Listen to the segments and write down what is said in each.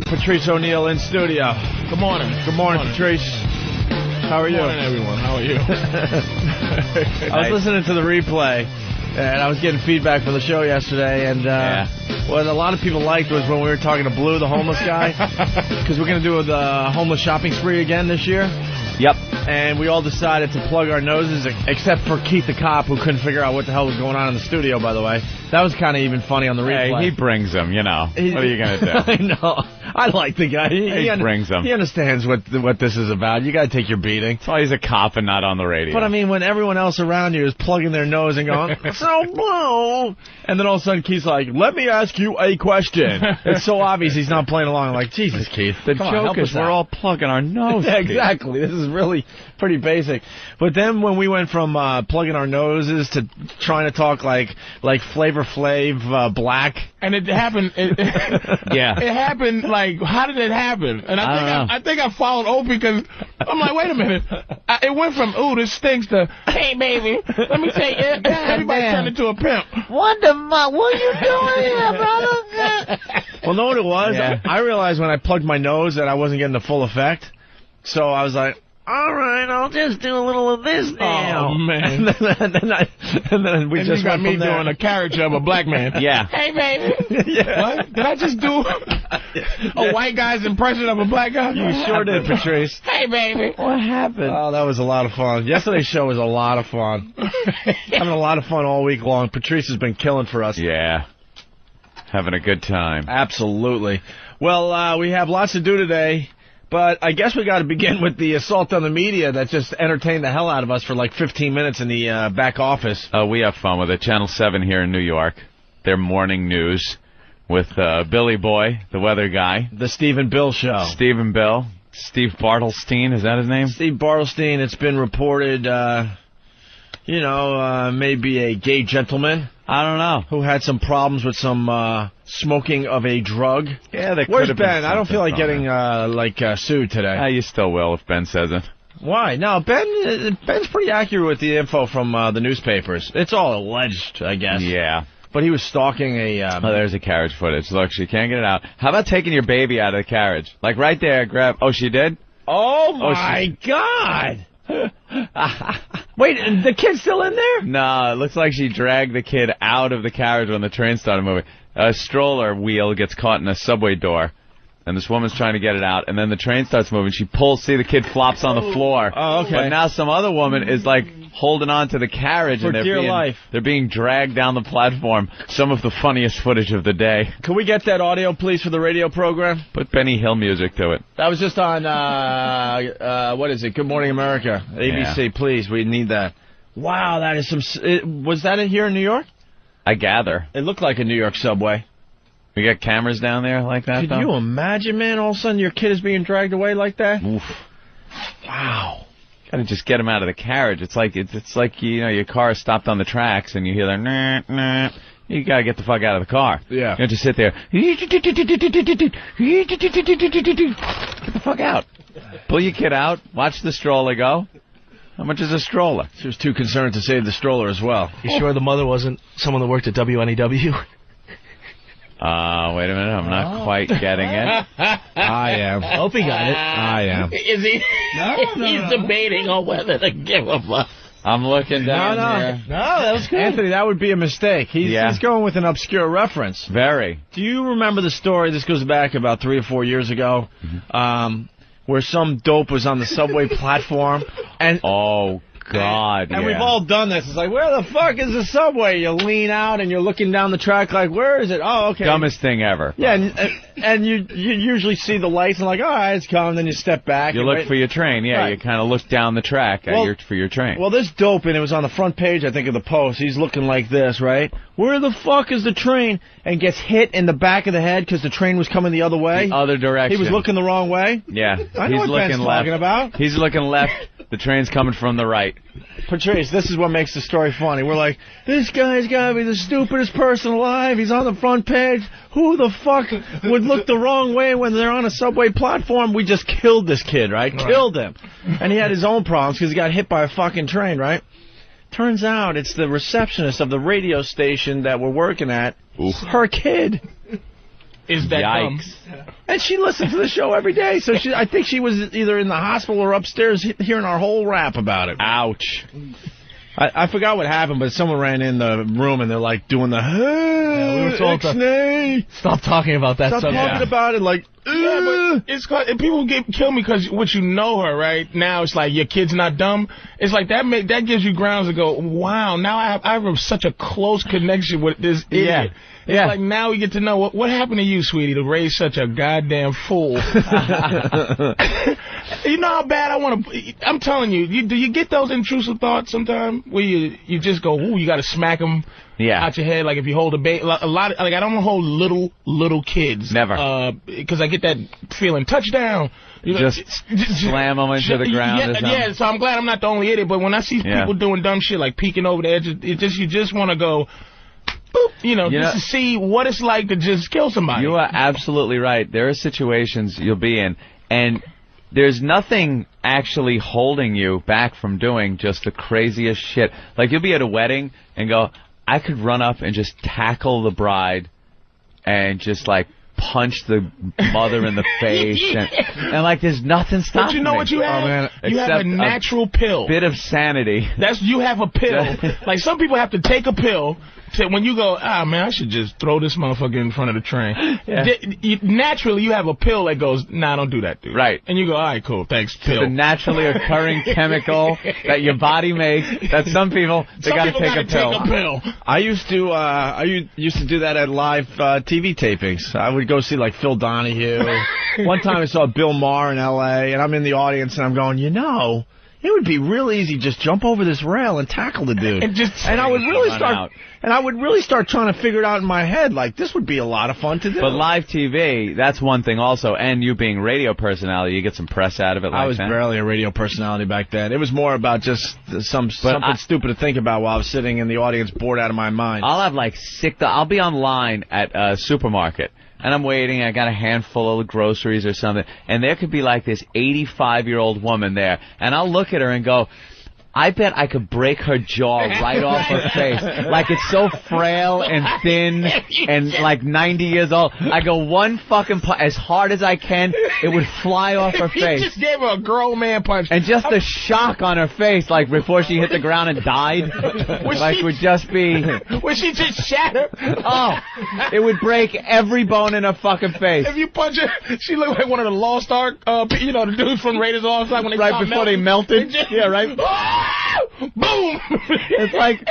Patrice O'Neill in studio. Good morning. Good morning, Patrice. How are you? Good morning, everyone. How are you? I was listening to the replay, and I was getting feedback from the show yesterday, and what a lot of people liked was when we were talking to Blue, the homeless guy, because we're going to do the homeless shopping spree again this year. Yep. And we all decided to plug our noses, except for Keith the cop, who couldn't figure out what the hell was going on in the studio, by the way. That was kind of even funny on the replay. Hey, he brings them, you know. What are you going to do? I know. I like the guy. He brings them. He understands what this is about. You got to take your beating. That's why he's a cop and not on the radio. But, I mean, when everyone else around you is plugging their nose and going, so Blue, and then all of a sudden Keith's like, let me ask you a question. It's so obvious he's not playing along. I'm like, Jesus, Keith. The joke is we're all plugging our nose. Yeah, exactly. This is really pretty basic. But then when we went from plugging our noses to trying to talk like Flavor Flav Black. And it happened. Yeah. It happened like, how did it happen? And I think I followed Opie because I'm like, wait a minute. It went from, ooh, this stinks to, hey, baby, let me take it. Everybody turned into a pimp. What the fuck? What are you doing here, brother? Well, know what it was? Yeah. I realized when I plugged my nose that I wasn't getting the full effect. So I was like, all right, I'll just do a little of this now. Oh, man. and then we just got went me from there. doing a character of a black man. Yeah. Hey, baby. Yeah. What? Did I just do a white guy's impression of a black guy? You sure did, Patrice. Hey, baby. What happened? Oh, that was a lot of fun. Yesterday's show was a lot of fun. Having a lot of fun all week long. Patrice has been killing for us. Yeah. Having a good time. Absolutely. Well, we have lots to do today. But I guess we got to begin with the assault on the media that just entertained the hell out of us for like 15 minutes in the back office. We have fun with it. Channel 7 here in New York. Their morning news with Billy Boy, the weather guy. The Steve and Bill show. Steve and Bill. Steve Bartelstein, is that his name? Steve Bartelstein, it's been reported, maybe a gay gentleman. I don't know. Who had some problems with some smoking of a drug. Yeah, there Where's could have Ben? been I don't feel like something getting sued today. You still will if Ben says it. Why? No, Ben's pretty accurate with the info from the newspapers. It's all alleged, I guess. Yeah. But he was stalking a... Oh, there's the carriage footage. Look, she can't get it out. How about taking your baby out of the carriage? Like right there, grab... Oh, she did? Oh, my God! Wait, the kid's still in there? No, it looks like she dragged the kid out of the carriage when the train started moving. A stroller wheel gets caught in a subway door, and this woman's trying to get it out, and then the train starts moving. She pulls, see the kid flops on the floor. Oh, okay. But now some other woman is, like, holding on to the carriage, For and dear life. They're being dragged down the platform. Some of the funniest footage of the day. Can we get that audio, please, for the radio program? Put Benny Hill music to it. That was just on, what is it? Good Morning America. ABC, please. We need that. Wow, that is some... was that in here in New York? I gather. It looked like a New York subway. We got cameras down there like that, Could you imagine, man, all of a sudden your kid is being dragged away like that? Oof. Wow. Gotta just get him out of the carriage. It's like your car is stopped on the tracks and you hear that nah, nah. You gotta get the fuck out of the car. Yeah. You don't just sit there. Get the fuck out. Pull your kid out. Watch the stroller go. How much is a stroller? She was too concerned to save the stroller as well. You sure the mother wasn't someone that worked at WNEW? Wait a minute. I'm not quite getting it. I am. Opie got it. I am. Is he? He's debating on whether to give him a... I'm looking down here. No, that was good. Anthony, that would be a mistake. He's going with an obscure reference. Very. Do you remember the story? This goes back about 3 or 4 years ago. Where some dope was on the subway platform. And oh, God, and we've all done this. It's like, where the fuck is the subway? You lean out and you're looking down the track like, where is it? Oh, okay. Dumbest thing ever. Yeah, and you usually see the lights and like, all right, it's coming. Then you step back. You look for your train. Yeah, Right. you kind of look down the track for your train. Well, this dope, and it was on the front page, I think, of the Post. He's looking like this, right? Where the fuck is the train? And gets hit in the back of the head because the train was coming the other way. The other direction. He was looking the wrong way. Yeah. I know He's what Ben's looking left. talking about. He's looking left. The train's coming from the right. Patrice, this is what makes the story funny. We're like, this guy's got to be the stupidest person alive. He's on the front page. Who the fuck would look the wrong way when they're on a subway platform? We just killed this kid, right? Killed him. And he had his own problems because he got hit by a fucking train, right? Turns out it's the receptionist of the radio station that we're working at. Oof. Her kid. is that dumb. And she listens to the show every day, so I think she was either in the hospital or upstairs hearing our whole rap about it. Ouch. I forgot what happened, but someone ran in the room and they're like doing the, hey, we were told to stop talking about that subject. Stop talking about it, like, yeah, but it's and people kill me because what you know her, right? Now it's like, your kid's not dumb. It's like, that gives you grounds to go, wow, now I have such a close connection with this idiot. It's like, now we get to know what happened to you, sweetie, to raise such a goddamn fool. You know how bad I want to... I'm telling you, do you get those intrusive thoughts sometimes where you just go, ooh, you got to smack them out your head? Like if you hold a baby... A lot of, like, I don't want to hold little kids. Never. Because I get that feeling, touchdown. Just slam them into the ground or something. Yeah, so I'm glad I'm not the only idiot, but when I see people doing dumb shit, like peeking over the edge, you just want to go... Boop, just to see what it's like to just kill somebody. You are absolutely right. There are situations you'll be in, and there's nothing actually holding you back from doing just the craziest shit. Like, you'll be at a wedding and go, I could run up and just tackle the bride and just, like, punch the mother in the face. And like, there's nothing stopping me. But you know what you have? Oh, man. You have a natural pill. Bit of sanity. You have a pill. Like, some people have to take a pill to, when you go, man, I should just throw this motherfucker in front of the train. Naturally, you have a pill that goes, nah, don't do that, dude. Right. And you go, all right, cool, thanks, pill. The naturally occurring chemical that your body makes, that some people, they got to take a pill. I used to do that at live TV tapings. I would go see, like, Phil Donahue. One time I saw Bill Maher in L.A., and I'm in the audience, and I'm going, it would be real easy, just jump over this rail and tackle the dude. And I would really start trying to figure it out in my head, like, this would be a lot of fun to do. But live TV, that's one thing also, and you being radio personality, you get some press out of it. Like I was barely a radio personality back then. It was more about just something stupid to think about while I was sitting in the audience, bored out of my mind. I'll have, like, I'll be online at a supermarket. And I'm waiting, I got a handful of groceries or something, and there could be like this 85-year-old woman there, and I'll look at her and go, I bet I could break her jaw right off her face. Like, it's so frail and thin and like 90 years old. I go, one fucking punch, as hard as I can, it would fly off her face. You just gave her a grown man punch. And just the shock on her face, like before she hit the ground and died, would just be... Would she just shatter? Oh, it would break every bone in her fucking face. If you punch her, she looked like one of the Lost Ark, the dudes from Raiders of the Lost Ark when they right before they melted. Yeah, right. Boom! It's like,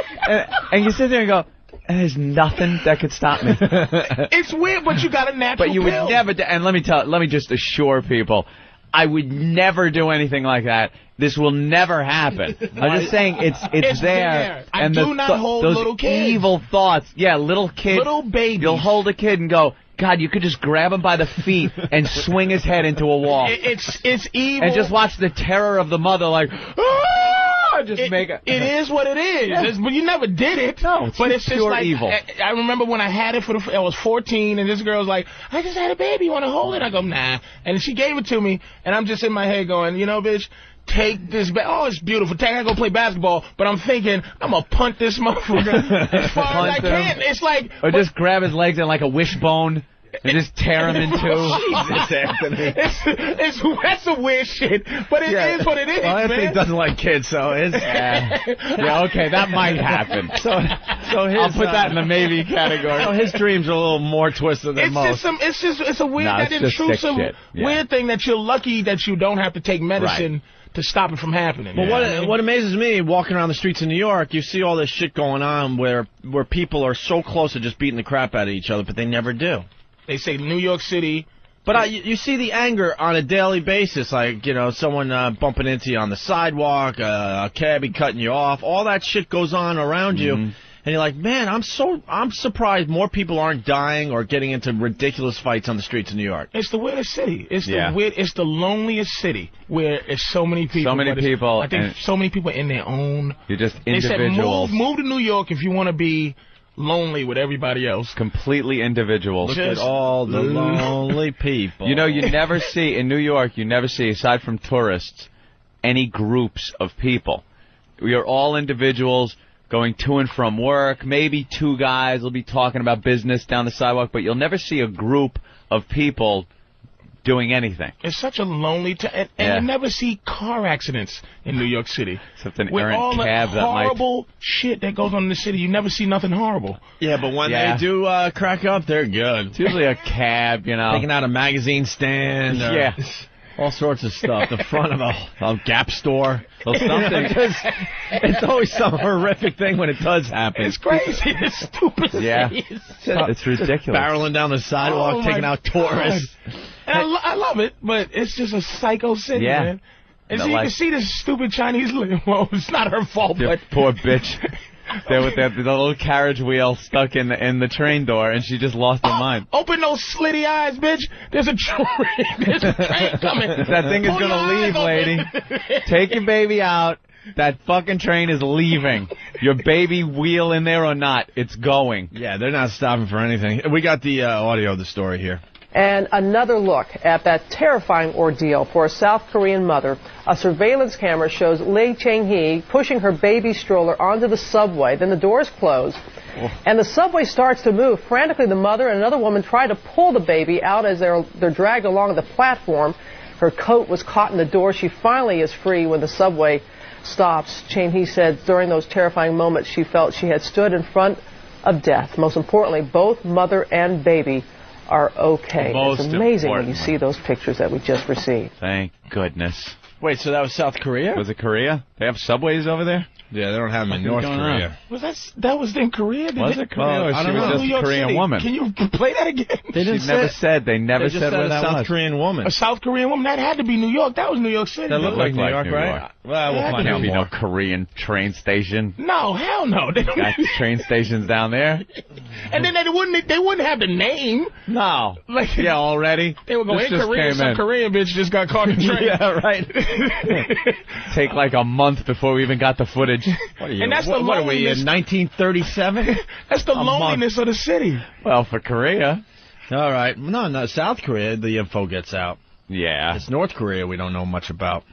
and you sit there and go, there's nothing that could stop me. It's weird, but you got a natural But you pill. would never, and let me just assure people, I would never do anything like that. This will never happen. I'm just saying it's there. I do not hold those little kids. Evil thoughts. Yeah, little kids. Little babies. You'll hold a kid and go, God, you could just grab him by the feet and swing his head into a wall. It's evil. And just watch the terror of the mother, like, It is what it is. Yeah. But you never did it. No, it's but it's pure just like evil. I remember when I had it I was 14, and this girl's like, I just had a baby. You want to hold it? I go, nah. And she gave it to me, and I'm just in my head going, bitch, take this back. Oh, it's beautiful. I gotta go play basketball. But I'm thinking, I'm gonna punt this motherfucker as far as I can. It's like... Or just grab his legs and like a wishbone and just tear him in two. Jesus, Anthony. That's a weird shit, but it is what it is, well, Anthony doesn't like kids, so it's... yeah, okay, that might happen. So I'll put that in the maybe category. So his dreams are a little more twisted than most. It's a weird, intrusive, weird thing that you're lucky that you don't have to take medicine to stop it from happening. But what amazes me, walking around the streets of New York, you see all this shit going on where people are so close to just beating the crap out of each other, but they never do. They say New York City. But you see the anger on a daily basis, like, someone bumping into you on the sidewalk, a cabbie cutting you off. All that shit goes on around you. And you're like, man, I'm surprised more people aren't dying or getting into ridiculous fights on the streets of New York. It's the weirdest city. It's the loneliest city where it's so many people. So many people. I think so many people in their own. You're just They individuals. said move to New York if you want to be lonely with everybody else. Completely individuals. Look at all the lonely people. You never see, in New York, aside from tourists, any groups of people. We are all individuals. going to and from work. Maybe two guys will be talking about business down the sidewalk, but you'll never see a group of people doing anything. It's such a lonely and you never see car accidents in New York City. Except an with errant all cab the that horrible shit that goes on in the city, you never see nothing horrible. Yeah, but when they do crack up, they're good. It's usually a cab, you know. Taking out a magazine stand. Yeah. All sorts of stuff. The front of a Gap store. Well, something. It's always some horrific thing when it does happen. It's crazy. It's stupid. Yeah. It's ridiculous. Barreling down the sidewalk, taking out tourists. And I love it, but it's just a psycho city, man. And so you can see this stupid Chinese lady. Well, it's not her fault, but... Poor bitch. There with the little carriage wheel stuck in the train door, and she just lost her mind. Open those slitty eyes, bitch. There's a train. There's a train coming. That thing is going to leave, lady. Take your baby out. That fucking train is leaving. Your baby wheel in there or not, it's going. Yeah, they're not stopping for anything. We got the audio of the story here. And another look at that terrifying ordeal for a South Korean mother. A surveillance camera shows Lee Chang-hee pushing her baby stroller onto the subway. Then the doors close, and the subway starts to move. Frantically, the mother and another woman try to pull the baby out as they're dragged along the platform. Her coat was caught in the door. She finally is free when the subway stops. Chang-hee said during those terrifying moments she felt she had stood in front of death. Most importantly, both mother and baby are okay. It's amazing when you see those pictures that we just received. Thank goodness. Wait, so that was South Korea? Was it Korea? They have subways over there? Yeah, they don't have them in North Korea. That was in Korea? Was it Korea? Or I don't know. She was just a Korean woman. Can you play that again? They never said where that South was. Korean woman. A South Korean woman? That had to be New York. That was New York City. That looked like New York, right? York. Well, we'll find out Can't be more. no Korean train station. No, hell no. They don't. Got train stations down there. And then they wouldn't have the name. No. Like, yeah, already. They were going in Korea. Some Korean bitch just got caught in the train. Yeah, right. Take like a month before we even got the footage. And that's the what are we in 1937? That's the loneliness of the city. Well, for Korea. All right. No, South Korea, the info gets out. Yeah. It's North Korea we don't know much about.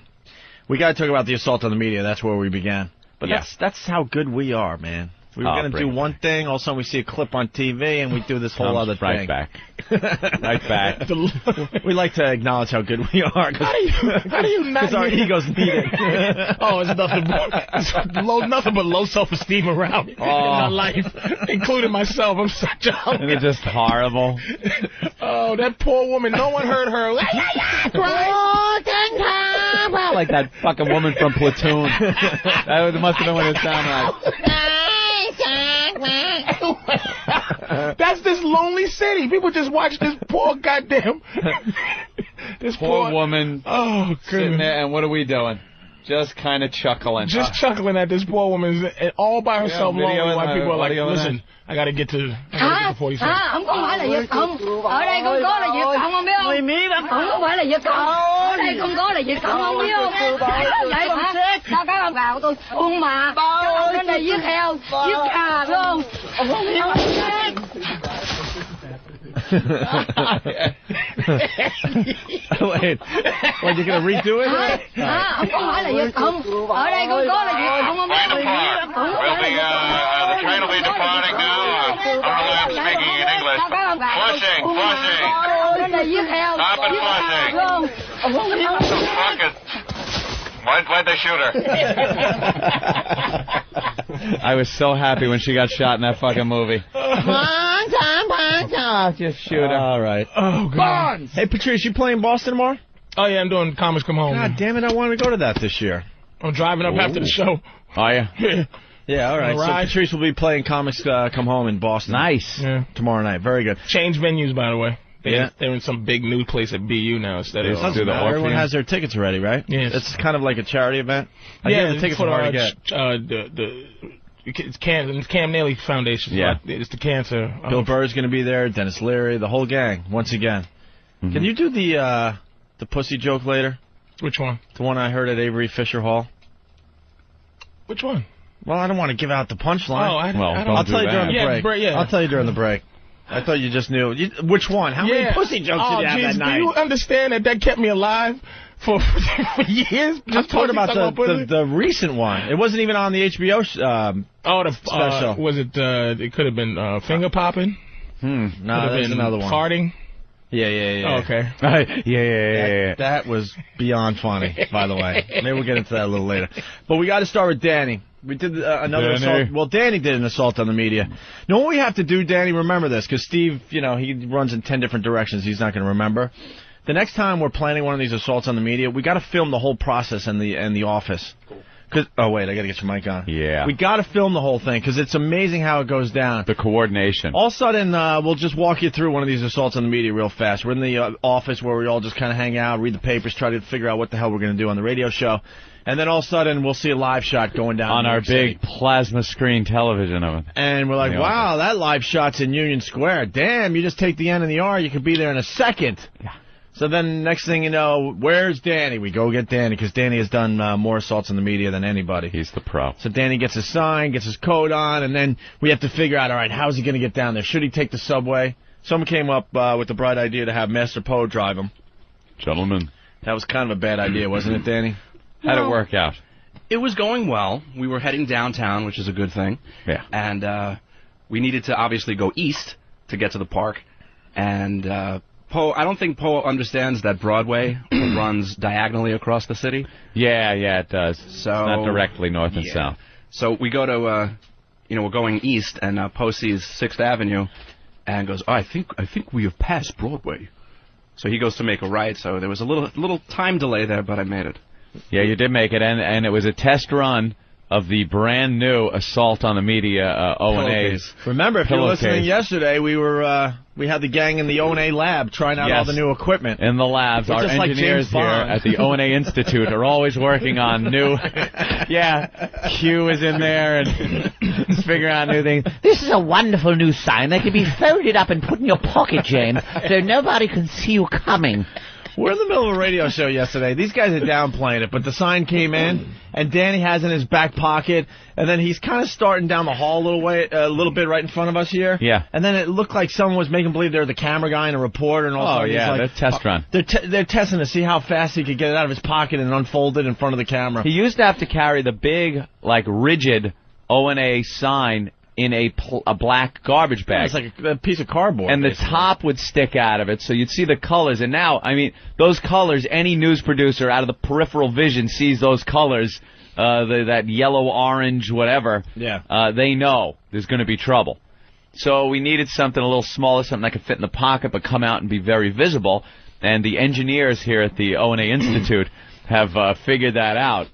We got to talk about the assault on the media. That's where we began. But that's how good we are, man. We were going to do one thing, all of a sudden we see a clip on TV, and we do this whole other right thing. Back. Right back. We like to acknowledge how good we are. How do you not? Because our egos need it. Oh, it's nothing but low self-esteem around in my life, including myself. I'm such a... And it's just horrible. Oh, that poor woman. No one heard her. Like that fucking woman from Platoon. That must have been what it sounded like. That's this lonely city. People just watch this poor goddamn... this poor woman sitting there, and what are we doing? Just kind of chuckling. Just chuckling at this poor woman all by herself lonely while people are like, listen, I gotta get to 47. Không phải là Việt Cộng. Ở đây không có là Việt Cộng, không biết không? Không phải là Việt Cộng. Ở đây không có là Việt Cộng, không biết không? Vậy hả? Sao các ông gạo tôi không mà. Các ông đến đây giết heo, giết gà phải không? Không biết không? Wait, you're going to redo it? Không phải là Việt Cộng. Ở đây không có là Việt Cộng, không biết không? The train will be departing now. I'm speaking in English. Flushing. Stop it, flushing. Fuck it. Why'd they shoot her? I was so happy when she got shot in that fucking movie. Just shoot her. All right. Oh, God. Hey, Patrice, you playing Boston tomorrow? Oh, yeah, I'm doing Comics Come Home. God damn it, I wanted to go to that this year. I'm driving up after the show. Are you? Yeah, all right. So Patrice will be playing Comics Come Home in Boston. Nice. Yeah. Tomorrow night. Very good. Change venues, by the way. They're in some big new place at BU now instead of... Everyone has their tickets already, right? Yes. It's kind of like a charity event. The tickets are hard to get. It's Cam Neely Foundation. Yeah. It's the cancer. Bill Burr's going to be there. Dennis Leary, the whole gang, once again. Mm-hmm. Can you do the pussy joke later? Which one? The one I heard at Avery Fisher Hall. Which one? Well, I don't want to give out the punchline. Oh, I don't. I'll tell you during the break. Yeah. I'll tell you during the break. I thought you just knew. Which one? How many pussy jokes did you have that night? Do you understand that kept me alive for years. I'm talking about the recent one. It wasn't even on the HBO special. Was it? It could have been finger popping. No, there's another one. Farting. Yeah. Oh, okay. Yeah. That was beyond funny, by the way. Maybe we'll get into that a little later. But we got to start with Danny. We did another assault. Well, Danny did an assault on the media. You know what we have to do, Danny? Remember this, because Steve, he runs in 10 different directions. He's not going to remember. The next time we're planning one of these assaults on the media, we got to film the whole process in the office. Oh, wait, I got to get your mic on. Yeah. We got to film the whole thing, because it's amazing how it goes down. The coordination. All of a sudden, we'll just walk you through one of these assaults on the media real fast. We're in the office where we all just kind of hang out, read the papers, try to figure out what the hell we're going to do on the radio show. And then all of a sudden, we'll see a live shot going down on our big plasma screen television of it. And we're like, wow, that live shot's in Union Square. Damn, you just take the N and the R, you could be there in a second. Yeah. So then next thing you know, where's Danny? We go get Danny, because Danny has done more assaults in the media than anybody. He's the pro. So Danny gets his sign, gets his coat on, and then we have to figure out, all right, how's he going to get down there? Should he take the subway? Someone came up with the bright idea to have Master Poe drive him. Gentlemen. That was kind of a bad idea, wasn't it, Danny? How'd it work out? It was going well. We were heading downtown, which is a good thing. Yeah. And we needed to obviously go east to get to the park. And Poe, I don't think Poe understands that Broadway runs diagonally across the city. Yeah, it does. So it's not directly north and south. So we go to, we're going east, and Poe sees 6th Avenue and goes, oh, I think we have passed Broadway. So he goes to make a right, so there was a little time delay there, but I made it. Yeah, you did make it, and it was a test run of the brand new assault on the media O&A. Remember, if you're listening yesterday, we had the gang in the O&A lab trying out all the new equipment. In the labs, our engineers here at the O&A Institute are always working on new. Q is in there and figuring out new things. This is a wonderful new sign that can be folded up and put in your pocket, James, so nobody can see you coming. We're in the middle of a radio show yesterday. These guys are downplaying it, but the sign came in, and Danny has it in his back pocket, and then he's kind of starting down the hall a little bit right in front of us here. Yeah. And then it looked like someone was making believe they're the camera guy and a reporter and all. Oh, yeah, that's test run. They're testing to see how fast he could get it out of his pocket and unfold it in front of the camera. He used to have to carry the big, rigid O&A sign in a black garbage bag. It's like a piece of cardboard. And the top would stick out of it, so you'd see the colors. And now, those colors, any news producer out of the peripheral vision sees those colors, that yellow, orange, whatever. Yeah. They know there's going to be trouble. So we needed something a little smaller, something that could fit in the pocket but come out and be very visible. And the engineers here at the O&A Institute have figured that out.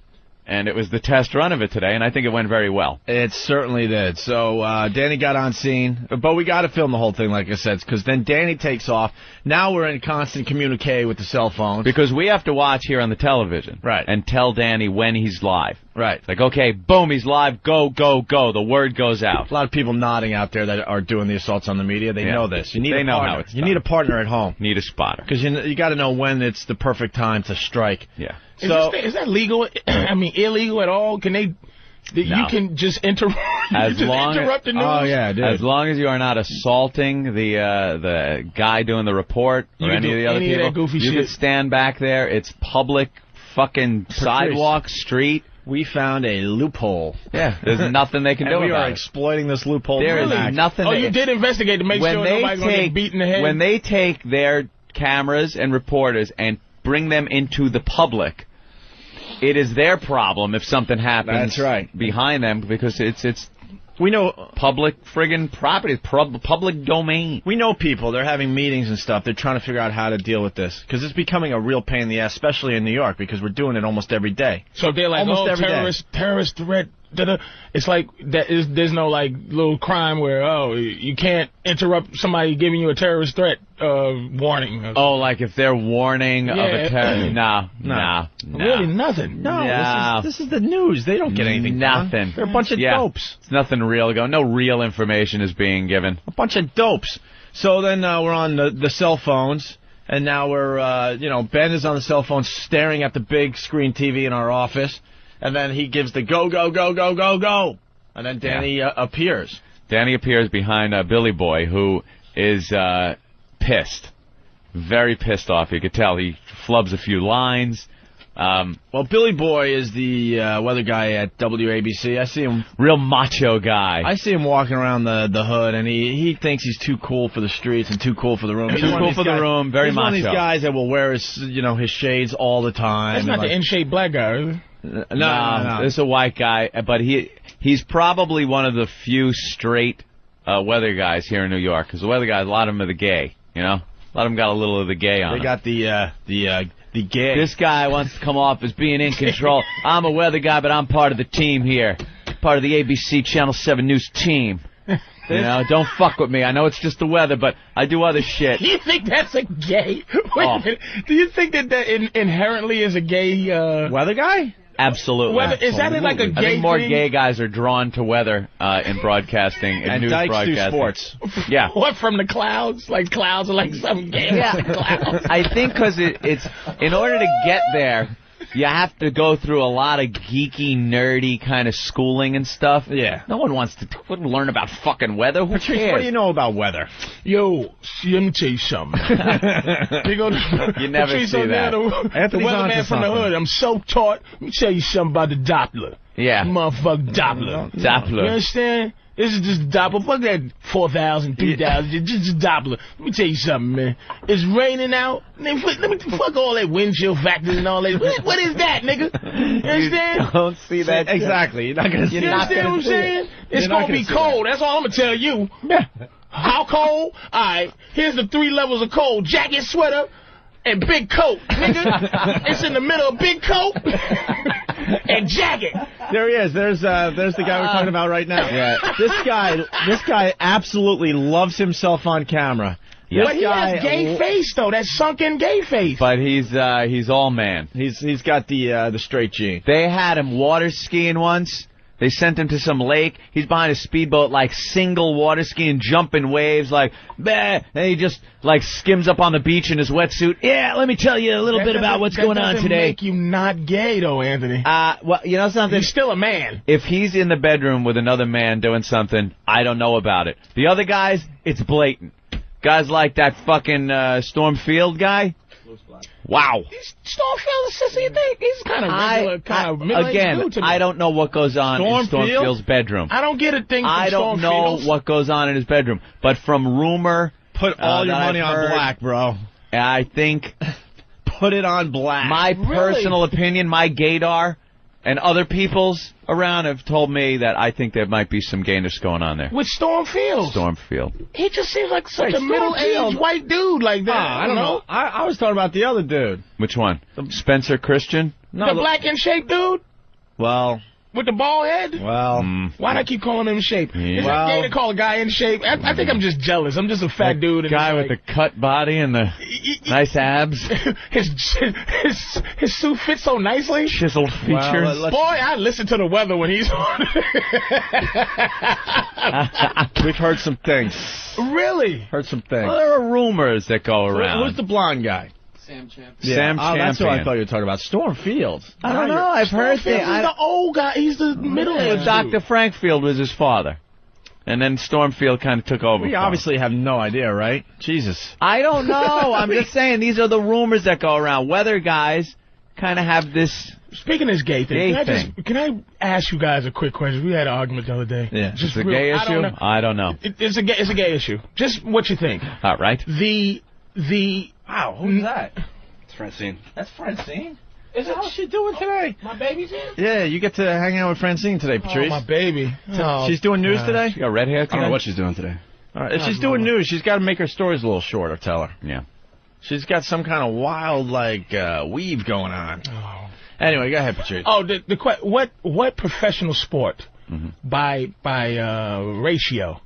And it was the test run of it today, and I think it went very well. It certainly did. So Danny got on scene, but we got to film the whole thing, like I said, because then Danny takes off. Now we're in constant communique with the cell phone. Because we have to watch here on the television. Right. And tell Danny when he's live. Right. Like, okay, boom, he's live, go, go, go. The word goes out. A lot of people nodding out there that are doing the assaults on the media. They know this. You need a partner. How it's done. You need a partner at home. Need a spotter. Because you got to know when it's the perfect time to strike. Yeah. Is that legal? Illegal at all? Can they? You can just interrupt the news. Oh yeah, dude. As long as you are not assaulting the guy doing the report or any of the other people, you can stand back there. It's public fucking sidewalk, street. We found a loophole. Yeah, there's nothing they can do about it. We are exploiting this loophole. There is nothing. Oh, you did investigate to make sure nobody's going to get beat in the head? When they take their cameras and reporters and bring them into the public, it is their problem if something happens behind them, because it's we know public friggin' property, public domain. We know people. They're having meetings and stuff. They're trying to figure out how to deal with this, because it's becoming a real pain in the ass, especially in New York, because we're doing it almost every day. So they're like, terrorist threat. It's like there's no little crime where you can't interrupt somebody giving you a terrorist threat warning. Oh, like if they're warning of a terrorist? No. Really, nothing. No. This is the news. They don't get anything. Nothing. They're a bunch of dopes. It's nothing real. No real information is being given. A bunch of dopes. So then we're on the cell phones. And now we're, Ben is on the cell phone staring at the big screen TV in our office. And then he gives the go, go, go, go, go, go. And then Danny appears. Danny appears behind Billy Boy, who is pissed. Very pissed off. You could tell. He flubs a few lines. Well, Billy Boy is the weather guy at WABC. I see him. Real macho guy. I see him walking around the hood, and he thinks he's too cool for the streets and too cool for the room. He's too cool for the room. Very macho. He's one of these guys that will wear his shades all the time. That's not the in-shape black guy, is it? No. This is a white guy, but he's probably one of the few straight weather guys here in New York. Because the weather guys, a lot of them are the gay. A lot of them got a little of the gay on them. They got the gay. This guy wants to come off as being in control. I'm a weather guy, but I'm part of the team here. Part of the ABC Channel 7 News team. Don't fuck with me. I know it's just the weather, but I do other shit. You think that's a gay? Wait a minute. Do you think that inherently is a gay weather guy? Absolutely. Is that like a gay I think more thing? gay guys are drawn to weather in broadcasting and news dykes broadcasting. do sports. Yeah. What, from the clouds? Like clouds are like some gay clouds. I think because it's in order to get there, you have to go through a lot of geeky, nerdy kind of schooling and stuff. Yeah. No one wants to learn about fucking weather. Who Patrice, cares? what do you know about weather? Yo, let me tell you something. You never Patrice see that. The weatherman from the hood. I'm so taught. Let me tell you something about the Doppler. Yeah. Motherfucker Doppler. Doppler. You understand? This is just Doppler. Fuck that 4,000, 3,000. Just Doppler. Let me tell you something, man. It's raining out. Let me fuck all that wind chill factors and all that. What is that, nigga? You understand? You don't see that. Exactly. You're not going to see it. You understand what I'm saying? It's going to be cold. That's all I'm going to tell you. Yeah. How cold? All right. Here's the 3 levels of cold. Jacket, sweater, and big coat, nigga. It's in the middle of big coat and jacket. There he is. There's the guy we're talking about right now. Yeah. This guy absolutely loves himself on camera. Yeah. But he has gay face though. That sunken gay face. But he's all man. He's got the straight gene. They had him water skiing once. They sent him to some lake. He's behind a speedboat, like single water skiing, jumping waves, like, bah, and he just, like, skims up on the beach in his wetsuit. Yeah, let me tell you a little bit about what's going on today. That make you not gay, though, Anthony. Well, you know something? He's still a man. If he's in the bedroom with another man doing something, I don't know about it. The other guys, it's blatant. Guys like that fucking Storm Field guy. Wow. Stormfield is sissy, you think? He's kind of regular, kind of middle-aged dude to me. I don't know what goes on in Stormfield's bedroom. I don't get a thing from I don't know what goes on in his bedroom. But from rumor... Put all your money on black, bro. I think... Put it on black. My personal opinion, my gaydar, and other people's around have told me that I think there might be some gayness going on there. With Stormfield. He just seems like such a middle-aged white dude like that. I don't know. I was talking about the other dude. Which one? Spencer Christian? No, the black in shape dude? Well... With the bald head? Well... Why do I keep calling him in shape? Yeah. Is it gay to call a guy in shape? I think I'm just jealous. I'm just a fat dude. And guy with the cut body and the nice abs. His suit fits so nicely. Chiseled features. Boy, I listen to the weather when he's on. We've heard some things. Really? Heard some things. Well, there are rumors that go around. Who's the blonde guy? Sam Champion. Yeah. Sam Champion. That's what I thought you were talking about. Stormfield. I don't know. I've heard that. He's the old guy. He's the middle-aged Dr. Frankfield was his father. And then Stormfield kind of took over. We obviously have no idea, right? Jesus. I don't know. I'm just saying, these are the rumors that go around. Weather guys kind of have this... Speaking of this gay thing, can I ask you guys a quick question? We had an argument the other day. Yeah. Just a gay issue? I don't know. It's a gay issue. Just what you think. All right. Wow, who's that? It's Francine. That's Francine? How's she doing today? My baby's here? Yeah, you get to hang out with Francine today, Patrice. Oh, my baby. She's doing news today? She got red hair today? I don't know what she's doing today. All right, if she's doing news, she's got to make her stories a little shorter, tell her. Yeah. She's got some kind of wild, weave going on. Oh. Anyway, go ahead, Patrice. Oh, what professional sport by ratio,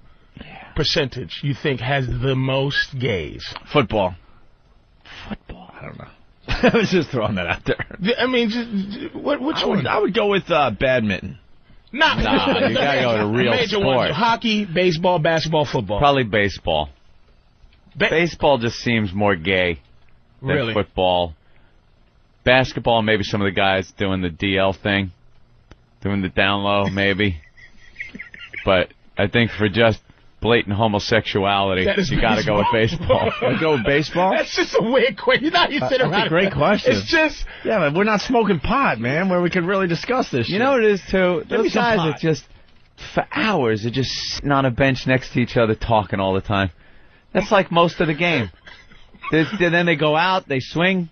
percentage, you think has the most gays? Football. I don't know. I was just throwing that out there. I mean, which one? I would go with badminton. Nah, you gotta go to real major sport. ones: hockey, baseball, basketball, football. Probably baseball. Baseball just seems more gay than football. Basketball, maybe some of the guys doing the DL thing, doing the down low, maybe. But I think for just blatant homosexuality, you got to go with baseball. Go with baseball? That's just a weird question. You know, you sit around. That's a great question. It's just... Yeah, but we're not smoking pot, man, where we could really discuss this shit. You know what it is, too? Give me Those some guys pot. are just, for hours, they're just sitting on a bench next to each other talking all the time. That's like most of the game. Then they go out, they swing,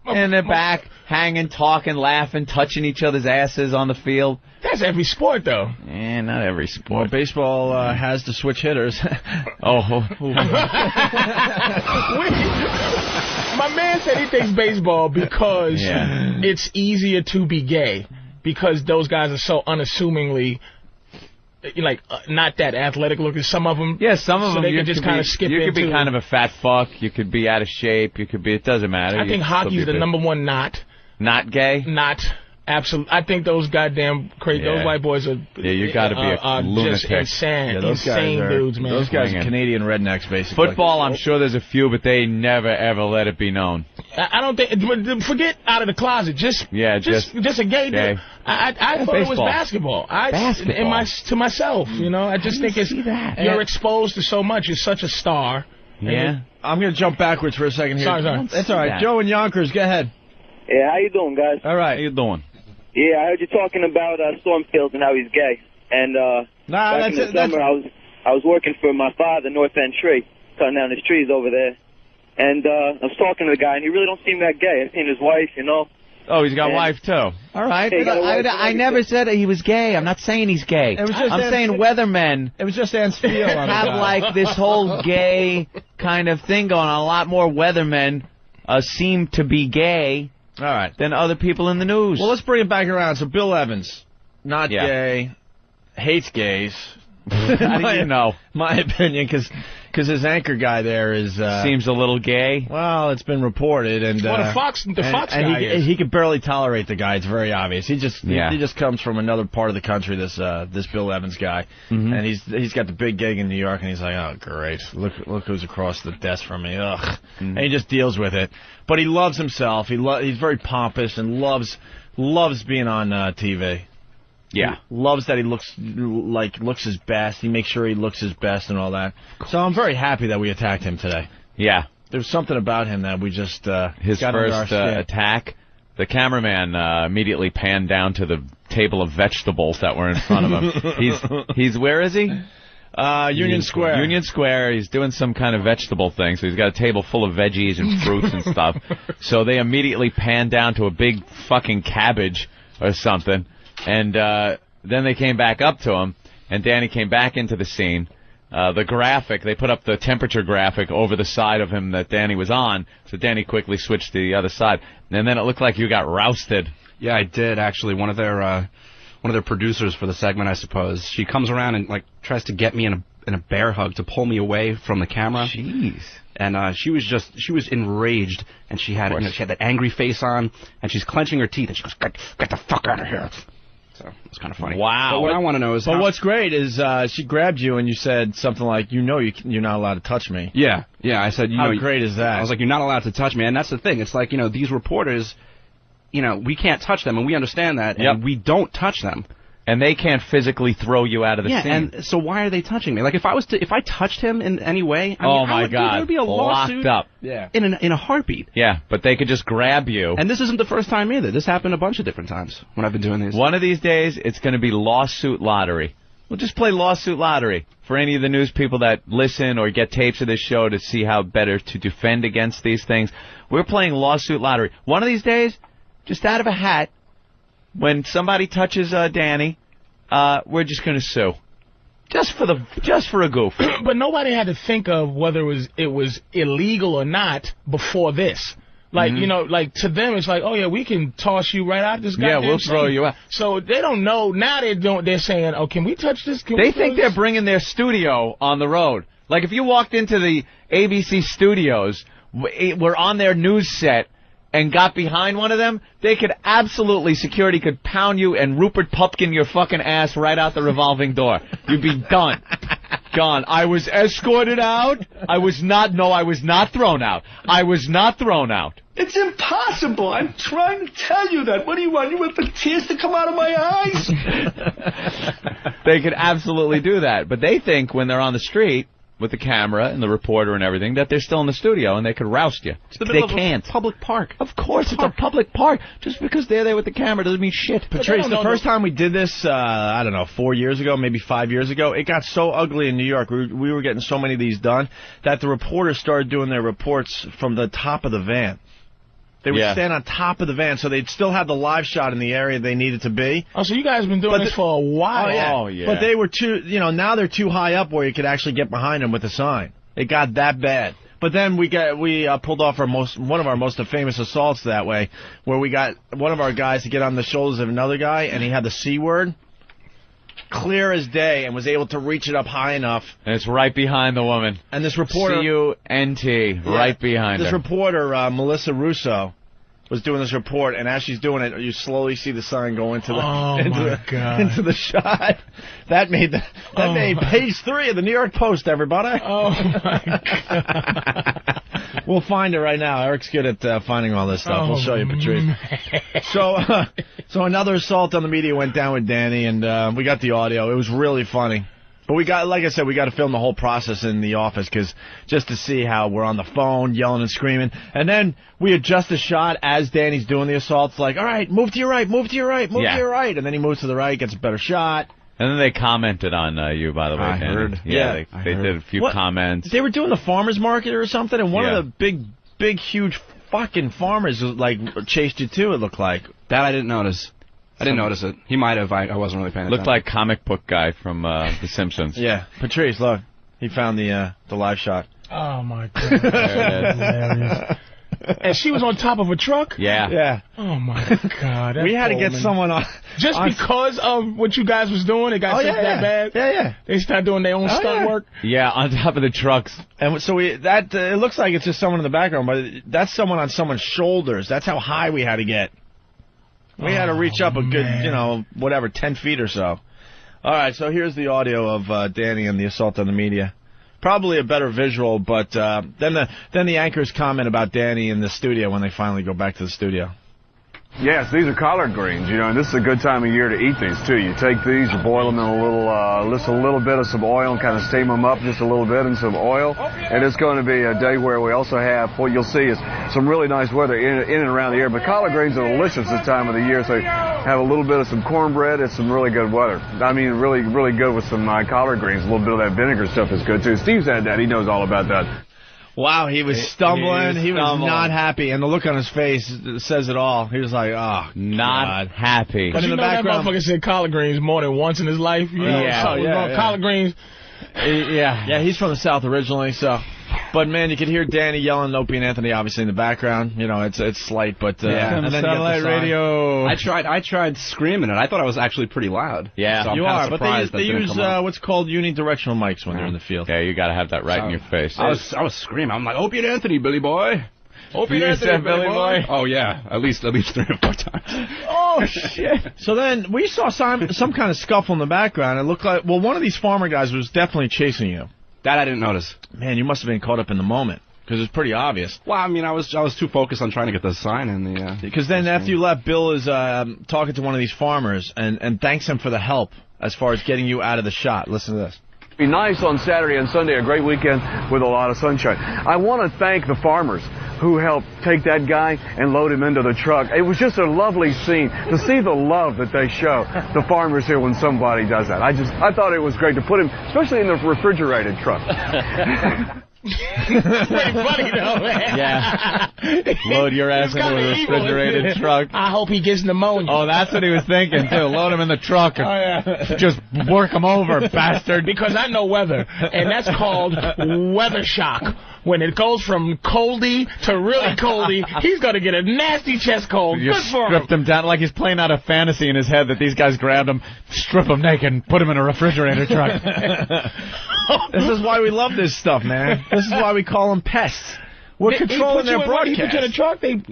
and they're back, hanging, talking, laughing, touching each other's asses on the field. That's every sport, though. Not every sport. Well, baseball has to switch hitters. Oh. My man said he thinks baseball because it's easier to be gay because those guys are so unassumingly like not that athletic looking. Some of them, some of them they can just kind of skip into. You could be kind of a fat fuck. You could be out of shape. You could be. It doesn't matter. I think hockey's the number one not gay. Not. Absolutely, I think those goddamn crazy, those white boys are. Yeah, you got to be a lunatic. Just insane, those insane guys dudes, man. Those guys are Canadian rednecks, basically. Football, I'm sure there's a few, but they never ever let it be known. I don't think. Forget out of the closet. Just a gay dude. I thought it was basketball. To myself, you know. I just think you're exposed to so much. You're such a star. Yeah. I'm gonna jump backwards for a second here. Sorry. That's all right. Joe in Yonkers, go ahead. Yeah, how you doing, guys? All right. How you doing? Yeah, I heard you talking about Stormfield and how he's gay. And back in the summer, I was working for my father, North End Tree, cutting down his trees over there. And I was talking to the guy, and he really don't seem that gay. I've seen his wife, you know. Oh, he's got a wife, too. All right. I never said he was gay. I'm not saying he's gay. I'm saying weathermen. It was just Anne's feel on have like this whole gay kind of thing going on. A lot more weathermen seem to be gay. All right. Than other people in the news. Well, let's bring it back around. So Bill Evans, not gay, hates gays. How do you know? My opinion, because his anchor guy there is seems a little gay. Well, it's been reported, and the Fox guy he can barely tolerate the guy. It's very obvious. He just comes from another part of the country. This Bill Evans guy, and he's got the big gig in New York, and he's like, oh great, look who's across the desk from me. Ugh, and he just deals with it. But he loves himself. He's very pompous and loves being on TV. Yeah. He loves that he looks his best. He makes sure he looks his best and all that. So I'm very happy that we attacked him today. Yeah. There's something about him that we just his got first attack. The cameraman immediately panned down to the table of vegetables that were in front of him. He's where is he? Union Square. Union Square. He's doing some kind of vegetable thing. So he's got a table full of veggies and fruits and stuff. So they immediately panned down to a big fucking cabbage or something. And then they came back up to him, and Danny came back into the scene. The graphic, they put up the temperature graphic over the side of him that Danny was on, so Danny quickly switched to the other side. And then it looked like you got rousted. Yeah, I did, actually. One of their producers for the segment, I suppose. She comes around and tries to get me in a bear hug to pull me away from the camera. Jeez. And she was enraged, and she had that angry face on, and she's clenching her teeth, and she goes, "Get the fuck out of here!" So it's kind of funny. Wow. But what I want to know is, what's great is she grabbed you and you said something like, you're not allowed to touch me. Yeah. I said, how great is that? I was like, you're not allowed to touch me, and that's the thing. It's like, these reporters, we can't touch them, and we understand that, and we don't touch them. And they can't physically throw you out of the scene. Yeah, and so why are they touching me? Like, if I touched him in any way, God, there would be a lawsuit locked up. Yeah. In a heartbeat. Yeah, but they could just grab you. And this isn't the first time either. This happened a bunch of different times when I've been doing these. One of these days, it's going to be lawsuit lottery. We'll just play lawsuit lottery for any of the news people that listen or get tapes of this show to see how better to defend against these things. We're playing lawsuit lottery. One of these days, just out of a hat, when somebody touches Danny, we're just going to sue. Just for a goof. But nobody had to think of whether it was illegal or not before this. Like, to them it's like, oh yeah, we can toss you right out this goddamn we'll throw you out. So they don't know. Now they're saying, oh, can we touch this? They think they're bringing their studio on the road. Like if you walked into the ABC studios, we're on their news set, and got behind one of them, security could pound you and Rupert Pupkin your fucking ass right out the revolving door. You'd be done. Gone. I was escorted out. I was not thrown out. I was not thrown out. It's impossible. I'm trying to tell you that. What do you want? You want the tears to come out of my eyes? They could absolutely do that. But they think when they're on the street with the camera and the reporter and everything that they're still in the studio and they could roust you. It's the middle of a public park. Of course, it's a public park. Just because they're there with the camera doesn't mean shit. Patrice, the first time we did this, I don't know, 4 years ago, maybe 5 years ago, it got so ugly in New York. We were getting so many of these done that the reporters started doing their reports from the top of the van. They would stand on top of the van, so they'd still have the live shot in the area they needed to be. Oh, so you guys have been doing this for a while. Oh, yeah. But they were too, now they're too high up where you could actually get behind them with a sign. It got that bad. But then we pulled off one of our most famous assaults that way, where we got one of our guys to get on the shoulders of another guy, and he had the C word. Clear as day, and was able to reach it up high enough. And it's right behind the woman. And this reporter... C-U-N-T, right behind her. This reporter, Melissa Russo, was doing this report, and as she's doing it, you slowly see the sign go into the shot. That made page 3 of the New York Post, everybody. Oh, my God. We'll find it right now. Eric's good at finding all this stuff. We'll show you, Patrice. So another assault on the media went down with Danny, and we got the audio. It was really funny. But like I said, we got to film the whole process in the office just to see how we're on the phone, yelling and screaming. And then we adjust the shot as Danny's doing the assault. It's like, all right, move to your right, move to your right, move to your right. And then he moves to the right, gets a better shot. And then they commented on you, by the way. I heard. Yeah, they did a few comments. They were doing the farmer's market or something, and one of the big, huge fucking farmers chased you too, it looked like. That I didn't notice. I didn't notice it. He might have. I wasn't really paying attention. Looked like comic book guy from The Simpsons. Yeah. Patrice, look. He found the live shot. Oh, my God. And she was on top of a truck? Yeah. Yeah. Oh, my God. We had to get someone on. Just because of what you guys was doing, it got that bad? Yeah. They started doing their own stunt work? Yeah, on top of the trucks. And so it looks like it's just someone in the background, but that's someone on someone's shoulders. That's how high we had to get. We had to reach up a good, 10 feet or so. All right, so here's the audio of Danny and the assault on the media. Probably a better visual, but then the anchors comment about Danny in the studio when they finally go back to the studio. Yes, these are collard greens, and this is a good time of year to eat these, too. You take these, you boil them in a little bit of some oil and kind of steam them up just a little bit in some oil. And it's going to be a day where we also have, what you'll see is some really nice weather in and around the area. But collard greens are delicious this time of the year, so you have a little bit of some cornbread and some really good weather. I mean, really, really good with some collard greens. A little bit of that vinegar stuff is good, too. Steve's had that. He knows all about that. Wow, he was stumbling. He was not happy, and the look on his face says it all. He was like, oh, not happy. But in the background, that motherfucker said collard greens more than once in his life. Collard greens. Yeah, he's from the South originally, so. But, man, you could hear Danny yelling at Opie and Anthony, obviously, in the background. It's slight, but... and then satellite radio. I tried screaming it. I thought I was actually pretty loud. Yeah. So you are, but they use what's called unidirectional mics when they're in the field. Yeah, you got to have that right in your face. I was screaming. I'm like, Opie and Anthony, Billy boy. Opie and Anthony, Billy boy. Oh, yeah. At least 3 or 4 times. Oh, shit. So then we saw some kind of scuffle in the background. It looked like, one of these farmer guys was definitely chasing you. That I didn't notice. Man, you must have been caught up in the moment, because it's pretty obvious. Well, I mean, I was too focused on trying to get the sign in the... Because then after you left, Bill is talking to one of these farmers and thanks him for the help as far as getting you out of the shot. Listen to this. Be nice on Saturday and Sunday, a great weekend with a lot of sunshine. I want to thank the farmers who helped take that guy and load him into the truck. It was just a lovely scene to see the love that they show, the farmers here, when somebody does that. I thought it was great to put him, especially in the refrigerated truck. Pretty funny, though, man. Yeah. Load your ass into a refrigerated truck. I hope he gets pneumonia. Oh, that's what he was thinking, too. Load him in the truck and just work him over, bastard. Because I know weather, and that's called weather shock. When it goes from coldy to really coldy, he's going to get a nasty chest cold. You stripped him down like he's playing out a fantasy in his head that these guys grabbed him, strip him naked, and put him in a refrigerator truck. This is why we love this stuff, man. This is why we call them pests. We're controlling their broadcast. He put you in a truck. Nothing.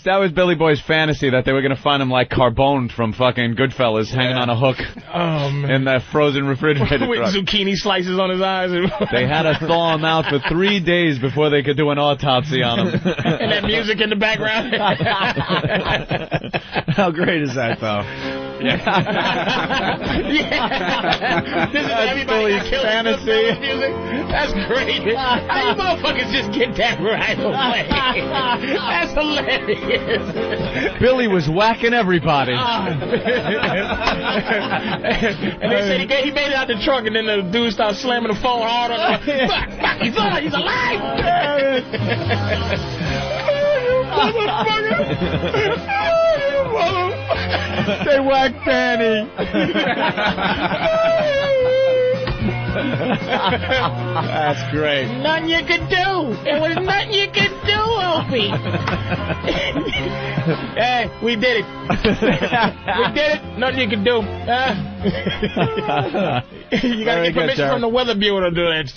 That was Billy Boy's fantasy that they were going to find him like Carbone from fucking Goodfellas, hanging on a hook in that frozen refrigerator with truck. zucchini slices on his eyes. They had to thaw him out for 3 days before they could do an autopsy on him. And that music in the background. How great is that, though? This is everybody's fantasy. Music. That's great. How you motherfuckers just get that right away? That's hilarious. Billy was whacking everybody. And they said he made it out the truck, and then the dude started slamming the phone hard on him. Fuck, he's alive! They whacked Danny. That's great. Nothing you could do. It was nothing you could do, Opie. Hey, we did it. We did it. Nothing you could do. You got to get permission from the Weather Bureau to do it.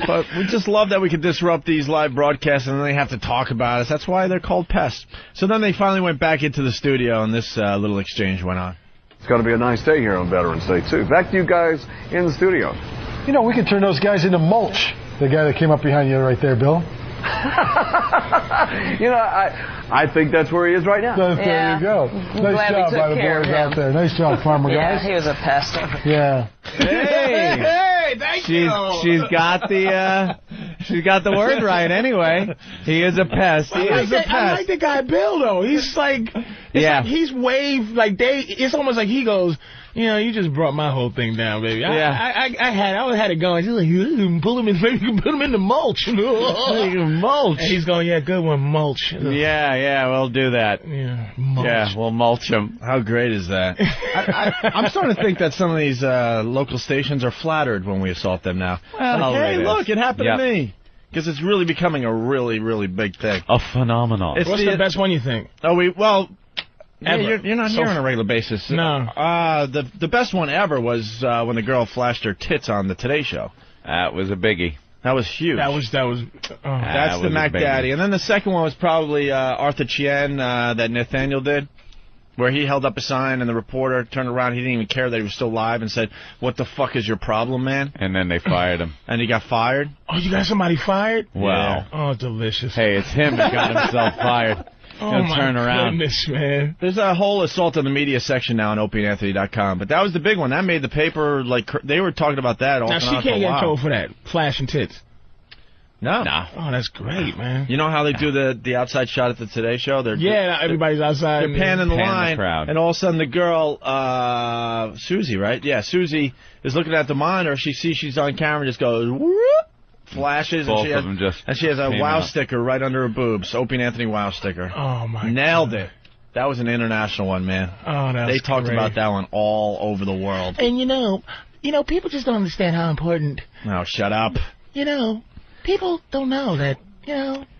But we just love that we can disrupt these live broadcasts and then they have to talk about us. That's why they're called pests. So then they finally went back into the studio and this little exchange went on. It's going to be a nice day here on Veterans Day, too. Back to you guys in the studio. You know, we could turn those guys into mulch. The guy that came up behind you right there, Bill. You know, I think that's where he is right now. There you go. Nice job by the boys out there. Nice job, farmer guys. Yeah, he was a pest. Yeah. Hey, thank you. She's got the word right anyway. He is a pest. He is a pest. I like the guy Bill though. He's like, like he's waved like it's almost like he goes, you know, you just brought my whole thing down, baby. I had it going. She's like, you can pull him in, maybe you can put him in the mulch. Mulch. And he's going, yeah, good one, mulch. Yeah, we'll do that. Yeah, mulch. Yeah, we'll mulch him. How great is that? I'm starting to think that some of these local stations are flattered when we assault them now. Well, like, hey, look, it happened to me. Because it's really becoming a really, really big thing. A phenomenon. What's the best one you think? Yeah, you're not here on a regular basis. No. The best one ever was when the girl flashed her tits on the Today Show. That was a biggie. That was huge. That's the Mac Daddy. And then the second one was probably Arthur Chien that Nathaniel did, where he held up a sign and the reporter turned around. He didn't even care that he was still live and said, "What the fuck is your problem, man?" And then they fired him. And he got fired. Oh, you got somebody fired? Wow. Yeah. Oh, delicious. Hey, it's him that got himself fired. Oh, my turn around. goodness, man. There's a whole assault on the media section now on opieandanthony.com, but that was the big one. That made the paper, like, they were talking about that all the time. Now, she can't get in trouble for that, flashing tits. No. Oh, that's great, man. You know how they do the outside shot at the Today Show? Everybody's outside. They're panning the line, crowd. and all of a sudden the girl, Susie, right? Yeah, Susie is looking at the monitor. She sees she's on camera, just goes, whoop, flashes, Both of them just and she has a came wow out. sticker right under her boobs. Opie and Anthony wow sticker. Oh, my Nailed God. it. That was an international one, man. Oh, that's They talked great. about that one all over the world. And, you know, people just don't understand how important, No, shut up. people don't know that,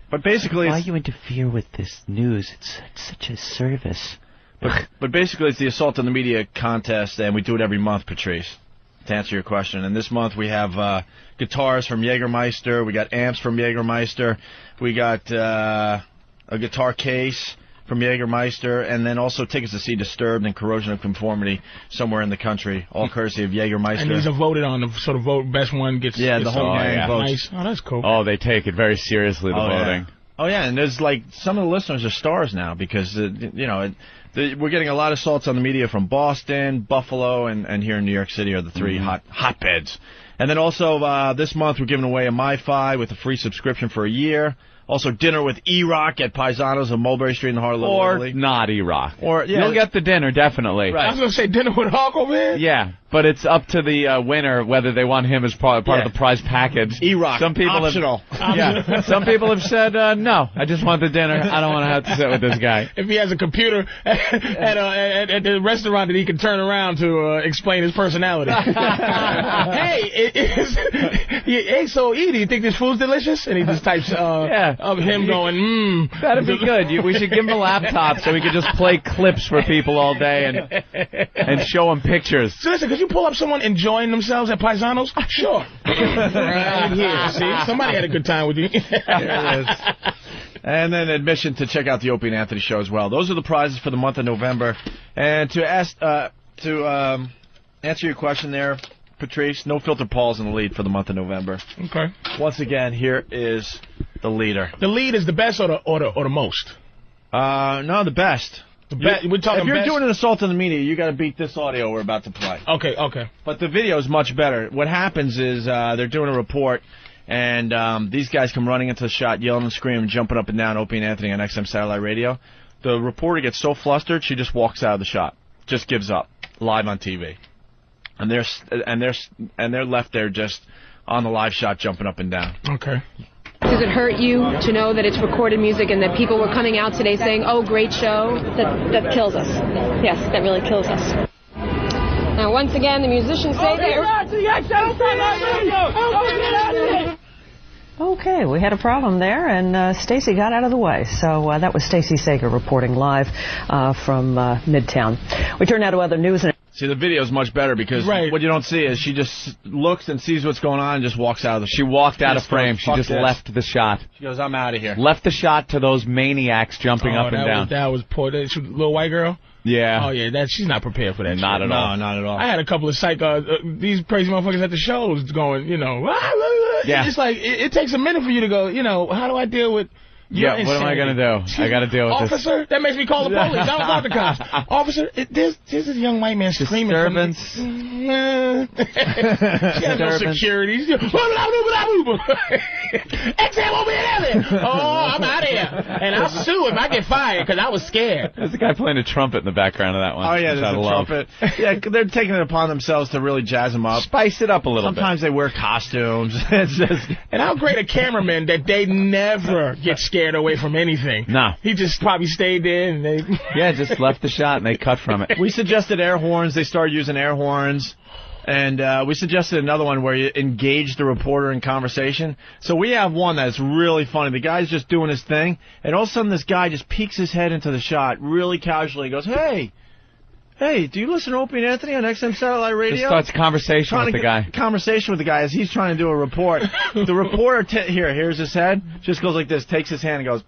But basically, Why you interfere with this news? It's such a service. But basically, it's the Assault on the Media contest, and we do it every month, Patrice, to answer your question. And this month we have guitars from Jägermeister. We got amps from Jägermeister. We got a guitar case from Jägermeister, and then also tickets to see Disturbed and Corrosion of Conformity somewhere in the country, all courtesy of Jägermeister. And these are voted on. The sort of vote best one gets. The whole gang votes. Nice. Oh, that's cool. Oh, they take it very seriously, the voting. Oh, yeah, and there's, like, some of the listeners are stars now because, we're getting a lot of assaults on the media from Boston, Buffalo, and here in New York City are the three hotbeds. And then also this month we're giving away a MiFi with a free subscription for a year. Also, dinner with E-Rock at Paisanos on Mulberry Street in the heart of Little Italy. Or not E-Rock. Or, You'll get the dinner, definitely. I was going to say dinner with Hawko, man. Yeah, but it's up to the winner whether they want him as part of the prize package. E-Rock, some people optional. Some people have said, no, I just want the dinner. I don't want to have to sit with this guy. If he has a computer at the restaurant that he can turn around to explain his personality. Hey, so E, do you think this food's delicious? And he just types, of him going, That'd be good. We should give him a laptop so we could just play clips for people all day and show them pictures. So listen, could you pull up someone enjoying themselves at Paisanos? Sure. Right here. See, somebody had a good time with you. Here it is. And then admission to check out the Opie and Anthony show as well. Those are the prizes for the month of November. And to answer your question there, Patrice, No Filter Paul's in the lead for the month of November. Okay. Once again, here is the leader. The lead is the best or the most? No, the best. We're talking if you're best? doing an assault on the media, you got to beat this audio we're about to play. Okay. But the video is much better. What happens is they're doing a report, and these guys come running into the shot, yelling and screaming, jumping up and down, Opie and Anthony on XM Satellite Radio. The reporter gets so flustered, she just walks out of the shot, just gives up, live on TV, and they're left there just on the live shot, jumping up and down. Okay. Does it hurt you to know that it's recorded music and that people were coming out today saying, "Oh, great show"? That kills us. Yes, that really kills us. Now, once again, the musicians say they're... Okay, we had a problem there, and Stacy got out of the way. So that was Stacy Sager reporting live from Midtown. We turn now to other news. See, the video is much better because what you don't see is she just looks and sees what's going on and just walks out of the She walked out of frame. She just left the shot. She goes, I'm out of here. Left the shot to those maniacs jumping up and down. That was poor. That little white girl? Yeah. Oh, yeah, she's not prepared for that. Not at all. No, not at all. I had a couple of these crazy motherfuckers at the shows going, Yeah. It's like, it takes a minute for you to go, how do I deal with... Yeah, what am I going to do? I got to deal with Officer, this. that makes me call the police. I don't talk to cops. Officer, there's a young white man screaming. Disturbance. She has no security. Oh, I'm out of here. And I'll sue him. I get fired because I was scared. There's a guy playing a trumpet in the background of that one. Oh, yeah, there's a trumpet. Yeah, they're taking it upon themselves to really jazz them up. Spice it up a little bit. Sometimes they wear costumes. It's just... And how great a cameraman that they never get scared away from anything. No. He just probably stayed there and they... Yeah, just left the shot and they cut from it. We suggested air horns. They started using air horns. And we suggested another one where you engage the reporter in conversation. So we have one that's really funny. The guy's just doing his thing, and all of a sudden this guy just peeks his head into the shot really casually. He goes, hey, do you listen to Opie and Anthony on XM Satellite Radio? Just starts a conversation with the guy. Conversation with the guy as he's trying to do a report. The reporter, here's his head, just goes like this, takes his hand and goes...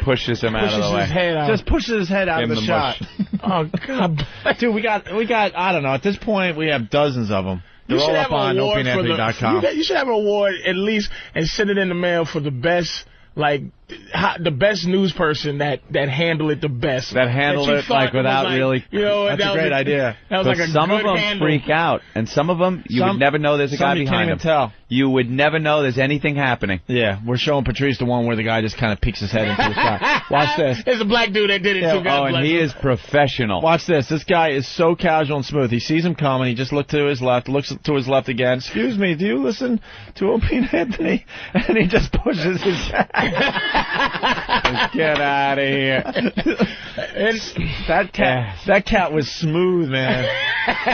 Pushes him out of the way. His head out. Just pushes his head out of the shot. Oh, God. Dude, we got, I don't know, at this point we have dozens of them. They're all up on OpieandAnthony.com. You should have an award at least and send it in the mail for the best, the best news person that handled it the best. That handled it without really. That's a great idea. That was some of them handle. freak out, and some of them you would never know there's a guy behind them. Tell. You would never know there's anything happening. Yeah, we're showing Patrice the one where the guy just kind of peeks his head into the shot. Watch this. There's a black dude that did it too. Oh, and he is professional. Watch this. This guy is so casual and smooth. He sees him coming. He just looks to his left, looks to his left again. Excuse me, do you listen to Opie and Anthony? And he just pushes his head. Get out of here. That cat was smooth, man.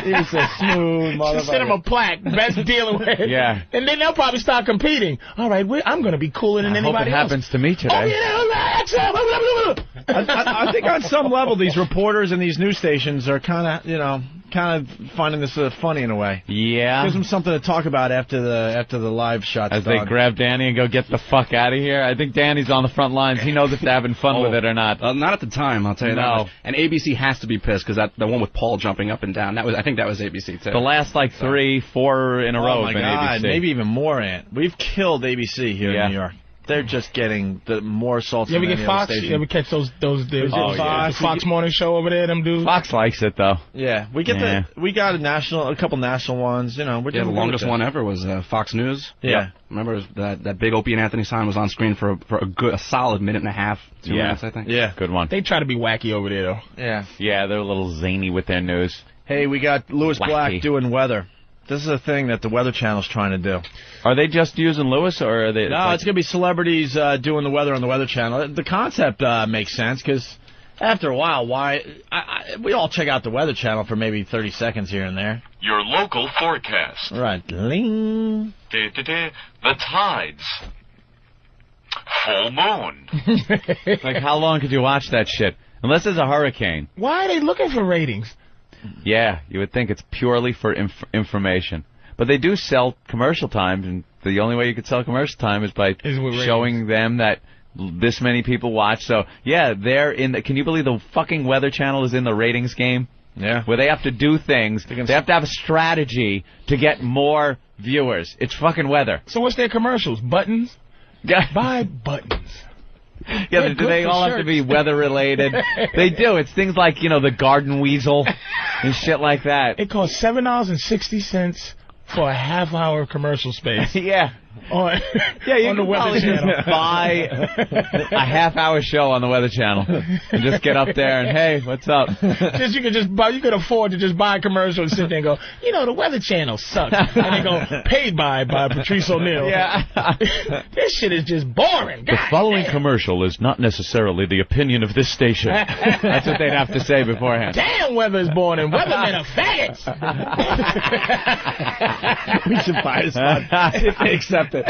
He was a smooth motherfucker. Just send him a plaque. Best dealing with. Yeah. And then they'll probably start competing. All right, I'm going to be cooler than anybody else. I hope it happens to me today. I think on some level these reporters and these news stations are kind of finding this funny in a way. Yeah. Gives them something to talk about after the live shot. As they grab Danny and go get the fuck out of here. I think Danny's on the front lines. He knows if they're having fun with it or not. Not at the time, I'll tell you that. And ABC has to be pissed because the one with Paul jumping up and down. I think that was ABC too. The last 3, 4 in a row. Oh my God, ABC. maybe even more, Ant. We've killed ABC here in New York. They're just getting more assault. You ever get Fox? You ever catch those Fox morning show over there? Them dudes. Fox likes it though. Yeah, we got a couple national ones. We're doing the longest one ever was Fox News. Yeah. Remember that big Opie and Anthony sign was on screen for a solid minute and a half, 2 minutes, I think. Yeah, good one. They try to be wacky over there though. Yeah, they're a little zany with their news. Hey, we got Louis Black doing weather. This is a thing that the Weather Channel's trying to do. Are they just using Louis, or are they... No, it's going to be celebrities doing the weather on the Weather Channel. The concept makes sense, because after a while, we all check out the Weather Channel for maybe 30 seconds here and there. Your local forecast. Right. Ling. The tides. full moon. Like, how long could you watch that shit? Unless there's a hurricane. Why are they looking for ratings? Yeah, you would think it's purely for information. But they do sell commercial time, and the only way you could sell commercial time is by showing them that this many people watch. So, yeah, they're in the... Can you believe the fucking Weather Channel is in the ratings game? Yeah. Where they have to do things. They have to have a strategy to get more viewers. It's fucking weather. So what's their commercials? Buttons? Buy buttons. Yeah, do they all have to be weather-related? They do. It's things like, the garden weasel and shit like that. It costs $7.60 for a half-hour commercial space. Yeah. You on the Weather Channel. Buy a half-hour show on the Weather Channel and just get up there and, hey, what's up? You could afford to just buy a commercial and sit there and go, the Weather Channel sucks. And they go, paid by Patrice O'Neill. Yeah. This shit is just boring. The following commercial is not necessarily the opinion of this station. That's what they'd have to say beforehand. Damn, weather's boring and weathermen are faggots. We should buy this one. If they accept it.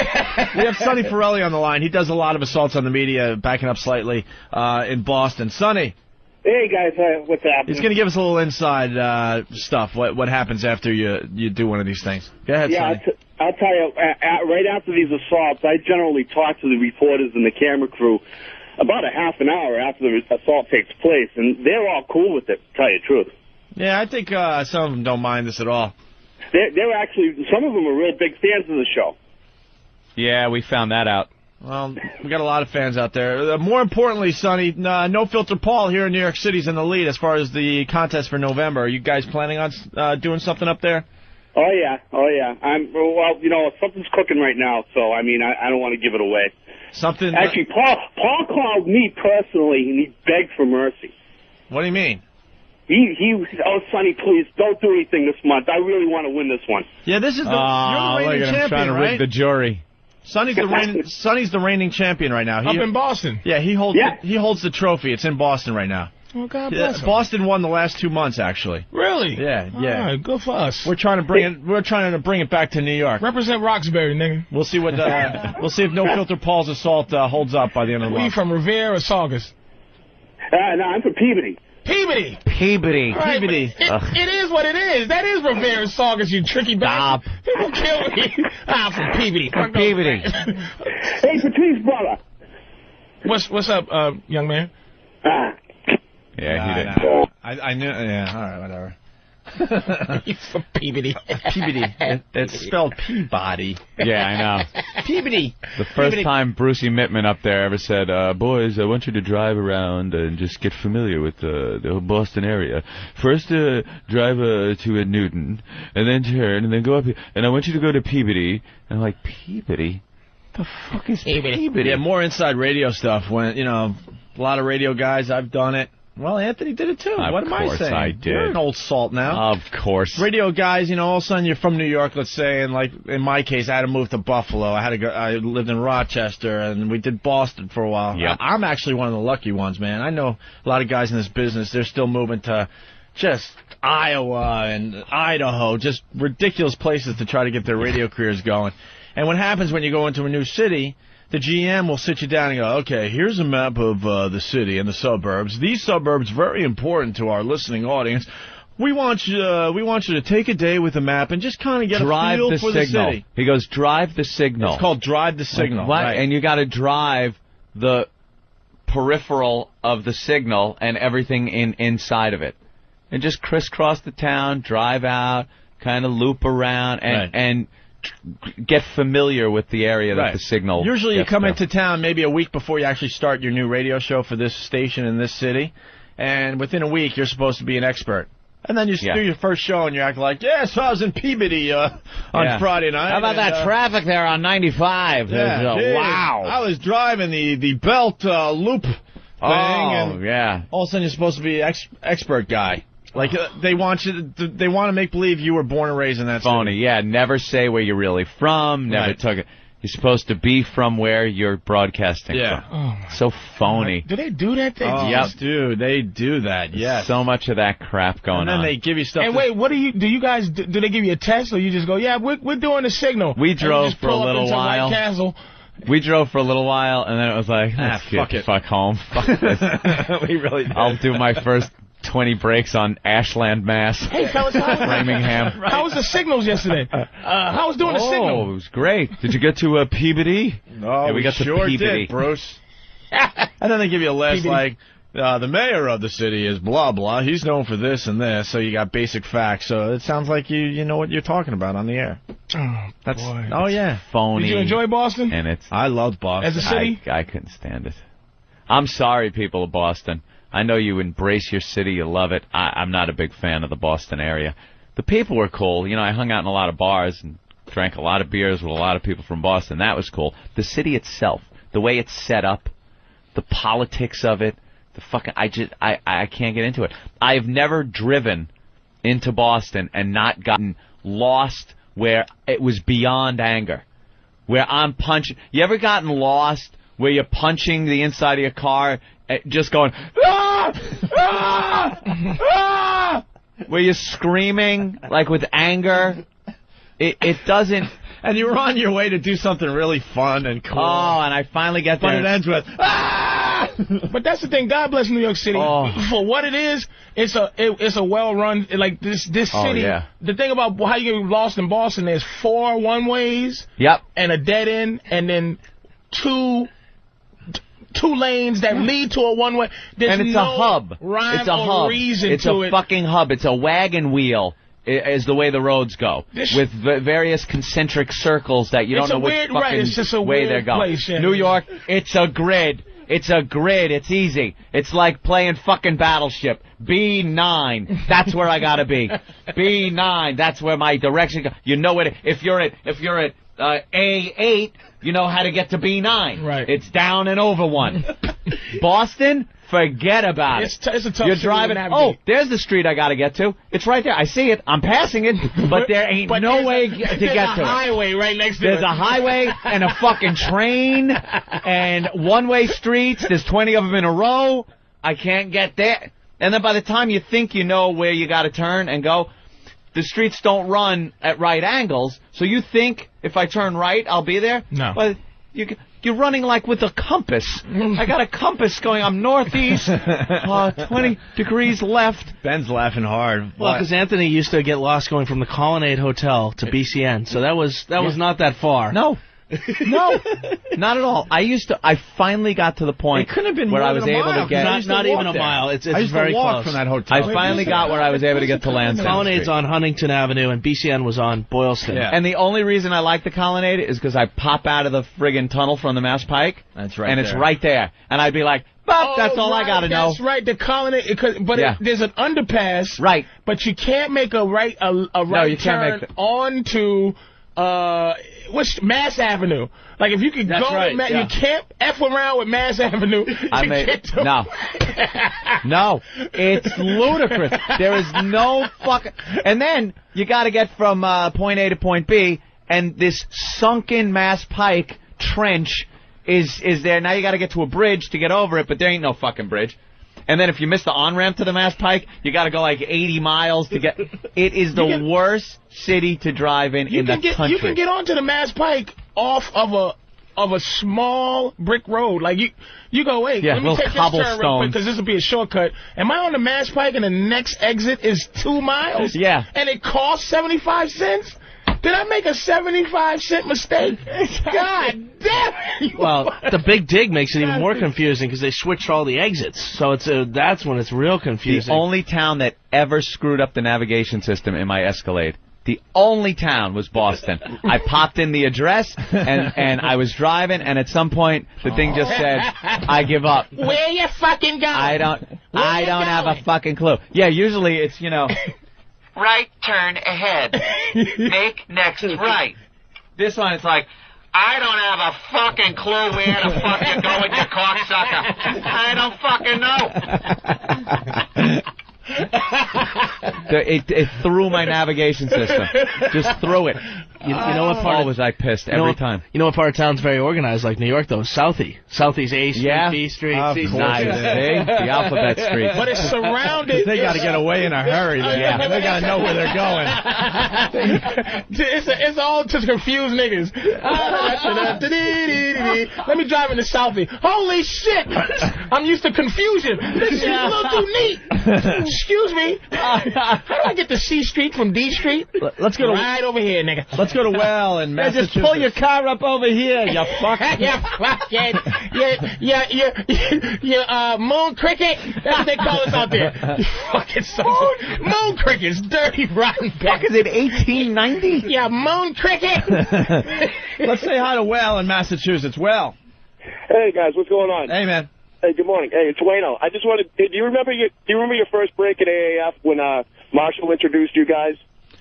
We have Sonny Forelli on the line. He does a lot of assaults on the media, backing up slightly, in Boston. Sonny. Hey, guys. What's happening? He's going to give us a little inside stuff, what happens after you do one of these things. Go ahead, Sonny. I'll tell you, right after these assaults, I generally talk to the reporters and the camera crew about a half an hour after the assault takes place, and they're all cool with it, to tell you the truth. Yeah, I think some of them don't mind this at all. They're actually, some of them are real big fans of the show. Yeah, we found that out. Well, we got a lot of fans out there. More importantly, Sonny, No Filter Paul here in New York City's in the lead as far as the contest for November. Are you guys planning on doing something up there? Oh, yeah. Something's cooking right now, so, I don't want to give it away. Something... Actually, Paul called me personally, and he begged for mercy. What do you mean? Oh, Sonny, please, don't do anything this month. I really want to win this one. Yeah, this is you're the reigning champion, trying to rig the jury. Sonny's the reigning champion right now. Up in Boston. Yeah, he holds the trophy. It's in Boston right now. Oh, God bless him. Boston won the last 2 months, actually. Really? Yeah. All right, good for us. We're trying to bring it back to New York. Represent Roxbury, nigga. We'll see what we'll see if No Filter Paul's assault holds up by the end of the month. Are you from Revere or Saugus? No, I'm from Peabody. Peabody. Right, it is what it is. That is Revere and Saugus, you tricky bastard. People kill me. I'm from Peabody. From Peabody. Hey, Patrice, brother. What's up, young man? Yeah, he did. I knew. Yeah, all right, whatever. He's from Peabody. Peabody. It's spelled Peabody. Yeah, I know. Peabody. The first time Brucey Mittman up there ever said, boys, I want you to drive around and just get familiar with the Boston area. First, drive to Newton, and then turn, and then go up here. And I want you to go to Peabody. And I'm like, Peabody? The fuck is Peabody? Yeah, more inside radio stuff. When, a lot of radio guys, I've done it. Well, Anthony did it, too. What am I saying? Of course I did. You're an old salt now. Of course. Radio guys, all of a sudden you're from New York, let's say, and like in my case, I had to move to Buffalo. I lived in Rochester, and we did Boston for a while. Yep. I'm actually one of the lucky ones, man. I know a lot of guys in this business, they're still moving to just Iowa and Idaho, just ridiculous places to try to get their radio careers going. And what happens when you go into a new city, the GM will sit you down and go, okay, here's a map of the city and the suburbs. These suburbs very important to our listening audience. We want you to take a day with a map and just kind of get a feel for the city. He goes, drive the signal. It's called drive the signal. Like, right. And you got to drive the peripheral of the signal and everything inside of it. And just crisscross the town, drive out, kind of loop around, and get familiar with the area that the signal Usually you come through. into town maybe a week before you actually start your new radio show for this station in this city, and within a week you're supposed to be an expert. And then you do your first show and you act like, so I was in Peabody on Friday night. How about that traffic there on 95? Wow. I was driving the belt loop thing. And all of a sudden you're supposed to be an expert guy. Like, they want to make believe you were born and raised in that phony. city. Yeah, never say where you're really from. Never took it. You're supposed to be from where you're broadcasting from. Oh, so phony. Do they do that thing? Yes, dude, they do that. Yes. So much of that crap going on. And then they give you stuff. And wait, what do you guys do? They give you a test, or you just go, we're doing the signal? We drove for a little while. White Castle, We drove for a little while, and then it was like, fuck home. Fuck this. We really did. I'll do my first 20 breaks on Ashland, Mass. Hey, fellas, Framingham. How was the signals yesterday? How was doing the signal? Oh, it was great. Did you get to Peabody? No, yeah, we got sure to Peabody. did, Bruce. And then they give you a list like, the mayor of the city is blah, blah. He's known for this and this, so you got basic facts. So it sounds like you know what you're talking about on the air. Oh, boy. Oh, yeah. Phony. Did you enjoy Boston? And I loved Boston. As a city? I couldn't stand it. I'm sorry, people of Boston. I know you embrace your city. You love it. I'm not a big fan of the Boston area. The people were cool. You know, I hung out in a lot of bars and drank a lot of beers with a lot of people from Boston. That was cool. The city itself, the way it's set up, the politics of it, I can't get into it. I've never driven into Boston and not gotten lost where it was beyond anger. Where I'm punching. You ever gotten lost where you're punching the inside of your car, just going, ah! Ah! Ah! Where you're screaming, like with anger? It doesn't... And you were on your way to do something really fun and cool. Oh, and I finally get there. But it ends with, ah! But that's the thing. God bless New York City. Oh. For what it is, it's a well-run, like this city. Oh, yeah. The thing about how you get lost in Boston, there's 4 one-ways. Yep. And a dead end, and then two lanes that lead to a one-way. There's and it's no a hub. Rhyme It's a or hub. reason It's to a it. fucking hub. It's a wagon wheel. Is the way the roads go, with various concentric circles that you don't know which fucking it's just a way weird they're going. Place, yeah. New York, it's a grid. It's a grid. It's easy. It's like playing fucking Battleship. B9. That's where I gotta be. B9. That's where my direction goes. You know it. If you're at A8, you know how to get to B9. Right. It's down and over one. Boston. Forget about it. It's a tough You're city driving. to navigate. Oh, there's the street I got to get to. It's right there. I see it. I'm passing it, but there ain't no way to get to it. There's a highway right next to it. There's a highway and a fucking train and one-way streets. There's 20 of them in a row. I can't get there. And then by the time you think you know where you got to turn and go, the streets don't run at right angles. So you think if I turn right, I'll be there? No. Well, you're running like with a compass. I got a compass going. I'm northeast, 20 degrees left. Ben's laughing hard. Well, because Anthony used to get lost going from the Colonnade Hotel to BCN, so that was not that far. No, not at all. I finally got to the point it couldn't have been where more I was than a able mile, to get. Not even a mile. It's I used very to walk close from that hotel. I finally got where I was able to get to Lansdowne Colonnade's Street. on Huntington Avenue, and BCN was on Boylston. Yeah. And the only reason I like the Colonnade is because I pop out of the friggin' tunnel from the Mass Pike. That's right. And it's right there. And I'd be like, that's all I got to know. That's right. The Colonnade, there's an underpass. Right. But you can't make a right turn onto what's Mass Avenue. Like if you could That's go, right, you can't F around with Mass Avenue get to No, it's ludicrous. There is no fucking... And then you got to get from point A to point B, and this sunken Mass Pike trench is there. Now you got to get to a bridge to get over it, but there ain't no fucking bridge. And then if you miss the on-ramp to the Mass Pike, you got to go like 80 miles to get... It is the worst city to drive in the country. You can get onto the Mass Pike off of a small brick road. Like you go, wait, let me take this turn real quick because this will be a shortcut. Am I on the Mass Pike and the next exit is 2 miles? Yeah. And it costs 75 cents? Did I make a 75-cent mistake? God damn it! Well, the Big Dig makes it even more confusing because they switched all the exits. So that's when it's real confusing. The only town that ever screwed up the navigation system in my Escalade, the only town was Boston. I popped in the address, and I was driving, and at some point, the thing just said, I give up. Where you fucking going? I don't have a fucking clue. Yeah, usually it's, Right turn ahead. Make next right. This one, it's like, I don't have a fucking clue where the fuck you're going, you cocksucker. I don't fucking know. it threw my navigation system. Just threw it. You know what part? Was I pissed every time? You know what part of town's very organized, like New York, though? Southie. Southie's A Street, B Street, C Street. Nice. The alphabet street. But it's surrounded. They got to get away in a hurry. Yeah. They got to know where they're going. It's all to confuse niggas. Let me drive into Southie. Holy shit! I'm used to confusion. This shit's a little too neat. Excuse me. How do I get to C Street from D Street? Let's go right over here, nigga. Let's go to Well in Massachusetts. Just pull your car up over here, you fuck. Moon cricket. That's what they call us out there. You fucking moon crickets, dirty, rotten. Fuck, is it 1890? Yeah, moon cricket. Let's say hi to Well in Massachusetts. Well. Hey guys, what's going on? Hey man. Hey, good morning. Hey, it's Wayno. I just wanted. Do you remember your first break at AAF when Marshall introduced you guys?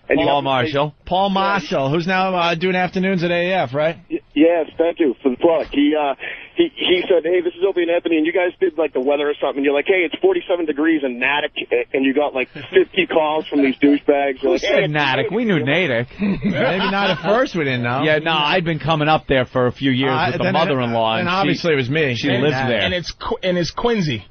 And Paul Marshall. Paul Marshall, who's now doing afternoons at AAF, right? Yes, thank you for the plug. He said, hey, this is Opie and Anthony, and you guys did like the weather or something. And you're like, hey, it's 47 degrees in Natick, and you got like 50 calls from these douchebags. Who said Natick? We knew Natick. Maybe not at first. We didn't know. Yeah, no, I'd been coming up there for a few years with the mother-in-law, and obviously it was me. She lives there, and it's Quincy.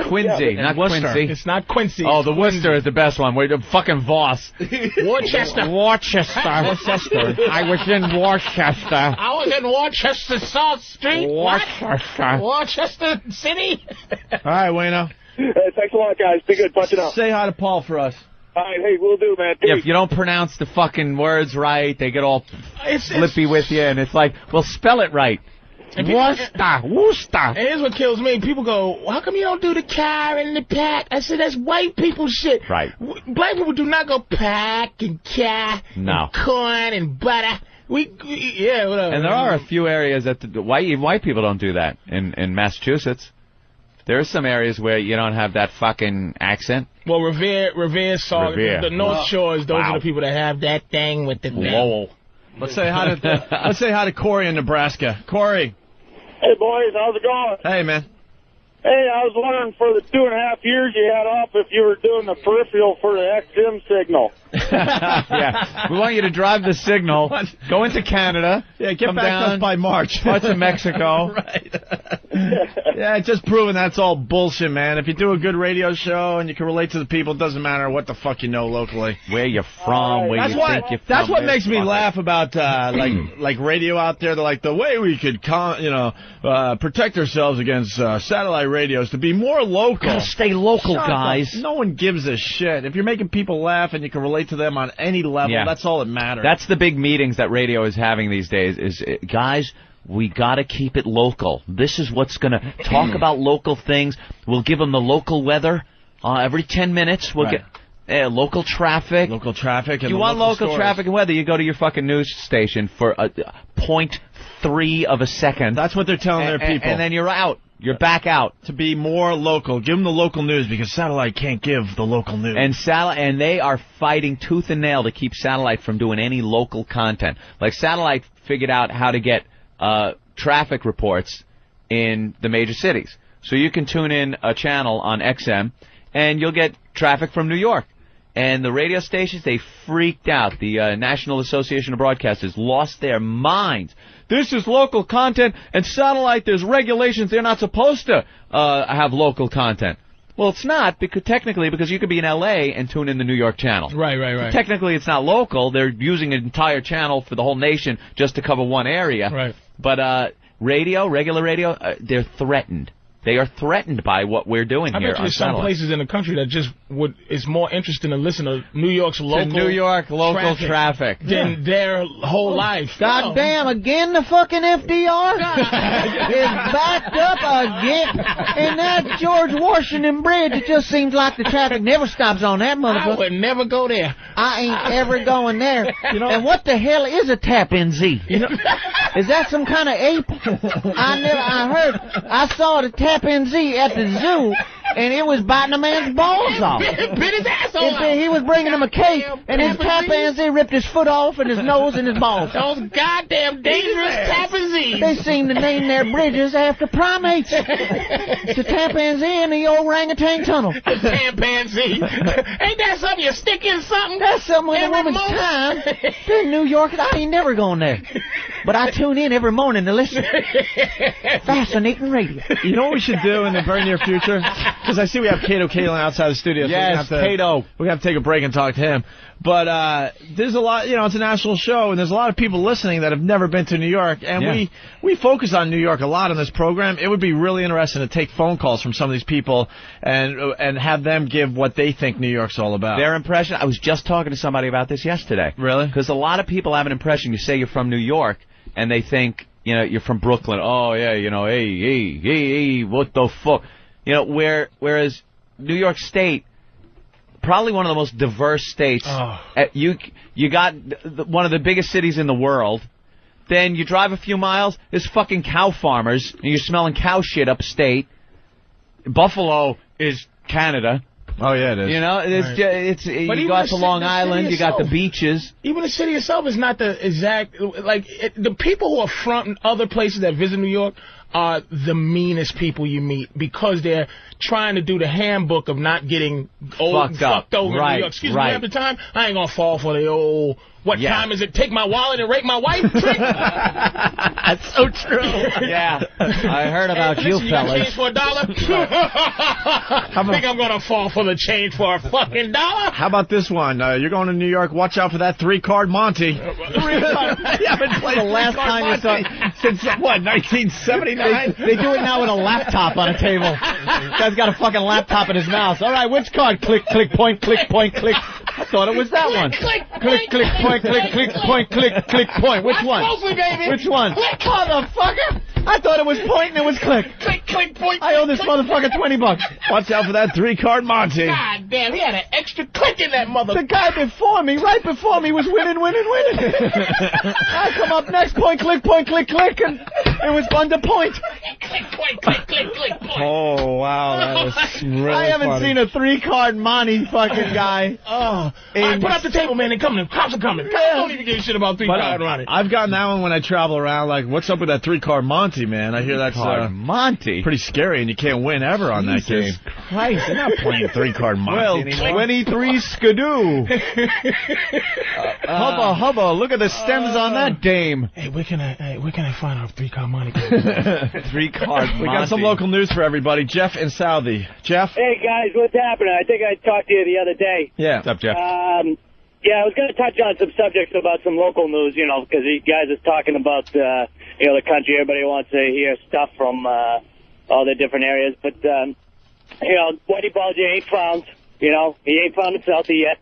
Quincy, not Worcester. Quincy. It's not Quincy. Oh, the Worcester is the best one. Wait, fucking Voss. Worcester. I was in Worcester. I was in Worcester South Street. Worcester. Worcester City. All right, Wayno. Thanks a lot, guys. Be good. Punch it up. Say hi to Paul for us. All right, hey, we'll do, man. Yeah, if you don't pronounce the fucking words right, they get all flippy with you, and it's like, well, spell it right. Worcester. Here's what kills me. People go, how come you don't do the car and the pack? I said, that's white people shit. Right. Black people do not go pack and car and corn and butter. Yeah, whatever. And there are a few areas that white people don't do that in Massachusetts. There are some areas where you don't have that fucking accent. Well, Revere saw the North Shores. Those are the people that have that thing with the Whoa. Let's say hi to Corey in Nebraska. Corey. Hey, boys, how's it going? Hey, man. Hey, I was wondering for the 2.5 years you had off if you were doing the peripheral for the XM signal. Yeah, we want you to drive the signal, go into Canada, get back up by March. Parts of Mexico. Right. Yeah, just proving that's all bullshit, man. If you do a good radio show and you can relate to the people, it doesn't matter what the fuck you know locally. Where you're from, where you think you're from. That's what makes me laugh about like radio out there. They're like, the way we could protect ourselves against satellite radios to be more local. Gotta stay local, guys. No one gives a shit. If you're making people laugh and you can relate to them on any level, that's all that matters. That's the big meetings that radio is having these days is, guys, we got to keep it local. This is what's going to talk about local things. We'll give them the local weather every 10 minutes. We'll get local traffic. Local traffic. And you want local stores. traffic and weather, you go to your fucking news station for 0.3 of a second. That's what they're telling their people. And then you're out. You're back out. To be more local. Give them the local news because satellite can't give the local news. And they are fighting tooth and nail to keep satellite from doing any local content. Like satellite figured out how to get traffic reports in the major cities. So you can tune in a channel on XM and you'll get traffic from New York. And the radio stations, they freaked out. The National Association of Broadcasters lost their minds. This is local content, and satellite, there's regulations. They're not supposed to have local content. Well, it's not, because you could be in L.A. and tune in the New York channel. Right. Technically, it's not local. They're using an entire channel for the whole nation just to cover one area. Right. But regular radio, they're threatened. They are threatened by what we're doing here. I bet there's some places in the country that just is more interesting to listen to New York's local traffic than their whole life. God damn, again the fucking FDR is backed up again. And that George Washington Bridge, it just seems like the traffic never stops on that motherfucker. I would never go there. I ain't ever going there. And what the hell is a Tappan Zee? Is that some kind of ape? I saw the Tappan Zee at the zoo, and it was biting a man's balls off. Bit his asshole out. He was bringing him a cake, and his chimpanzee ripped his foot off and his nose and his balls. Those goddamn dangerous chimpanzees. They seem to name their bridges after primates. The chimpanzee and the orangutan tunnel. Chimpanzee. Ain't that something you stick in something? That's something in a woman's time. In New York, I ain't never going there. But I tune in every morning to listen. Fascinating radio. You know what we should do in the very near future? Because I see we have Cato Kalin outside the studio. Yes, Cato. We have to take a break and talk to him. But there's a lot, it's a national show, and there's a lot of people listening that have never been to New York. And we focus on New York a lot on this program. It would be really interesting to take phone calls from some of these people and have them give what they think New York's all about. Their impression. I was just talking to somebody about this yesterday. Really? Because a lot of people have an impression. You say you're from New York, and they think, you're from Brooklyn. Oh, yeah, hey, what the fuck? Whereas New York State, probably one of the most diverse states. Oh. You got one of the biggest cities in the world. Then you drive a few miles, there's fucking cow farmers, and you're smelling cow shit upstate. Buffalo is Canada. Oh, yeah, it is. You go out to Long Island, you got the beaches. Even the city itself is not the exact, the people who are fronting other places that visit New York are the meanest people you meet because they're trying to do the handbook of not getting fucked over in New York. Excuse me, at the time, I ain't gonna fall for the old, what time is it, take my wallet and rape my wife trick? That's so true. Yeah, I heard about you got fellas. change for $1? I think I'm gonna fall for the change for a fucking $1. How about this one? You're going to New York, watch out for that 3-card Monty. You haven't played the last time you saw since, what, 1979? They do it now with a laptop on a table. Guy's got a fucking laptop in his mouth. All right, which card? Click, click, point, click, point, click. I thought it was that one. Click, click, point, click, click, point, click, click, point. Which one? Which one? Motherfucker! I thought it was point and it was click. Click, click, point. I owe this motherfucker $20. Watch out for that 3-card Monty. God damn, he had an extra click in that mother. The guy before me, right before me, was winning. I come up next, point, click, and it was under point. Click, point, click, click, click, point. Oh, wow, that was really I haven't funny. seen a 3-card Monty fucking guy. All right, put up the table, man. They're coming. Cops are coming. Cops don't even give a shit about 3-card Monty. I've gotten that one when I travel around, like, what's up with that 3-card Monty, man? I hear that's Monty. pretty scary, and you can't win ever on that game. Christ, they're not playing 3-card Monty anymore. 23 skidoo. Hubba, look at the stems on that dame. Hey, where can I find our 3-card Monty? 3-card Monty. We got some local news for everybody. Jeff in Southie. Jeff? Hey, guys, what's happening? I think I talked to you the other day. Yeah. What's up, Jeff? Yeah, I was going to touch on some subjects about some local news, because you guys are talking about, the country. Everybody wants to hear stuff from all the different areas. But, Whitey Bulger ain't found. He ain't found in Southie yet.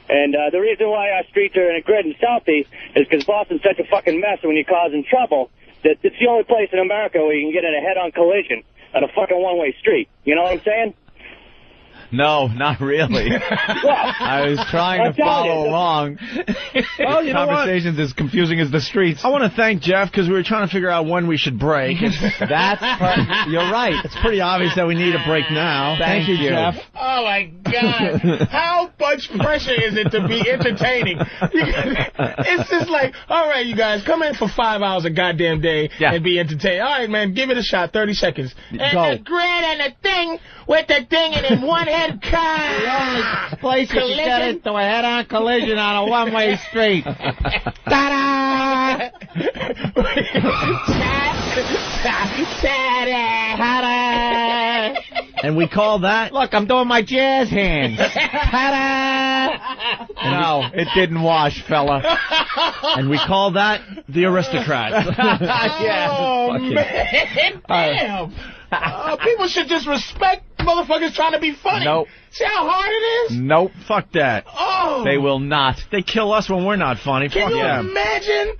And the reason why our streets are in a grid in Southie is because Boston's such a fucking mess, and when you're causing trouble, that it's the only place in America where you can get in a head-on collision on a fucking one-way street. You know what I'm saying? No, not really. I was trying to follow along. Well, you know what? Conversation's as confusing as the streets. I want to thank Jeff because we were trying to figure out when we should break. You're right. It's pretty obvious that we need a break now. Thank you, Jeff. Oh, my God. How much pressure is it to be entertaining? It's just like, all right, you guys, come in for 5 hours a goddamn day and be entertained. All right, man, give it a shot. 30 seconds. And the grid and the thing with the thing and then one-head car. The only place you can get into a head-on collision on a one-way street. Ta-da! Ta-da! And we call that... Look, I'm doing my jazz hands. Ta-da! No, it didn't wash, fella. And we call that the aristocrats. Oh, man. Damn. People should just respect motherfuckers trying to be funny. Nope. See how hard it is? Nope. Fuck that. Oh. They will not. They kill us when we're not funny. Can Fuck you them. imagine?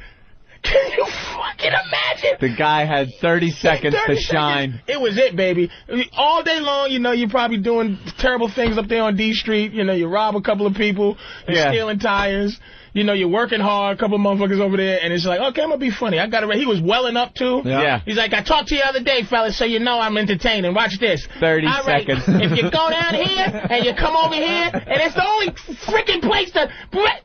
Can you fucking imagine? The guy had 30 seconds to shine. It was it, baby. All day long, you're probably doing terrible things up there on D Street. You rob a couple of people. You're stealing tires. you know, you're working hard, a couple motherfuckers over there, and it's like, okay, I'm gonna be funny. I got it right. He was welling up too. Yeah. He's like, I talked to you the other day, fellas, so you know I'm entertaining. Watch this. 30 All right, seconds. if you go down here and you come over here, and it's the only freaking place that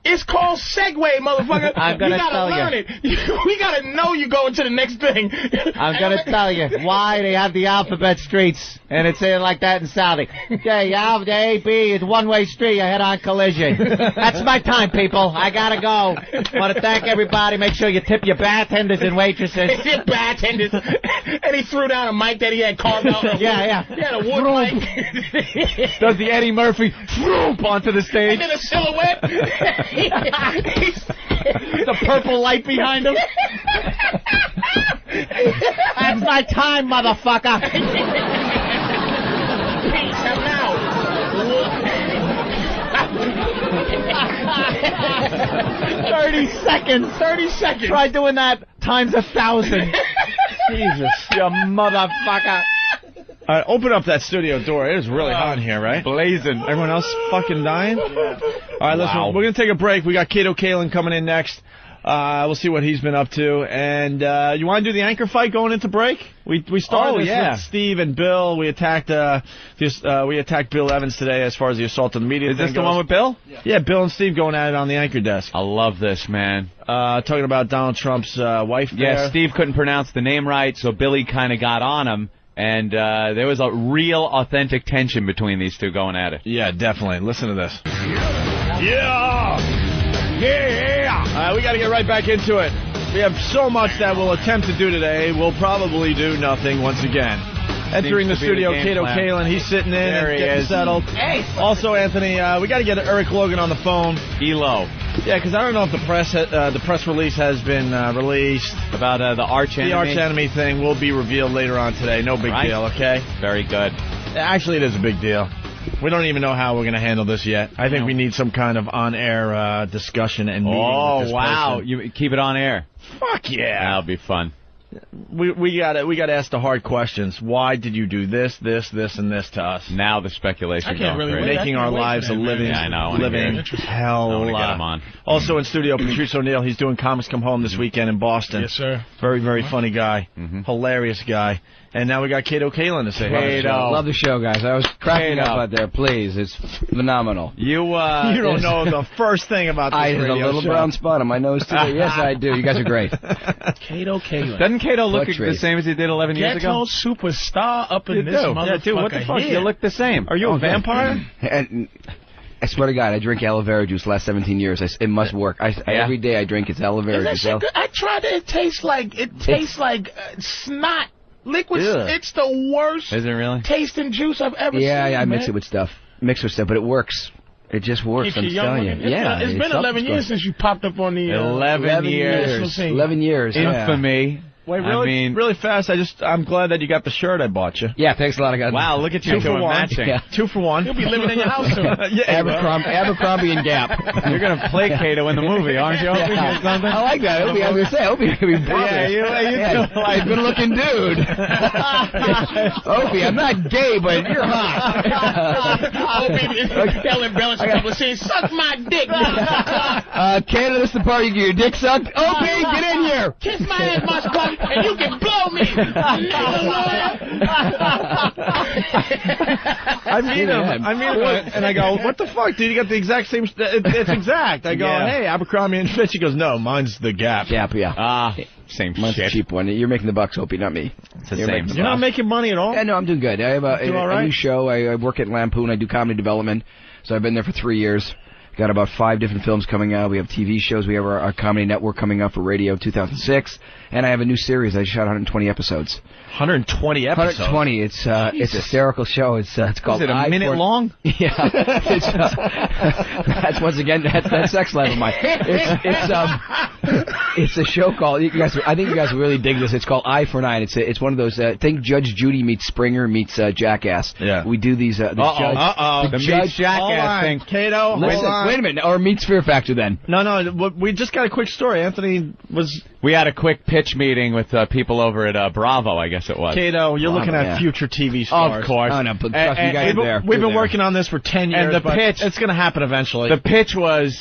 it's called Segway, motherfucker. I'm gonna gotta tell learn you. it. We gotta know you going to the next thing. I'm going to tell you why they have the alphabet streets, and it's saying like that in Saudi. Okay, the A, B, it's one-way street, a head-on collision. That's my time, people. I got to go. Want to thank everybody. Make sure you tip your bartenders and waitresses. Your bartenders. And he threw down a mic that he had carved out. Yeah. He had a wood mic. Does the Eddie Murphy onto the stage? And then a silhouette. The purple light behind him. That's my time, motherfucker. Peace, I'm out. 30 seconds. 30 seconds. Try doing that times 1,000. Jesus, you motherfucker. All right, open up that studio door. It is really hot in here, right? Blazing. Everyone else fucking dying? All right, listen, we're going to take a break. We got Kato Kalin coming in next. We'll see what he's been up to. And you want to do the anchor fight going into break? We started this with Steve and Bill. We attacked Bill Evans today as far as the assault on the media. Is this the one with Bill? Yeah, Bill and Steve going at it on the anchor desk. I love this, man. Talking about Donald Trump's wife there. Yeah, Steve couldn't pronounce the name right, so Billy kind of got on him. And there was a real authentic tension between these two going at it. Yeah, definitely. Listen to this. Yeah! All right, we got to get right back into it. We have so much that we'll attempt to do today. We'll probably do nothing once again. Entering the studio, Kato Kalin. He's sitting in and getting settled. Also, Anthony, we got to get Eric Logan on the phone. ELO. Yeah, because I don't know if the press release has been released. About the arch enemy? The arch enemy thing will be revealed later on today. No big deal, okay? Very good. Actually, it is a big deal. We don't even know how we're going to handle this yet. I think we need some kind of on-air discussion and meeting with this person. You keep it on air. Fuck yeah. That'll be fun. We got to ask the hard questions. Why did you do this, and this to us? Now the speculation. I can't really wait. Making our lives a living hell. I want to get him on. Also in studio, Patrice O'Neill. He's doing Comics Come Home this weekend in Boston. Yes, sir. Very, very funny guy. Hilarious guy. And now we got Kato Kalin to say hi. Love the show, guys. I was cracking up out there. Please, it's phenomenal. You don't know the first thing about this radio show. I have a little brown spot on my nose today. Yes, I do. You guys are great. Kato Kalin. Doesn't Kato look the same as he did 11 years ago? Ghetto superstar up in this motherfucker. Yeah, dude, what the fuck? Here. You look the same. Are you a vampire? And I swear to God, I drink aloe vera juice the last 17 years. It must work. Every day I drink aloe vera juice. I tried it. It tastes like snot. Liquid. It's the worst. Is it really? Tasting juice I've ever seen. Yeah, I mix it with stuff. But it works. It just works. I'm telling you. It's been 11 years since you popped up on the 11 years. 11 years. Infamy. Wait, really fast. I'm glad that you got the shirt I bought you. Yeah, thanks a lot. Wow, look at you doing matching. Yeah. 2 for 1. You'll be living in your house soon. Abercrombie and Gap. You're gonna play Kato in the movie, aren't you? Opie, or something? I like that. Opie, I was gonna say, Opie could be brother. Yeah, you like good-looking dude. Opie, I'm not gay, but you're hot. Opie telling Bellis a couple of scenes, suck my dick. Canada, this is the part you get your dick sucked. Opie, get in here. Kiss my ass, my scum. And you can blow me. I meet him, and I go, what the fuck, dude? You got the exact same... It's exact. I go, hey, Abercrombie and Fitch. He goes, no, mine's the Gap. Gap, yeah. Same mine's shit. a cheap one. You're making the bucks, Opie, not me. It's the same You're not making money at all? Yeah, no, I'm doing good. I have a new show. I work at Lampoon. I do comedy development. So I've been there for 3 years. Got about 5 different films coming out. We have TV shows. We have our comedy network coming out for radio 2006. And I have a new series. I shot 120 episodes. 120 episodes? 120. It's a hysterical show. It's called... Is it a minute long? Yeah. That's once again, that sex life of mine. It's a show called. You guys, I think you guys will really dig this. It's called Eye for an Eye. It's one of those. Think Judge Judy meets Springer meets Jackass. Yeah. We do these. The Judge Jackass thing. Kato, Listen, wait a minute, or meets Fear Factor then. No, we just got a quick story. Anthony was. We had a quick pitch meeting with people over at Bravo, I guess it was. Kato, you're looking at future TV stars. Of course. Oh, no, but trust me, you guys are there. We've been working on this for 10 years, and the pitch, it's going to happen eventually. The pitch was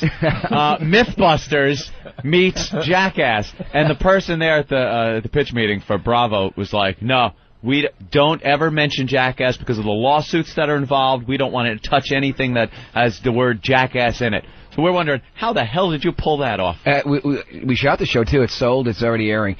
Mythbusters meets Jackass, and the person there at the pitch meeting for Bravo was like, no, we don't ever mention Jackass because of the lawsuits that are involved. We don't want to touch anything that has the word Jackass in it. So we're wondering, how the hell did you pull that off? We shot the show, too. It's sold. It's already airing.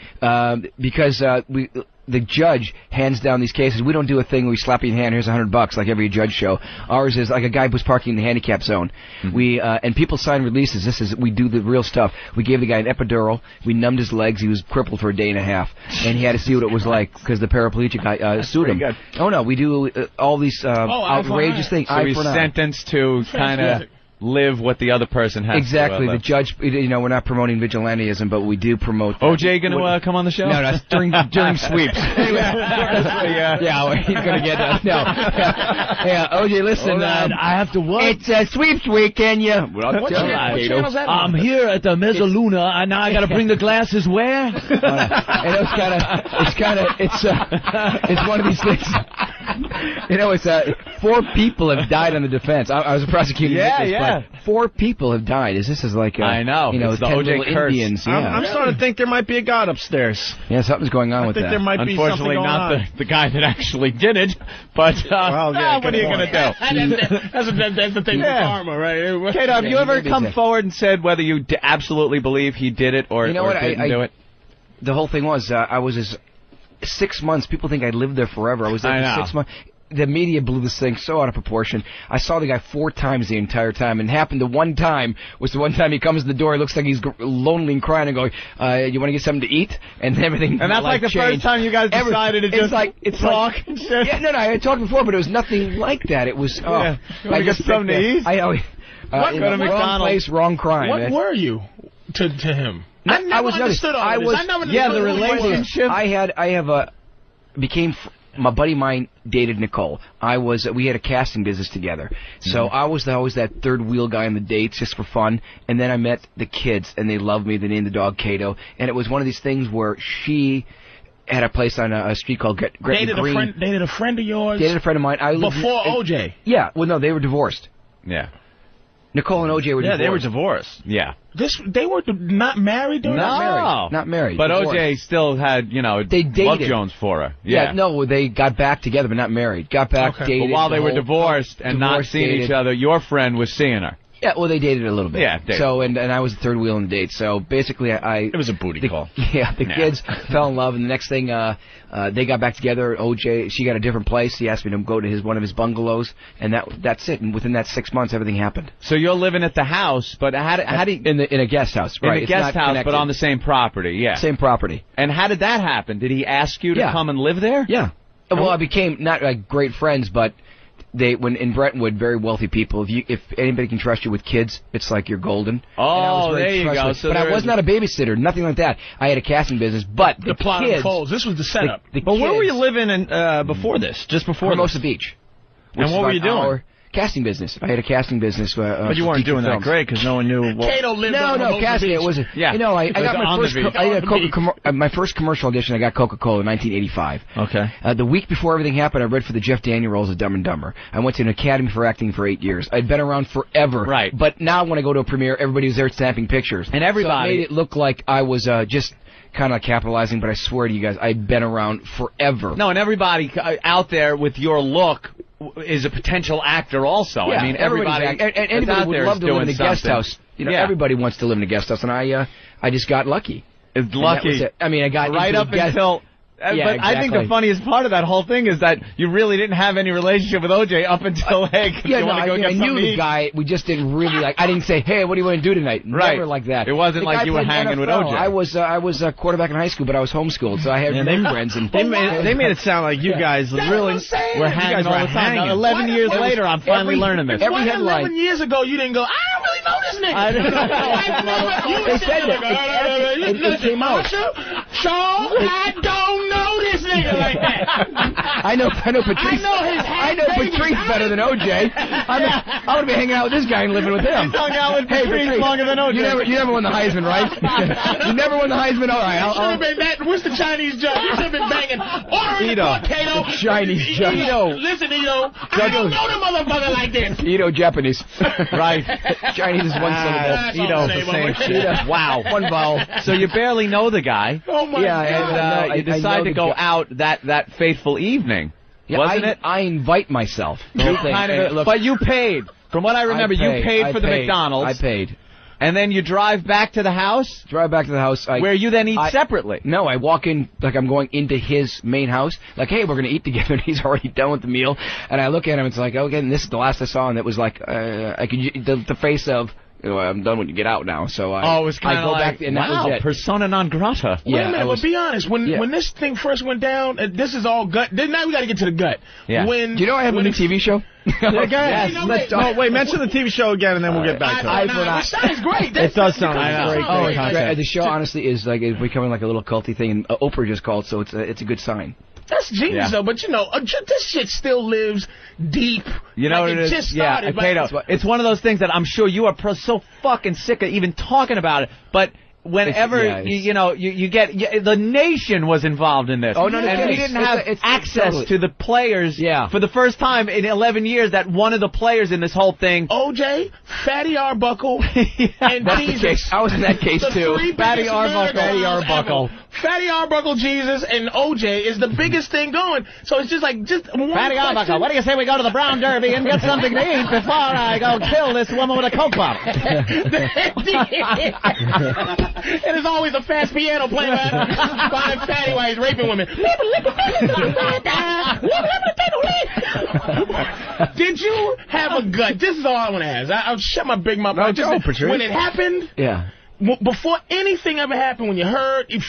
Because the judge hands down these cases. We don't do a thing where we slap you in the hand, here's $100 like every judge show. Ours is like a guy was parking in the handicap zone. Mm-hmm. And people sign releases. We do the real stuff. We gave the guy an epidural. We numbed his legs. He was crippled for a day and a half. And he had to see what it was like because the paraplegic guy sued him. Good. Oh, no, we do all these outrageous things. So he's sentenced to kind of live what the other person has. Exactly. The judge, we're not promoting vigilantism, but we do promote. OJ going to come on the show? No, that's during sweeps. Anyway, he's going to get yeah, OJ, listen. I have to work. It's a sweeps week, can you? What channel's that? I'm here at the Mezzaluna, and now I got to bring the glasses where? And it's one of these things. It's 4 people have died on the defense. I was a prosecuting witness, but 4 people have died. This is like I know. It's the OJ curse. Indians. Yeah. I'm starting to think there might be a god upstairs. Yeah, something's going on with that. I think there might be something going on. Unfortunately, not the guy that actually did it. But what are you going to do? That's the thing with karma, right? Kato, have you ever come forward and said whether you absolutely believe he did it or didn't do it? The whole thing was I was 6 months. People think I lived there forever. I was there for 6 months. The media blew this thing so out of proportion. I saw the guy 4 times the entire time, and happened the one time was the one time he comes to the door. He looks like he's lonely and crying and going, "You want to get something to eat?" And everything. And that's like the first time you guys decided to just talk. Yeah, no, I had talked before, but it was nothing like that. It was. I get something to eat. Go to McDonald's. Wrong place, wrong crime. What were you to him? I was understood all this. I never understood the relationship. Became. My buddy of mine dated Nicole. We had a casting business together. So I was always that third wheel guy on the dates just for fun. And then I met the kids, and they loved me. They named the dog Kato. And it was one of these things where she had a place on a street called Gretna Green. Dated a friend of yours? Dated a friend of mine. Before OJ? Yeah. Well, no, they were divorced. Yeah. Nicole and OJ were divorced. Yeah, they were divorced. Yeah. They were not married? Not married. But divorced. OJ still had, they dated. Love Jones for her. Yeah, no, they got back together, but not married. Got back, dated. But while they were divorced and not seeing each other, your friend was seeing her. Yeah, well, they dated a little bit. Yeah, dated. So, and I was the third wheel in the date. So, basically, it was a booty call. Yeah, the kids fell in love, and the next thing, they got back together. OJ, she got a different place. He asked me to go to one of his bungalows, and that's it. And within that 6 months, everything happened. So you're living at the house, but how do you... In a guest house, right. In a guest house, but on the same property, yeah. Same property. And how did that happen? Did he ask you to come and live there? Yeah. Well, I became not like great friends, but... When in Brentwood, very wealthy people. If anybody can trust you with kids, it's like you're golden. Oh, there you go. So but I was not a babysitter, nothing like that. I had a casting business, but the plot unfolds. This was the setup. But where were you living before this? Just before Hermosa Beach. And what were you doing? Casting business. I had a casting business. But you weren't doing that great because no one knew. Kato lived on casting. It was. Yeah. I got my first commercial audition. I got Coca-Cola in 1985. Okay. The week before everything happened, I read for the Jeff Daniel roles of Dumb and Dumber. I went to an academy for acting for 8 years. I'd been around forever. Right. But now when I go to a premiere, everybody was there snapping pictures. And everybody. So it made it look like I was just kind of capitalizing, but I swear to you guys, I've been around forever. No, and everybody out there with your look is a potential actor also. Yeah, I mean, everybody and anybody would love to live in a guest house. Everybody wants to live in a guest house, and I just got lucky. Lucky. I mean, I got right up until Yeah, but exactly. I think the funniest part of that whole thing is that you really didn't have any relationship with OJ up until, hey, I knew the guy. We just didn't really like. I didn't say, hey, what do you want to do tonight? Right. Never like that. It wasn't like you were hanging with OJ. I was a quarterback in high school, but I was homeschooled, so I had friends. And they made it sound like you guys really were hanging all the time. Now, 11 years later, I'm finally learning this. Every headline. 11 years ago, you didn't go, I don't really didn't know this nigga. I didn't know. They said that. It came out. Sean, I don't know this nigga like that. I know Patrice. I know Patrice better than OJ. I would be hanging out with this guy and living with him. He's hung out with Patrice longer than OJ. You never won the Heisman, right? You never won the Heisman. All right. Should have been that. What's the Chinese judge? You should have been banging. Order in the court, Kato. Chinese judge. Listen, Ito. I don't know the motherfucker like this. Ito, Japanese. Right. Chinese is one syllable. Ito, the same shit. Wow. One vowel. So you barely know the guy. Oh my God. And you decide to go out that fateful evening. Yeah, wasn't it? I invite myself. But you paid. From what I remember, you paid for the McDonald's. I paid. And then you drive back to the house? Drive back to the house. Where you then eat separately? No, I walk in like I'm going into his main house. Like, hey, we're going to eat together. And he's already done with the meal. And I look at him. It's like, okay, and this is the last I saw. And it was like, I could the face of, I'm done when you get out now. So it was kind of like, back, and wow, that was it. Persona non grata. Wait a minute, but be honest. When this thing first went down, this is all gut. Now we got to get to the gut. Yeah. Do you know I have a new TV show? Yes. Wait, mention the TV show again, and then we'll get back to it. It sounds great. It does sound great. The show, honestly, is like it's becoming like a little culty thing, and Oprah just called, so it's a good sign. That's genius, though. But this shit still lives deep. You know what it is? Just started, it's one of those things that I'm sure you are so fucking sick of even talking about it. But whenever you get the nation was involved in this. Oh no, and we didn't have access to the players for the first time in 11 years. That one of the players in this whole thing, OJ, Fatty Arbuckle, and Jesus. I was in that case too. Fatty Arbuckle, Jesus, and OJ is the biggest thing going. So it's just like Fatty Arbuckle. What do you say we go to the Brown Derby and get something to eat before I go kill this woman with a Coke bottle? And there's always a fast piano playing behind Fatty while he's raping women. Did you have a gut? This is all I want to ask. I'll shut my big mouth. Patrice. When it happened, before anything ever happened, when you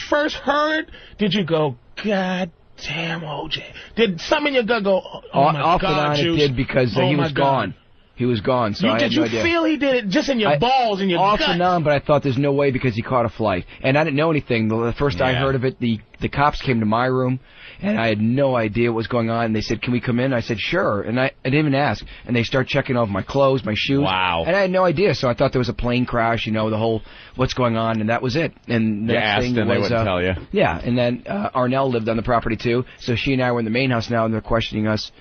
first heard, did you go, God damn, OJ? Did something in your gut go, oh my off God, and on Juice? it did because he was gone. He was gone, so I had no idea. Did you feel he did it just in your balls, in your off gut? and on, but I thought there's no way because he caught a flight. And I didn't know anything. The first I heard of it, the cops came to my room, and I had no idea what was going on. And they said, can we come in? I said, sure. And I didn't even ask. And they start checking over my clothes, my shoes. Wow. And I had no idea, so I thought there was a plane crash, the whole what's going on, and that was it. And the next thing and was, they wouldn't tell you. Yeah, and then Arnell lived on the property, too. So she and I were in the main house now, and they're questioning us.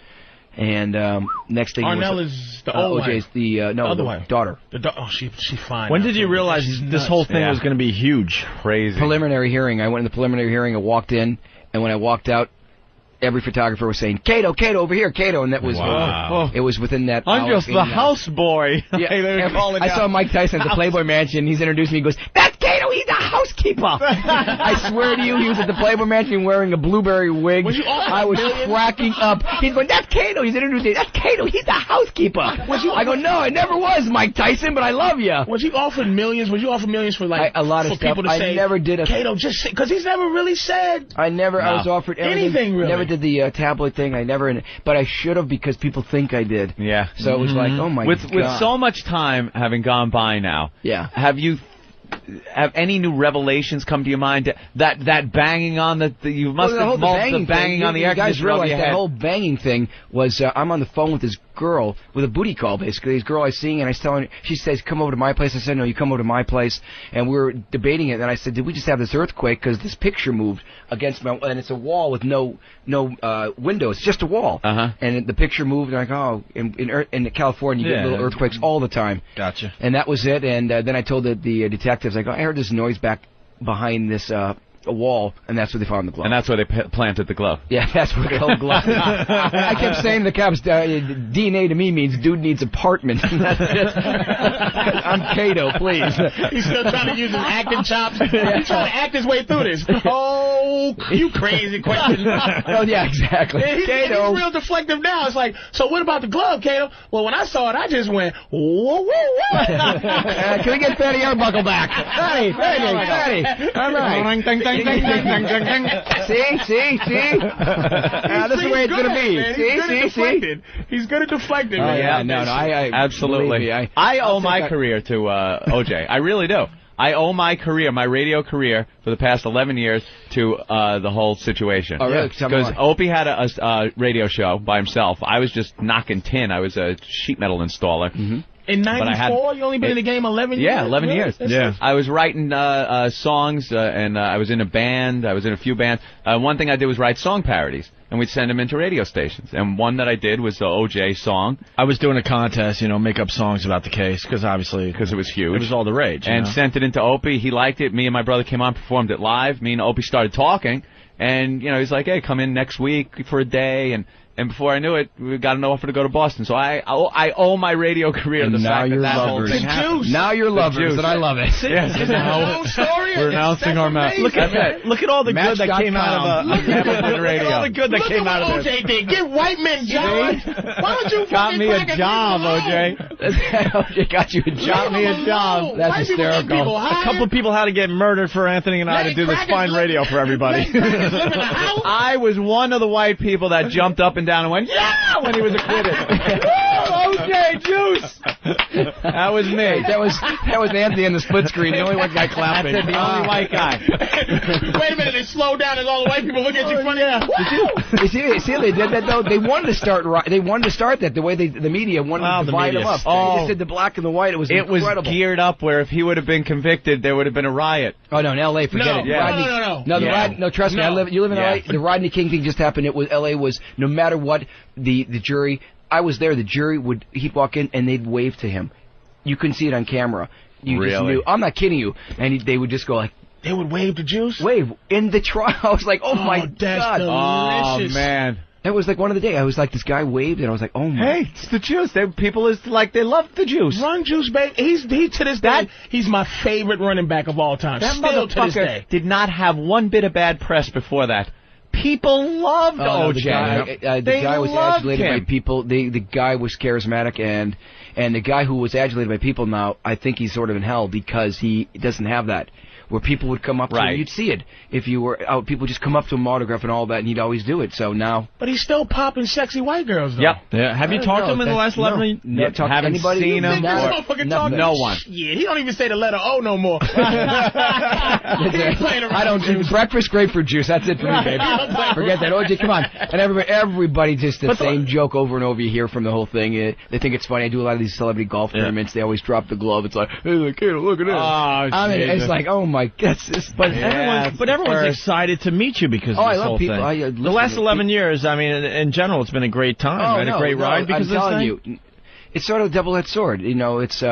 And next thing Arnell is the old OJ's wife. the other wife. Daughter. She's fine. When did you realize this whole thing was going to be huge? Crazy. Preliminary hearing. I went in the preliminary hearing. I walked in, and when I walked out, every photographer was saying, Kato, over here, Kato, and that was it was within that. I'm just the houseboy. I saw Mike Tyson at the Playboy Mansion. He's introduced me. He goes, "That's Kato. He's the housekeeper." I swear to you, he was at the Playboy Mansion wearing a blueberry wig. I was cracking up. He's going, "That's Kato." He's introduced me. That's Kato. He's the housekeeper. I go, "No, I never was Mike Tyson, but I love you." Was you offered millions? Was you offered millions for a lot of for stuff? People to say, I never did Kato, just because he's never really said. I was offered anything really. Never did the tabloid thing. I never, but I should have because people think I did. Yeah. So it was like, oh my God. With so much time having gone by now. Yeah. Have any new revelations come to your mind? That banging on you must have the banging on the air. Guys realize that whole banging thing was I'm on the phone with this girl with a booty call, basically. This girl I was seeing, and I was telling her, she says, come over to my place. I said, no, you come over to my place. And we were debating it, and I said, did we just have this earthquake? Because this picture moved against my, and it's a wall with no window. It's just a wall. And the picture moved, and I go, oh, in California, you get little earthquakes all the time. Gotcha. And that was it, and then I told the detectives, I go, I heard this noise back behind this a wall, and that's where they found the glove. And that's where they planted the glove. Yeah, that's where the whole glove. I kept saying to the cops, DNA to me means dude needs apartment. That's it. I'm Kato, please. He's still trying to use his acting chops. He's trying to act his way through this. Oh, you crazy question. Oh, yeah, exactly. He's real deflective now. It's like, so what about the glove, Kato? Well, when I saw it, I just went, whoa, whoa, whoa. Can we get Fatty Arbuckle back? Fatty. All right. See? This is the way it's going to be. See? He's good at deflecting. Oh, yeah, no, I absolutely. I owe my career to OJ. I really do. I owe my career, my radio career, for the past 11 years to the whole situation. Oh, really? Because Opie had a radio show by himself. I was just knocking tin. I was a sheet metal installer. Mm-hmm. In 94, you only been in the game 11 years? Yeah, 11 years. Yeah. I was writing songs, and I was in a band. I was in a few bands. One thing I did was write song parodies, and we'd send them into radio stations. And one that I did was the OJ song. I was doing a contest, make up songs about the case, because it was huge. It was all the rage. And sent it into Opie. He liked it. Me and my brother came on, performed it live. Me and Opie started talking. And, he's like, hey, come in next week for a day. And before I knew it, we got an offer to go to Boston. So I owe my radio career to the fact that whole thing happened. Now you're lovers, and I love it. Yes, we're announcing our match. Look at all the good that came out of radio. Look at all the good that came out of it. OJ did. Give white men jobs. Why don't you got me a job, OJ? OJ got you a job. Got me a job. That's hysterical. A couple of people had to get murdered for Anthony and I to do this fine radio for everybody. I was one of the white people that jumped up and down and went, yeah, when he was acquitted. OJ Juice! That was me. That was Anthony in the split screen, the only white guy clapping. That's it, the only white guy. Wait a minute, they slowed down and all the white people look at you funny. You see, they did that though. They wanted to start that the way the media wanted to divide them up. They just did the black and the white. It was incredible. Geared up where if he would have been convicted, there would have been a riot. Oh no, in L.A. forget it. Yeah. No, trust me. You live in L.A. The Rodney King thing just happened. L.A. was no matter what the jury. I was there. The jury he'd walk in and they'd wave to him. You couldn't see it on camera. You just knew. I'm not kidding you. And they would just go like. They would wave to Juice? Wave in the trial. I was like, oh my God. Delicious. Oh man. That was like one of the days. I was like, this guy waved, and I was like, oh my. Hey, it's the Juice. They love the Juice. Run Juice, baby. He to this day, he's my favorite running back of all time. That Still to this day. Did not have one bit of bad press before that. People loved OJ. The guy was adulated by people. The guy was charismatic, and the guy who was adulated by people now, I think he's sort of in hell because he doesn't have that. Where people would come up to him, you'd see it. If you were out, people just come up to him, autograph and all that, and he'd always do it. So now... But he's still popping sexy white girls, though. Yep. Yeah. Have you talked to him in the last 11 years? No. Haven't seen him. No one. Yeah, he don't even say the letter O no more. I don't do breakfast grapefruit juice. That's it for me, baby. Forget that. OJ, come on. And everybody just the same joke over and over. You hear from the whole thing. They think it's funny. I do a lot of these celebrity golf tournaments. They always drop the glove. It's like, hey, look at this. I mean, it's like, oh my. But everyone's excited to meet you because of this whole thing. The last 11 years, I mean, in general, it's been a great time, right? A great ride because I'm telling you, it's sort of a double-edged sword. It's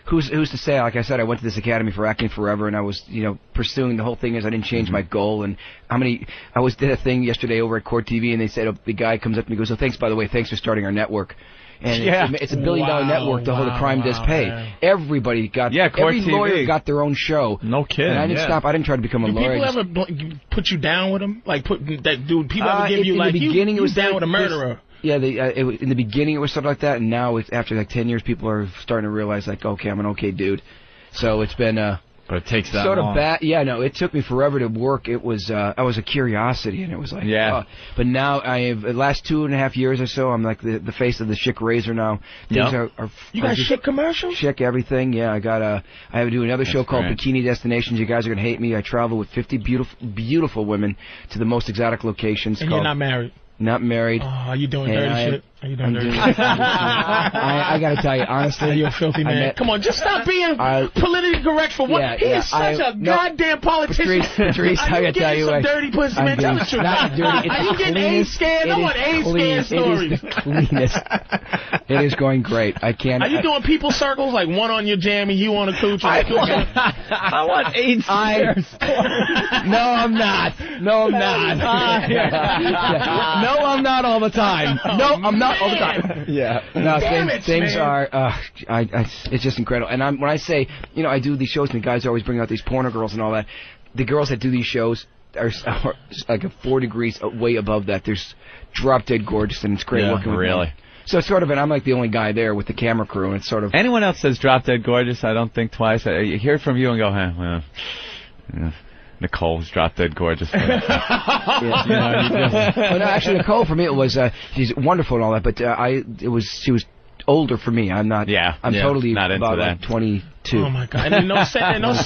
who's to say? Like I said, I went to this academy for acting forever, and I was pursuing the whole thing. Is I didn't change my goal, and I did a thing yesterday over at Court TV, and they said the guy comes up to me and goes, "Oh, thanks by the way, thanks for starting our network." And it's $1 billion network. The whole crime does pay. Man. Everybody got. Every lawyer got their own show. No kidding. And I didn't stop. I didn't try to become a lawyer. People ever put you down with them? Like people ever give you like you was down with a murderer? Yeah, in the beginning it was something like that, and now after like 10 years, people are starting to realize like, okay, I'm an okay dude. So it's been. But it takes that sort long. of bad. Yeah, no, it took me forever to work. It was I was a curiosity, and it was like but now the last 2.5 years or so, I'm like the face of the Schick razor now. Things are you got Schick commercials? Schick everything. Yeah, I have to do another show called Bikini Destinations. You guys are gonna hate me. I travel with 50 beautiful women to the most exotic locations. And you're not married. Not married. Oh, are you doing dirty shit? Are you doing dirty shit? I got to tell you, honestly. You're a filthy man. Come on, just stop being politically correct for what? He is such a goddamn politician. Patrice, I got to tell you. Some dirty pussy, man. Tell the truth. Are you getting AIDS scanned? I want AIDS scan stories. It is the cleanest. It is going great. I can't. Are you doing people circles? Like one on your jammy, you on a cooch? I want AIDS scans. No, I'm not. No, I'm not. No, I'm not all the time. No, I'm not all the time. Yeah. No, things are. It's just incredible. And when I say, I do these shows, and the guys always bring out these porno girls and all that. The girls that do these shows are like 4 degrees way above that. There's drop dead gorgeous, and it's great working with them. So it's sort of I'm like the only guy there with the camera crew, and it's sort of. Anyone else says drop dead gorgeous, I don't think twice. I hear it from you and go, well. Yeah. Nicole's drop dead gorgeous. Well, no, actually, Nicole for me it was she's wonderful and all that, but she was older for me. I'm not. Yeah, I'm totally not into about that. like 22. Oh my God! And those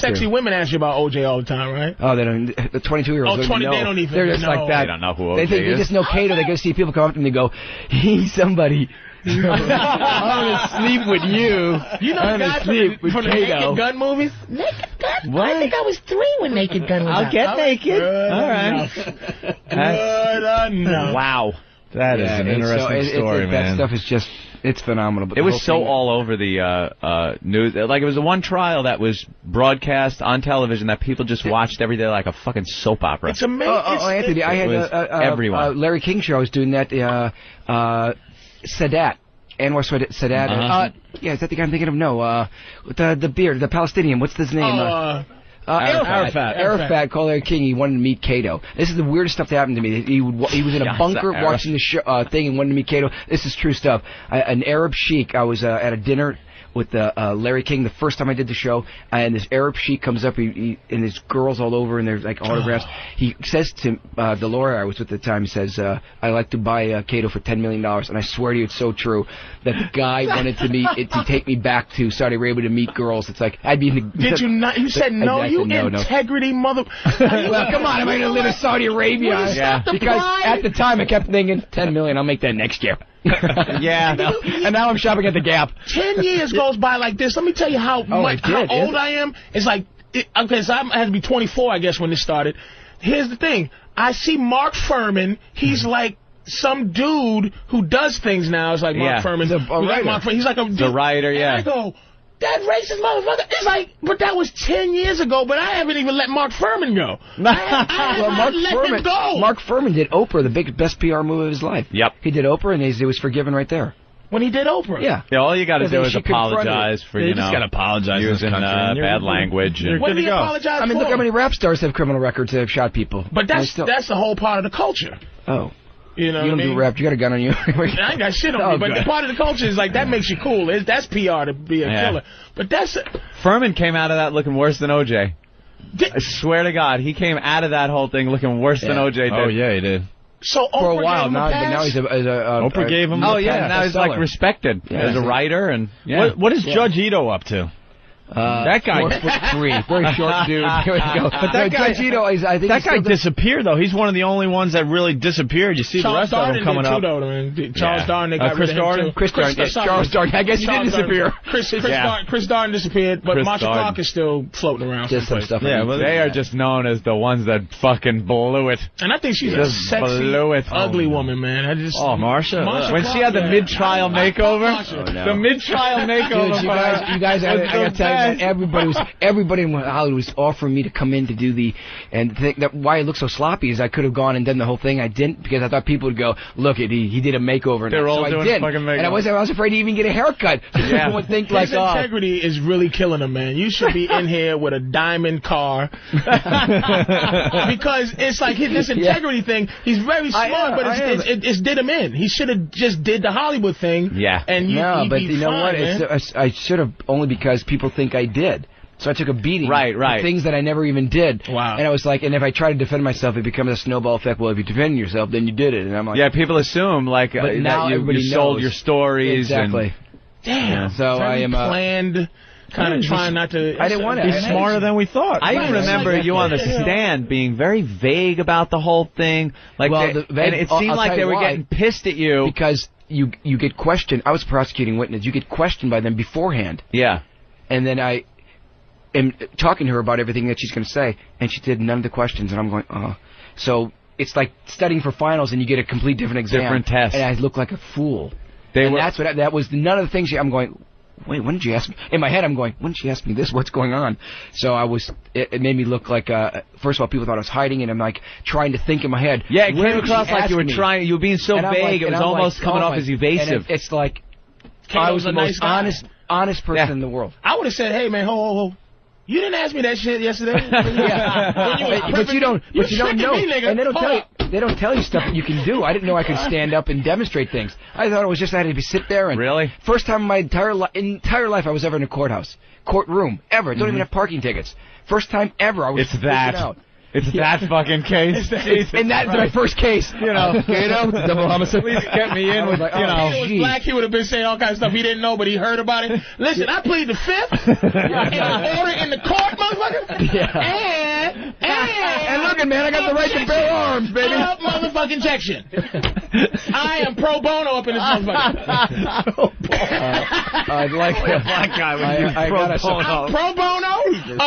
sexy women ask you about OJ all the time, right? Oh, they don't. The 22-year-olds. Oh, 20. They don't even. They're just know. like that. They don't know who OJ They think is. they just know Kato. They go see people come up to them and they go, "He's somebody." I'm gonna sleep with you. You know the guy from the Naked Gun movies? Naked Gun? What? I think I was 3 when Naked Gun was out. I'll get naked. All right. Good enough. Wow. That is an interesting story, man. That stuff is just, it's phenomenal. But it was so all over the news. Like, it was the one trial that was broadcast on television that people just watched every day like a fucking soap opera. It's amazing. Anthony, I had everyone. Larry King show. I was doing that. Sadat. Anwar Sadat. Yeah, is that the guy I'm thinking of? No. The beard, the Palestinian. What's his name? Arafat called Larry King. He wanted to meet Kato. This is the weirdest stuff that happened to me. He was in a bunker watching the show, thing and wanted to meet Kato. This is true stuff. An Arab sheik. I was at a dinner with Larry King the first time I did the show, and this Arab sheik comes up, and there's girls all over, and there's like autographs. He says to the lawyer I was with at the time, he says, "I'd like to buy Kato for $10 million," and I swear to you, it's so true that the guy wanted to take me back to Saudi Arabia to meet girls. It's like I'd be in the. Did you not? You said no. You integrity mother. Well, come on, am I going to live in Saudi Arabia? Yeah. Because at the time I kept thinking $10 million. I'll make that next year. Yeah, and now I'm shopping at the Gap. 10 years goes by like this. Let me tell you how old I am. It's like, okay, so I had to be 24, I guess, when this started. Here's the thing. I see Mark Furman. He's like some dude who does things now. It's like Mark Furman. He's like a dude. The writer, yeah. And I go, that racist motherfucker. It's like, but that was 10 years ago, but I haven't even let Mark Furman go. Mark Furman did Oprah, the best PR move of his life. Yep. He did Oprah, and he was forgiven right there. When he did Oprah? Yeah. Yeah, all you got to do is apologize for, you just got to apologize using bad language. You're good to go. I mean, look how many rap stars have criminal records that have shot people. But that's the whole part of the culture. Oh. You know, you don't do rap. You got a gun on you. I ain't got shit on me, but the part of the culture is like that makes you cool. That's PR to be a killer. But Furman came out of that looking worse than OJ. I swear to God, he came out of that whole thing looking worse than OJ did. Oh yeah, he did. So for Oprah a while gave him now, but now he's Oprah gave him. Oh yeah, now he's like respected as a writer and. Yeah. What is Judge Ito up to? That guy, 4'3", very short dude. Here we go. But that guy, I think that guy disappeared though. He's one of the only ones that really disappeared. You see Charles the rest of them coming up. Charles Darden, they got rid of him too. Charles Darden. I guess he did disappear. Chris Darden disappeared, but Marsha Clark is still floating around. Just some stuff. Yeah, well, they are just known as the ones that fucking blew it. And I think she's a sexy, ugly woman, man. Marsha. When she had the mid-trial makeover, the mid-trial makeover. You guys, I gotta tell you. Everybody in Hollywood was offering me to come in to do why it looked so sloppy is I could have gone and done the whole thing. I didn't because I thought people would go, look, he did a makeover. They're all doing a fucking makeover. And I was afraid to even get a haircut. People would think his integrity is really killing him, man. You should be in here with a diamond car because it's like this integrity thing. He's very smart, but it's did him in. He should have just did the Hollywood thing. Yeah. And but you know what? I should have only because people think I did. So I took a beating. Right. For things that I never even did. Wow. And I was like, and if I try to defend myself, it becomes a snowball effect. Well, if you defend yourself, then you did it. And I'm like, yeah, people assume like that you sold your stories. Exactly. Damn. So I am planned. Kind of trying not to. I didn't want to. He's smarter than we thought. I even remember you on the stand being very vague about the whole thing. Like, and it seemed like they were getting pissed at you because you get questioned. I was a prosecuting witness. You get questioned by them beforehand. Yeah. And then I am talking to her about everything that she's going to say, and she did none of the questions, and I'm going, oh. So it's like studying for finals, and you get a complete different exam. Different test. And I look like a fool. That was none of the things I'm going, wait, when did you ask me? In my head, I'm going, when did she ask me this? What's going on? So it made me look like, first of all, people thought I was hiding, and I'm like trying to think in my head. Yeah, it came across like you were being so vague, it was almost coming off as evasive. And it's like, I was the most honest person in the world. I would have said, hey, man, ho. You didn't ask me that shit yesterday. But you don't know. And they don't tell you stuff that you can do. I didn't know I could stand up and demonstrate things. I thought it was just I had to sit there and. Really? First time in my entire life I was ever in a courtroom ever. Don't even have parking tickets. First time ever I was freaking out. It's that fucking case. And that's my first case. You know, double homicide. Please get me in with, If he was black, he would have been saying all kinds of stuff he didn't know, but he heard about it. Listen, I plead the fifth in an order in the court, motherfucker. Yeah. And look, man, I got the right to bear arms, baby. Motherfucking objection. I am pro bono up in this motherfucker. I'd like a black guy would be pro bono. Pro bono,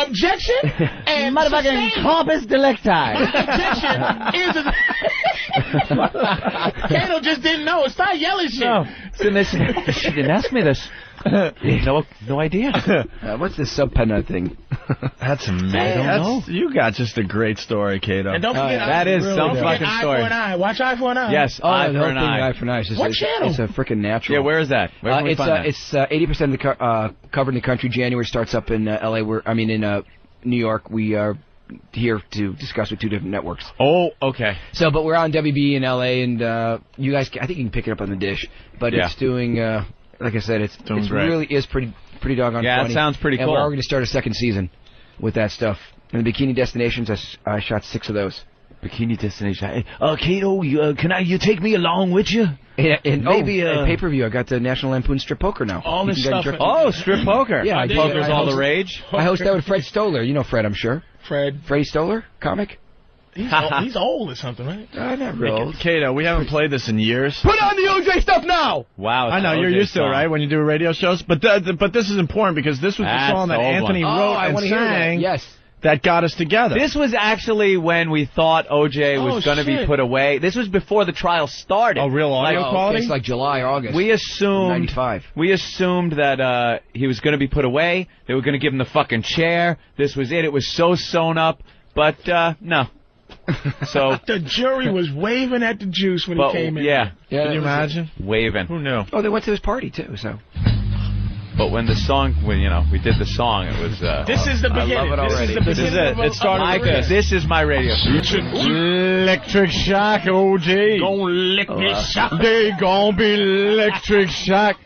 objection, and motherfucking corpus delicti. Objection is Kato just didn't know. Stop yelling shit. No. She didn't ask me this. No idea. What's this subpoena thing? That's amazing. You got just a great story, Kato. And don't forget, that is really some fucking story. Eye for an eye. Watch Eye for an eye. Yes, Eye for an Eye. Eye for an Eye. What channel? It's a freaking natural. Yeah, where is that? Where can we find that? It's 80% of the covered in the country. January starts up in L.A. In New York. We are here to discuss with 2 different networks. Oh, okay. So, but we're on WB in L.A. and you guys, I think you can pick it up on the dish. But it's doing, like I said, it really is pretty doggone funny. Yeah, it sounds pretty cool. And we're already going to start a second season with that stuff. And the Bikini Destinations, I shot 6 of those. Bikini Destination. Kato, you take me along with you? And maybe pay-per-view. I got the National Lampoon Strip Poker now. All this stuff. Strip poker. Yeah, poker's all the rage. I host that with Fred Stoller. You know Fred, I'm sure. Freddie Stoller, comic. He's old or something, right? Not real old. Kato, we haven't played this in years. Put on the OJ stuff now! Wow. I know, you're used to it, right, when you do radio shows? But this is important because this was the song that Anthony wrote and sang. Yes. That got us together. This was actually when we thought OJ was going to be put away. This was before the trial started. Oh, real audio quality? It's like July or August. We assumed 95. We assumed that he was going to be put away. They were going to give him the fucking chair. This was it. It was so sewn up. But, no. So the jury was waving at the juice when he came in. Yeah. Can you imagine? Waving. Who knew? Oh, they went to his party, too, so... But when we did the song, it was... this is the beginning. I love it already. This is it. It started like this. This is my radio. Electric shock, OG. Gonna lick this shock. They gonna be electric shock.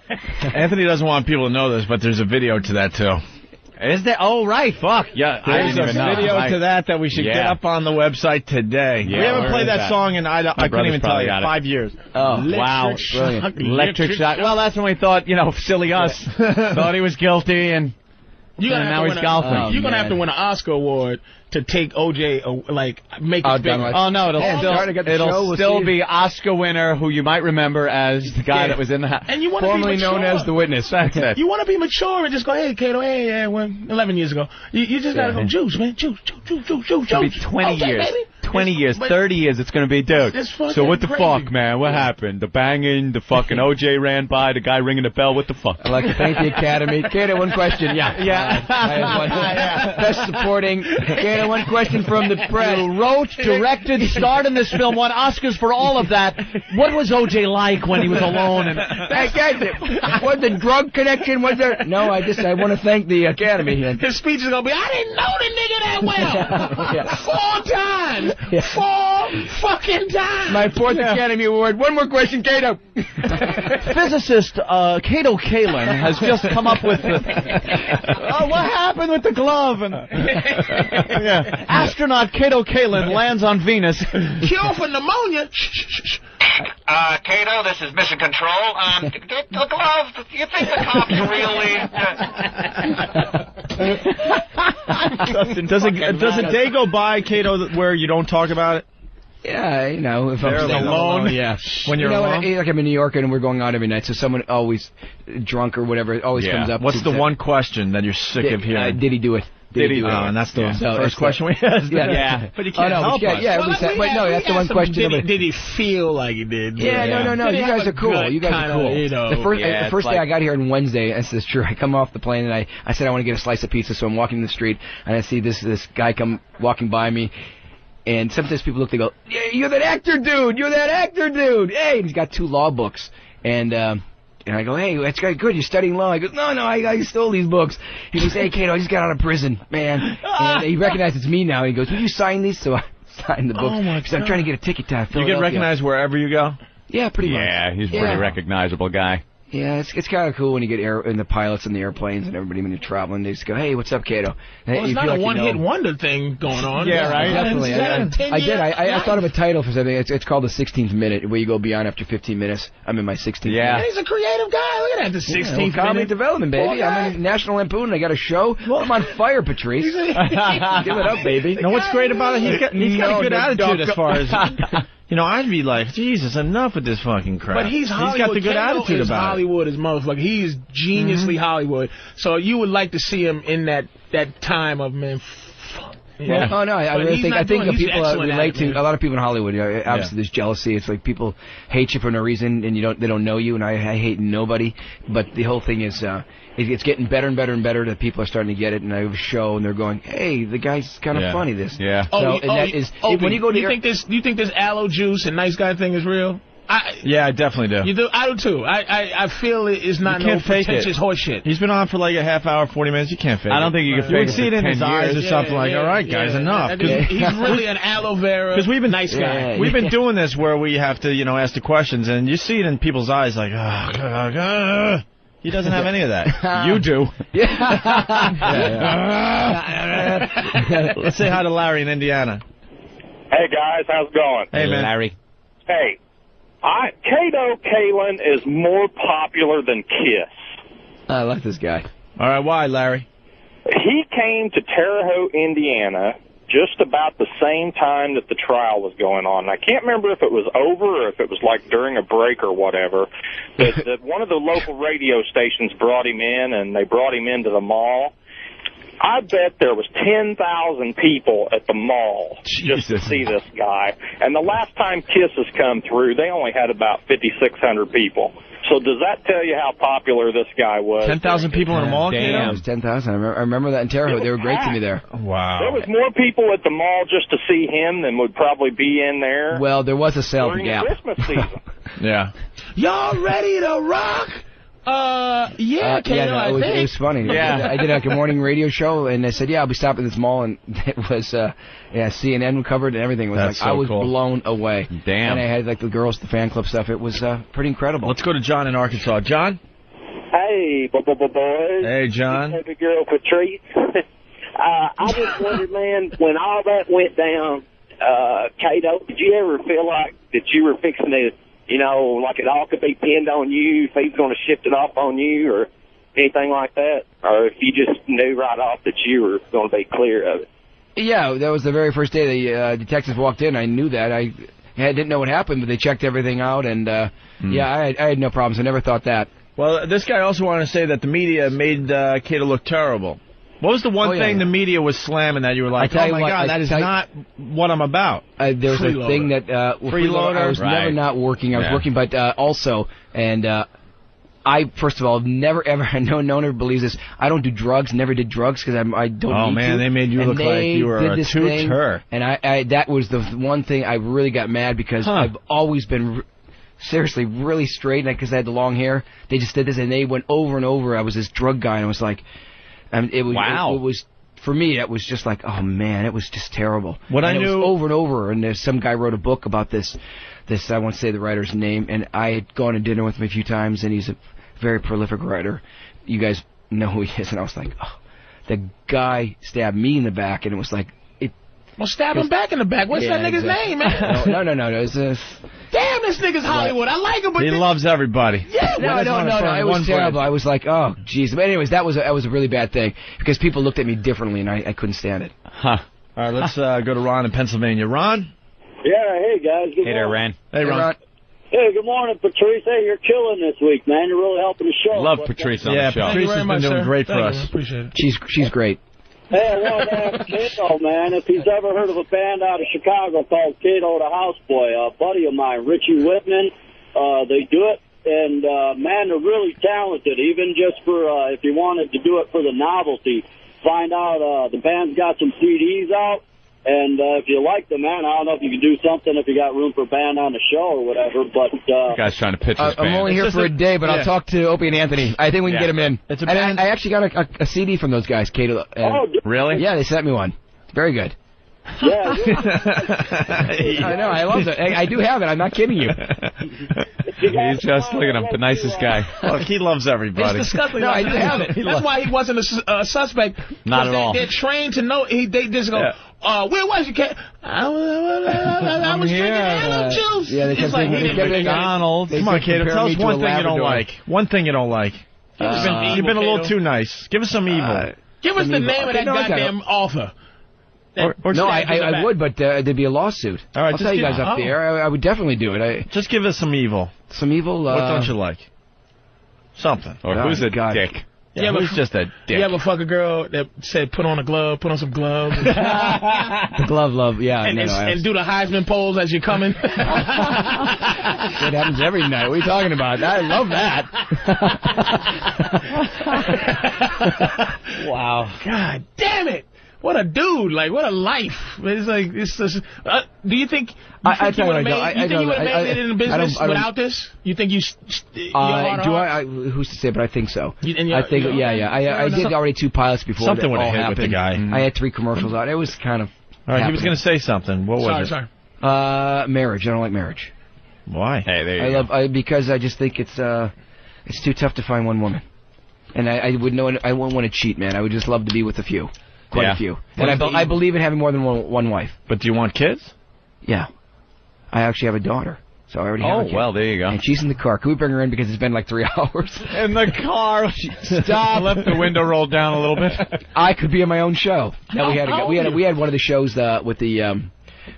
Anthony doesn't want people to know this, but there's a video to that, too. Is there? Oh, right. Fuck. Yeah, there's a video to that we should get up on the website today. Yeah, we haven't played that song in, I couldn't even tell you, 5 years. Oh, wow. Brilliant. Electric shock. Well, that's when we thought, silly us, thought he was guilty, and now he's golfing. You're going to have to win an Oscar award to take OJ, make it big. Oh, no, it'll still be Oscar winner, who you might remember as the guy that was in the house. And you want to be mature. Formerly known as the witness. That's it. You want to be mature and just go, hey, Kato, 11 years ago. You just got to go, juice, man, juice. It'll be 20 years. Baby. 20 years, 30 years, it's going to be, dude. So what the fuck, man? What happened? The banging, the fucking OJ ran by, the guy ringing the bell, what the fuck? I'd like to thank the Academy. Kato, one question. Yeah. Best supporting. Kato, one question from the press. You wrote, directed, starred in this film, won Oscars for all of that. What was OJ like when he was alone? I get it. Was the drug connection? Was there? No, I want to thank the Academy. His speech is going to be, I didn't know the nigga that well. 4 times. 4 fucking times. My 4th Academy Award. One more question, Kato. Physicist Kato Kalin has just come up with what happened with the glove? And astronaut Kato Kalin lands on Venus. Cure for pneumonia. Kato, this is Mission Control. The glove, do you think the cops really... Does a day go by, Kato, where you don't talk about it? Yeah, if I'm alone. Yeah. When you're alone? Like I'm in New York and we're going out every night, so someone always drunk or whatever always comes up. What's the one question that you're sick of hearing? Did he do it? Did he do it? And that's the first question we asked. Yeah. But you can't help us. That's the one question. Did he feel like he did? Yeah, no. You guys are cool. You guys are cool. The first day I got here on Wednesday, this is true, I come off the plane and I said I want to get a slice of pizza, so I'm walking in the street and I see this guy come walking by me. And sometimes people look, they go, yeah, you're that actor dude! Hey! And he's got 2 law books. And I go, hey, that's good, you're studying law. He goes, no, I stole these books. He goes, hey, Kato, I just got out of prison, man. And he recognizes it's me now. He goes, will you sign these? So I signed the books. Oh, my God. I'm trying to get a ticket to Philadelphia. You get recognized wherever you go? Yeah, pretty much. Yeah, he's a pretty recognizable guy. Yeah, it's kind of cool when you get the pilots and the airplanes and everybody when you're traveling. They just go, "Hey, what's up, Kato?" Well, it's not a one-hit wonder thing going on. Yeah, right. Definitely. I thought of a title for something. It's called the 16th minute, where you go beyond after 15 minutes. I'm in my 16th minute. Yeah, he's a creative guy. Look at that, the 16th minute. Comedy development, baby. I'm in National Lampoon. I got a show. I'm on fire, Patrice. Give it up, baby. Now, what's great about it? He's got a good attitude as far as. I'd be like, Jesus, enough with this fucking crap. But he's Hollywood. He's got the good Kato attitude is about Hollywood as motherfucker. He is geniusly Hollywood. So you would like to see him in that time of, man, Yeah. Oh no, I really think people relate to a lot of people in Hollywood. Obviously, there's jealousy. It's like people hate you for no reason, and they don't know you. And I hate nobody. But the whole thing is, it's getting better and better and better. That people are starting to get it. And I have a show, and they're going, "Hey, the guy's kind of funny." When you go to do you think this aloe juice and nice guy thing is real? I definitely do. You do? I do too. I feel it is not no pretentious horseshit. He's been on for like a half hour, 40 minutes. You can't fake it. I don't think you can fake it. You would see it in his eyes or something like, all right, guys, enough. He's really an aloe vera nice guy. We've been doing this where we have to, ask the questions, and you see it in people's eyes like, he doesn't have any of that. You do. Let's say hi to Larry in Indiana. Hey, guys. How's it going? Hey, man. Larry. Hey. Kato Kaelin is more popular than Kiss. I like this guy. All right, why, Larry? He came to Terre Haute, Indiana, just about the same time that the trial was going on. And I can't remember if it was over or if it was like during a break or whatever. But one of the local radio stations brought him in, and they brought him into the mall. I bet there was 10,000 people at the mall just to see this guy. And the last time Kiss has come through, they only had about 5,600 people. So does that tell you how popular this guy was? 10,000 people in a mall? Damn, it was 10,000. I remember that in Terre Haute. They were great to me there. Wow. There was more people at the mall just to see him than would probably be in there. Well, there was a sale at the Gap. Christmas season. Yeah. Y'all ready to rock? Kato, it was funny. Yeah. I did a Good Morning radio show, and they said, I'll be stopping at this mall, and it was, CNN covered and everything. It was I was blown away. Damn. And I had, the girls, the fan club stuff. It was pretty incredible. Let's go to John in Arkansas. John? Hey, boys. Hey, John. Baby girl, Patrice. I just wondered, man, when all that went down, Kato, did you ever feel like that you were fixing to, like it all could be pinned on you, if he's going to shift it off on you or anything like that? Or if you just knew right off that you were going to be clear of it? Yeah, that was the very first day the detectives walked in. I knew that. I didn't know what happened, but they checked everything out, and, I had no problems. I never thought that. Well, this guy also wanted to say that the media made Kato look terrible. What was the one thing the media was slamming that you were like, oh, my God, that is not what I'm about? There was a thing that... Freeloader. I was never not working. I was working, but also, and I, first of all, never, ever, no one ever believes this, I don't do drugs, never did drugs because I don't need to. Oh, man, they made you look like you were a tutor. And that was the one thing I really got mad because I've always been... seriously, really straight, because I had the long hair. They just did this, and they went over and over. I was this drug guy, and I was like... it was for me. It was just like, oh man, it was just terrible. It was over and over, and there's some guy wrote a book about this. I won't say the writer's name, and I had gone to dinner with him a few times, and he's a very prolific writer. You guys know who he is, and I was like, oh, the guy stabbed me in the back, and it was like, well, stab him back in the back. What's that nigga's name, man? No. Damn, this nigga's Hollywood. I like him, but he loves everybody. Yeah, no. It was terrible. I was like, oh, jeez. But anyways, that was a really bad thing because people looked at me differently, and I couldn't stand it. All right, let's go to Ron in Pennsylvania. Ron? Yeah, hey, guys. Hey there, Ron. Hey, Ron. Hey, good morning, Patrice. Hey, you're killing this week, man. You're really helping the show. Love Patrice on the show. Patrice has been doing great for us. Appreciate it. She's great. Hey, I wanted to ask Kato, man, if he's ever heard of a band out of Chicago called Kato the Houseboy. A buddy of mine, Richie Whitman, they do it, and, man, they're really talented, even just for, if you wanted to do it for the novelty. Find out the band's got some CDs out, and if you like them, man, I don't know if you can do something if you got room for a band on the show or whatever, but... the guy's trying to pitch his band. I'm only here for a day, but I'll talk to Opie and Anthony. I think we can get them in. It's a band. I actually got a CD from those guys, Kato. Really? Yeah, they sent me one. Very good. Yeah. I know, I love it. I do have it. I'm not kidding you. He's just, look at him, the nicest guy. Look, he loves everybody. It's disgusting. No, I didn't have it. That's why he wasn't a suspect. Not at all. They're trained to know. They just go, where was you, Cat? I was drinking apple juice. Yeah, it's like McDonald's. Come on, Kato, tell us one thing you don't like. One thing you don't like. You've been a little too nice. Give us some evil. Give us the name of that goddamn author. No, I would, but there'd be a lawsuit. All right, I'll tell you guys up there. I would definitely do it. Just give us some evil. Some evil? What don't you like? Something. Or who's a dick? Yeah, who's just a dick? You ever fuck a girl that said, put on some gloves? The glove love, yeah. And do the Heisman pose as you're coming? It happens every night. What are you talking about? I love that. Wow. God damn it. What a dude. Like, what a life. It's like, it's just, do you think you would have made it in the business without this? You think who's to say, but I think so. I did already 2 pilots before. Something would have hit with the guy. I had 3 commercials out. It was kind of All right, he was going to say something. What was it? Sorry. Marriage. I don't like marriage. Why? Hey, there you go. Because I just think it's too tough to find one woman. And I wouldn't want to cheat, man. I would just love to be with a few. Quite a few. And I believe in having more than one wife. But do you want kids? Yeah. I actually have a daughter. So I already have a kid. Oh, well, there you go. And she's in the car. Can we bring her in because it's been like 3 hours? In the car. Stop. Left the window rolled down a little bit. I could be in my own show. No, we had one of the shows with the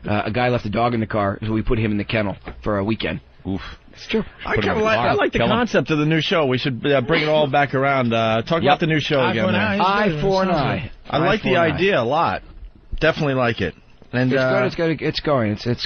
a guy left a dog in the car, so we put him in the kennel for a weekend. Oof. It's true. I like the concept of the new show. We should bring it all back around. Talk about the new show again. Eye for an eye. I like the idea a lot. Definitely like it. And it's going. It's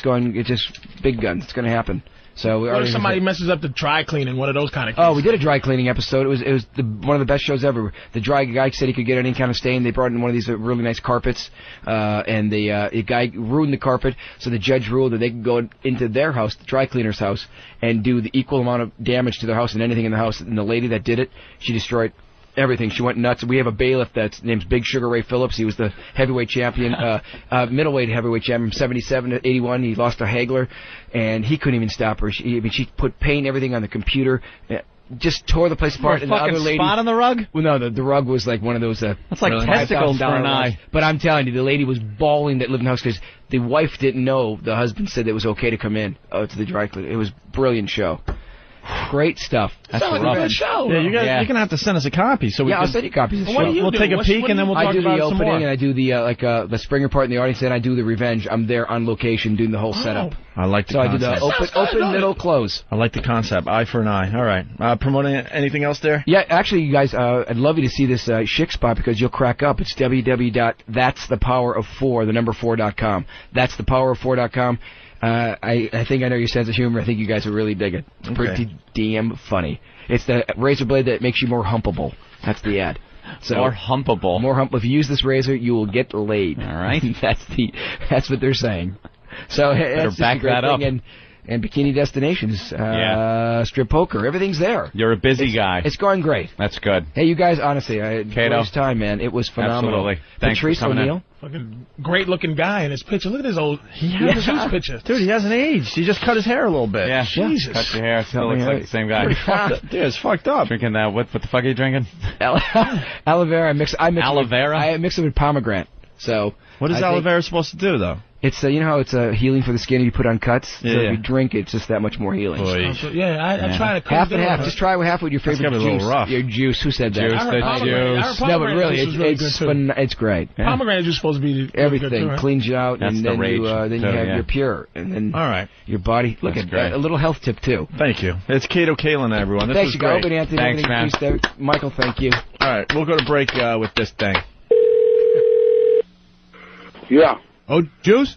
going. It's just big guns. It's going to happen. So what if somebody messes up the dry cleaning? One of those kind of cases. Oh, we did a dry cleaning episode. It was one of the best shows ever. The dry guy said he could get any kind of stain. They brought in one of these really nice carpets, and the guy ruined the carpet. So the judge ruled that they could go into their house, the dry cleaner's house, and do the equal amount of damage to their house and anything in the house. And the lady that did it, she destroyed everything. She went nuts. We have a bailiff that's named Big Sugar Ray Phillips. He was the heavyweight champion, middleweight heavyweight champion from 77 to 81. He lost to Hagler, and he couldn't even stop her. She put paint everything on the computer, just tore the place apart. And the other lady, spot on the rug? Well, no, the rug was like one of those. That's like testicles for an eye. But I'm telling you, the lady was bawling that lived in the house because the wife didn't know. The husband said it was okay to come in to the dry cleaner. It was a brilliant show. Great stuff. That's a good show. Yeah, you're going to have to send us a copy. So I'll send you copies of the show. We'll take a peek and then we'll talk about it some more. I do the opening and I do the Springer part in the audience, and I do the revenge. I'm there on location doing the whole setup. I like the concept. So I do the open, middle, close. I like the concept. Eye for an eye. All right. Promoting anything else there? Yeah, actually, you guys, I'd love you to see this Chic spot because you'll crack up. It's www.that'sthepowerof4.com. That'sthepowerof4.com. I think I know your sense of humor. I think you guys will really dig it. It's pretty damn funny. It's the razor blade that makes you more humpable. That's the ad. So, more humpable. If you use this razor, you will get laid. All right. That's what they're saying. So better back that up. And Bikini Destinations, strip poker, everything's there. You're a busy guy. It's going great. That's good. Hey, you guys, honestly, I had a time, man. It was phenomenal. Absolutely. Thanks Patrice for coming O'Neill. Fucking great-looking guy in his picture. Look at his old juice picture. Dude, he hasn't aged. He just cut his hair a little bit. Yeah, Jesus. Cut your hair. Still looks like the same guy. Dude, it's fucked up. Drinking that. What the fuck are you drinking? Aloe vera. I mix aloe vera? I mix it with pomegranate. So what is aloe vera supposed to do, though? It's you know how it's healing for the skin you put on cuts. So if you drink it, it's just that much more healing. I try to half and half. Just try half with your favorite juice. A little rough. Your juice. Who said that? Juice. No, but really, it's great. Pomegranate juice supposed to be everything good too, right? Cleans you out, That's and then you're pure, and then all right, your body. Look at that. A little health tip too. Thank you. It's Kato Kalin, everyone. This was great. Anthony. Thanks, man. Michael, thank you. All right, we'll go to break with this thing. Yeah. Oh, Juice?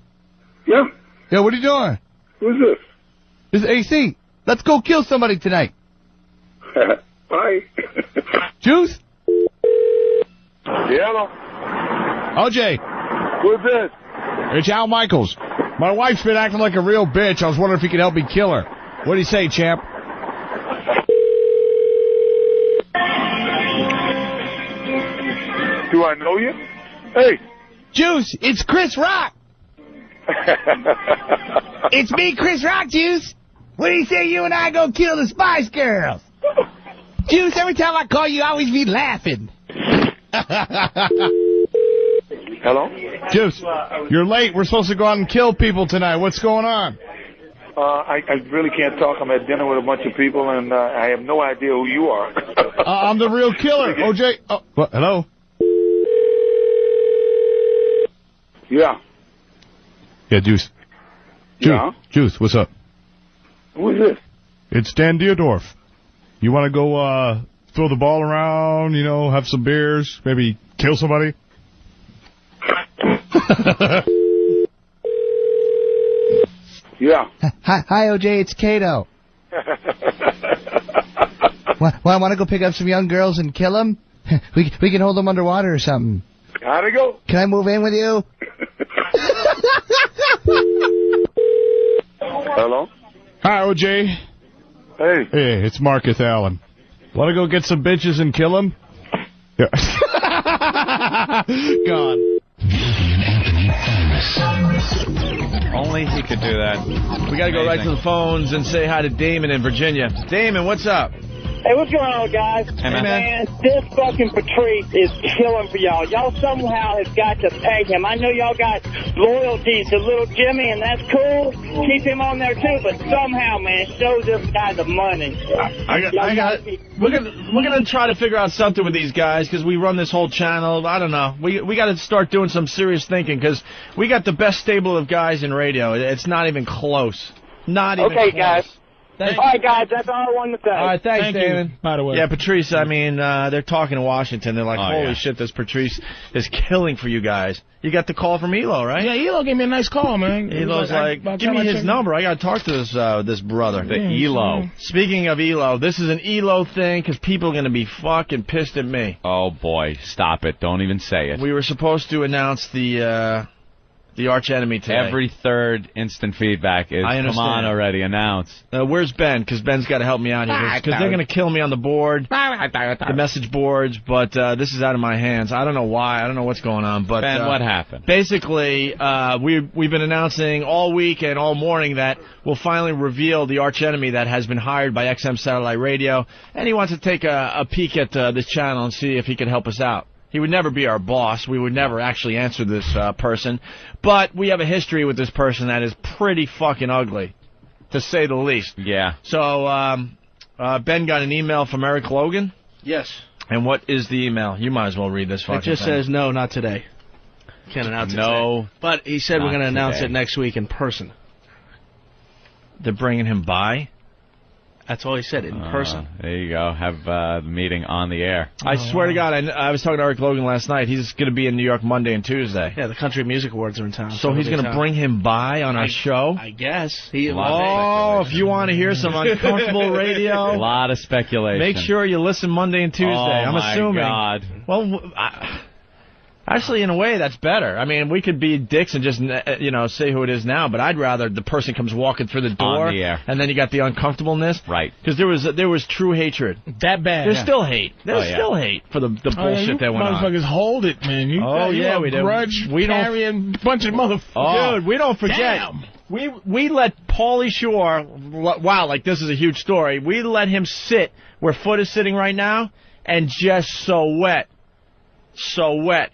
Yeah. Yeah, what are you doing? Who's this? This is AC. Let's go kill somebody tonight. Bye. Juice? Yeah, hello. OJ. Who's this? It's Al Michaels. My wife's been acting like a real bitch. I was wondering if you could help me kill her. What do you say, champ? Do I know you? Hey. Juice, it's Chris Rock. It's me, Chris Rock, Juice. What do you say you and I go kill the Spice Girls? Juice, every time I call you, I always be laughing. Hello? Juice, you're late. We're supposed to go out and kill people tonight. What's going on? I really can't talk. I'm at dinner with a bunch of people, and I have no idea who you are. I'm the real killer, OJ. Oh, what? Hello? Yeah. Yeah, Juice. Yeah? Juice, what's up? Who is this? It's Dan Dierdorf. You want to go throw the ball around, you know, have some beers, maybe kill somebody? Yeah. Hi, OJ, it's Kato. Want to go pick up some young girls and kill them? We can hold them underwater or something. How'd it go? Can I move in with you? Hello? Hi, OJ. Hey. Hey, it's Marcus Allen. Want to go get some bitches and kill them? Yeah. Gone. Only he could do that. We got to go right to the phones and say hi to Damon in Virginia. Damon, what's up? Hey, what's going on, guys? Hey, man. This fucking Patrice is killing for y'all. Y'all somehow have got to pay him. I know y'all got loyalty to little Jimmy, and that's cool. Keep him on there, too, but somehow, man, show this guy the money. We're gonna try to figure out something with these guys because we run this whole channel. I don't know. We got to start doing some serious thinking because we got the best stable of guys in radio. It's not even close. Not even close. Okay, guys. All right, guys, that's all I wanted to say. All right, thanks, Thank Damon. you, by the way. Yeah, Patrice, I mean, they're talking to Washington. They're like, holy shit, this Patrice is killing for you guys. You got the call from Elo, right? Yeah, Elo gave me a nice call, man. Elo's like, give me his number. I got to talk to this brother. The Elo. Speaking of Elo, this is an Elo thing because people are going to be fucking pissed at me. Oh, boy. Stop it. Don't even say it. We were supposed to announce the arch enemy today. Every third instant feedback is, come on already, announce. Where's Ben? Because Ben's got to help me out here. Because they're going to kill me on the board, the message boards, but this is out of my hands. I don't know why. I don't know what's going on. But Ben, what happened? Basically, we've been announcing all week and all morning that we'll finally reveal the arch enemy that has been hired by XM Satellite Radio, and he wants to take a peek at this channel and see if he can help us out. He would never be our boss. We would never actually answer this person. But we have a history with this person that is pretty fucking ugly, to say the least. Yeah. So Ben got an email from Eric Logan. Yes. And what is the email? You might as well read this fucking thing. It just says, no, not today. Can't announce it today. But he said we're going to announce it next week in person. They're bringing him by? That's all he said, in person. There you go. Have the meeting on the air. I swear to God, I was talking to Eric Logan last night. He's going to be in New York Monday and Tuesday. Yeah, the Country Music Awards are in town. So he's going to bring him by on our show? I guess. If you want to hear some uncomfortable radio. A lot of speculation. Make sure you listen Monday and Tuesday. I'm assuming. God. Well, actually, in a way, that's better. I mean, we could be dicks and just, say who it is now, but I'd rather the person comes walking through the door, on the air. And then you got the uncomfortableness. Right. Because there was true hatred. That bad. There's still hate. There's still hate for the bullshit that went on. Motherfuckers hold it, man. You we do. We carrying bunch of motherfuckers. Dude, we don't forget. Damn. We let Pauly Shore, wow, like this is a huge story. We let him sit where Foot is sitting right now and just so wet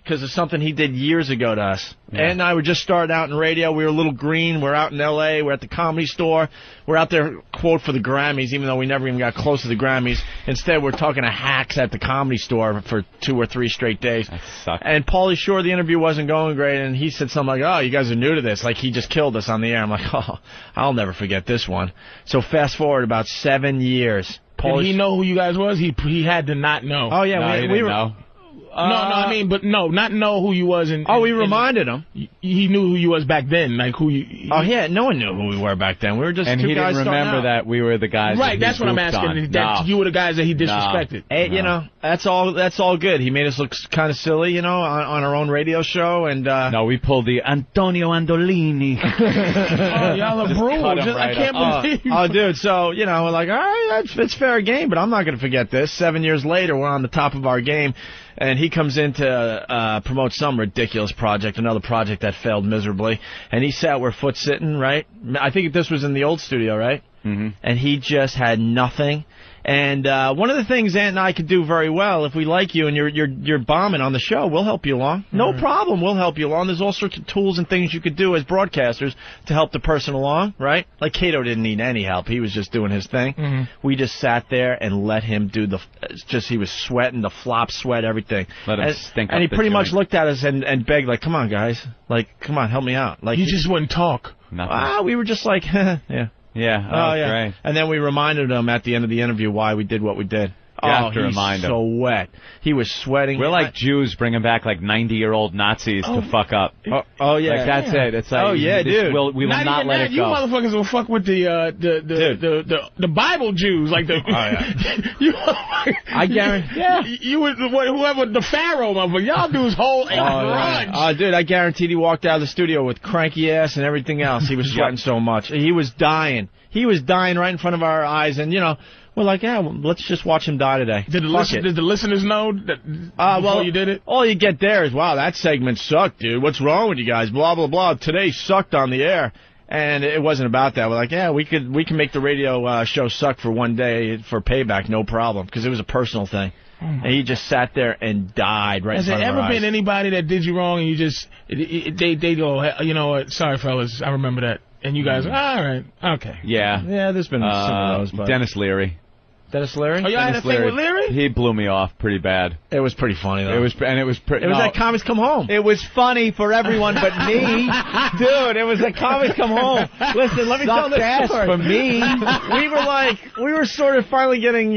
because of something he did years ago to us. Yeah. Ed and I were just starting out in radio. We were a little green. We're out in L.A. We're at the Comedy Store. We're out there, quote, for the Grammys, even though we never even got close to the Grammys. Instead, we're talking to hacks at the Comedy Store for 2 or 3 straight days. That sucked. And Pauly Shore, the interview wasn't going great, and he said something like, oh, you guys are new to this. Like, he just killed us on the air. I'm like, oh, I'll never forget this one. So fast forward about 7 years. Did he know who you guys was? He had to not know. Oh, yeah. No, we didn't know. Not know who you was. We reminded him. He knew who you was back then, like who you. No one knew who we were back then. We were just and two he guys didn't remember that we were the guys. Right, that's what I'm asking. That you were the guys that he disrespected. Hey, that's all good. He made us look kind of silly, on our own radio show, and no, we pulled the Antonio Andolini. Y'all are brutal. I can't believe. Oh, dude. So we're like, all right, it's fair game, but I'm not going to forget this. 7 years later, we're on the top of our game. and he comes in to promote some ridiculous project, another project that failed miserably, and he sat where Foot's sitting, right? I think this was in the old studio, right? Mm-hmm. And he just had nothing. And one of the things Ant and I could do very well, if we like you and you're bombing on the show, we'll help you along. No problem, we'll help you along. There's all sorts of tools and things you could do as broadcasters to help the person along, right? Like Cato didn't need any help. He was just doing his thing. We just sat there and let him do he was sweating, the flop sweat, everything. Let him stink up and he the pretty much joint. looked at us and begged, like, come on, guys. Like, come on, help me out. Like, You just wouldn't talk. We were just like, yeah. Yeah, Oh, yeah. great. And then we reminded him at the end of the interview why we did what we did. You have to remind him. So wet. He was sweating. We're like Jews bringing back like 90-year-old Nazis to fuck up. Oh yeah, like that's it. It's like dude. We will not let it go. You motherfuckers will fuck with the Bible Jews, like the. I guarantee. Yeah. You would whoever the Pharaoh motherfucker. Y'all dudes hold a grudge. Oh, dude, I guaranteed he walked out of the studio with cranky ass and everything else. He was sweating so much. He was dying. He was dying right in front of our eyes, and we're like, let's just watch him die today. Did the listeners know that before you did it? All you get there is, wow, that segment sucked, dude. What's wrong with you guys? Blah, blah, blah. Today sucked on the air. And it wasn't about that. We're like, we can make the radio show suck for one day for payback, no problem, because it was a personal thing. And he just sat there and died right in front of our eyes. Has there ever been anybody that did you wrong and you just, they go, hey, you know what, sorry, fellas, I remember that. And you guys, all right, okay. Yeah. Yeah, there's been some of those. But Dennis Leary. Dennis Leary? Oh, you had a thing with Leary? He blew me off pretty bad. It was pretty funny, though. It was at Comics Come Home. It was funny for everyone but me. Dude, it was at Comics Come Home. Listen, let me tell this story. For me. We were sort of finally getting,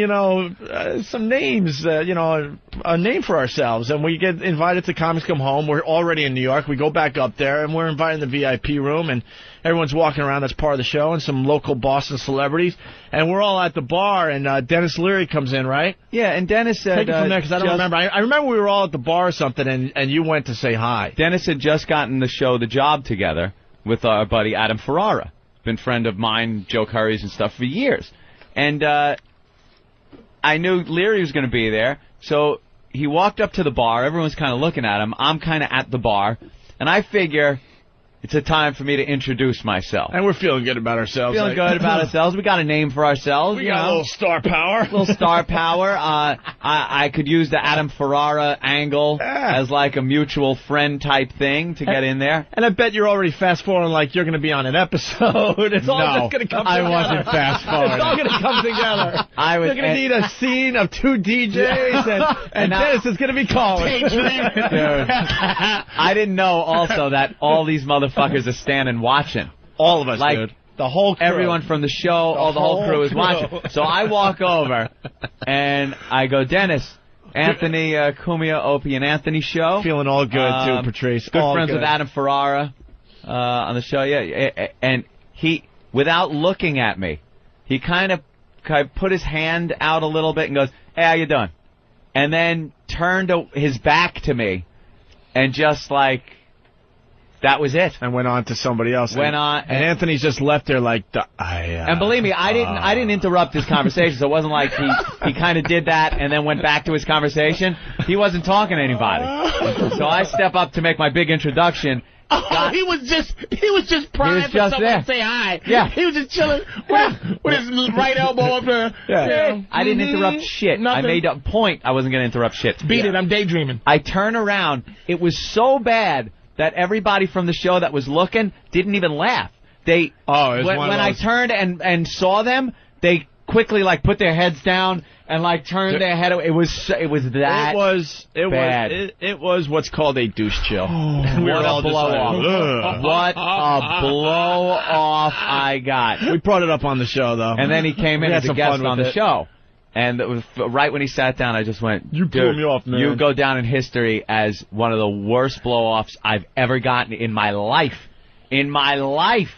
some names, a name for ourselves. And we get invited to Comics Come Home. We're already in New York. We go back up there, and we're invited in the VIP room, and everyone's walking around. That's part of the show, and some local Boston celebrities. And we're all at the bar, and Dennis Leary comes in, right? Yeah, and Dennis said... Take it from there, because I don't remember. I remember we were all at the bar or something, and you went to say hi. Dennis had just gotten the show The Job together with our buddy Adam Ferrara. Been friend of mine, Joe Curry's and stuff for years. And I knew Leary was going to be there, so he walked up to the bar. Everyone's kind of looking at him. I'm kind of at the bar, and I figure... it's a time for me to introduce myself. And we're feeling good about ourselves. Feeling good about ourselves. We got a name for ourselves. We got a little star power. I could use the Adam Ferrara angle as like a mutual friend type thing to get in there. And I bet you're already fast forwarding like you're going to be on an episode. It's all just going to come together. I wasn't fast forwarding. It's all going to come together. You're going to need a scene of 2 DJs, and Dennis is going to be calling. Dude, I didn't know also that all these motherfuckers are standing watching. All of us, dude. The whole crew. Everyone from the show, the whole crew is watching. So I walk over, and I go, Dennis, Anthony Cumia, Opie, and Anthony show. Feeling all good, too, Patrice. Good friends with Adam Ferrara on the show, yeah. And he, without looking at me, he kind of put his hand out a little bit and goes, hey, how you doing? And then turned his back to me and just like... that was it. And went on to somebody else. And Anthony's just left there like, and believe me, I didn't interrupt his conversation, so it wasn't like he kind of did that and then went back to his conversation. He wasn't talking to anybody. So I step up to make my big introduction. He was just primed for someone to say hi. Yeah. He was just chilling with his right elbow up there. Yeah. I didn't interrupt shit. Nothing. I made a point I wasn't going to interrupt shit. Beat it, I'm daydreaming. I turn around. It was so bad that everybody from the show that was looking didn't even laugh. When I turned and saw them, they quickly like put their heads down and like turned their head away. It was that bad. It was what's called a douche chill. What a blow off! What a blow off I got. We brought it up on the show though, and then he came in as a guest on the show. And it was right when he sat down, I just went, "You blew me off, man. You go down in history as one of the worst blow-offs I've ever gotten in my life. In my life."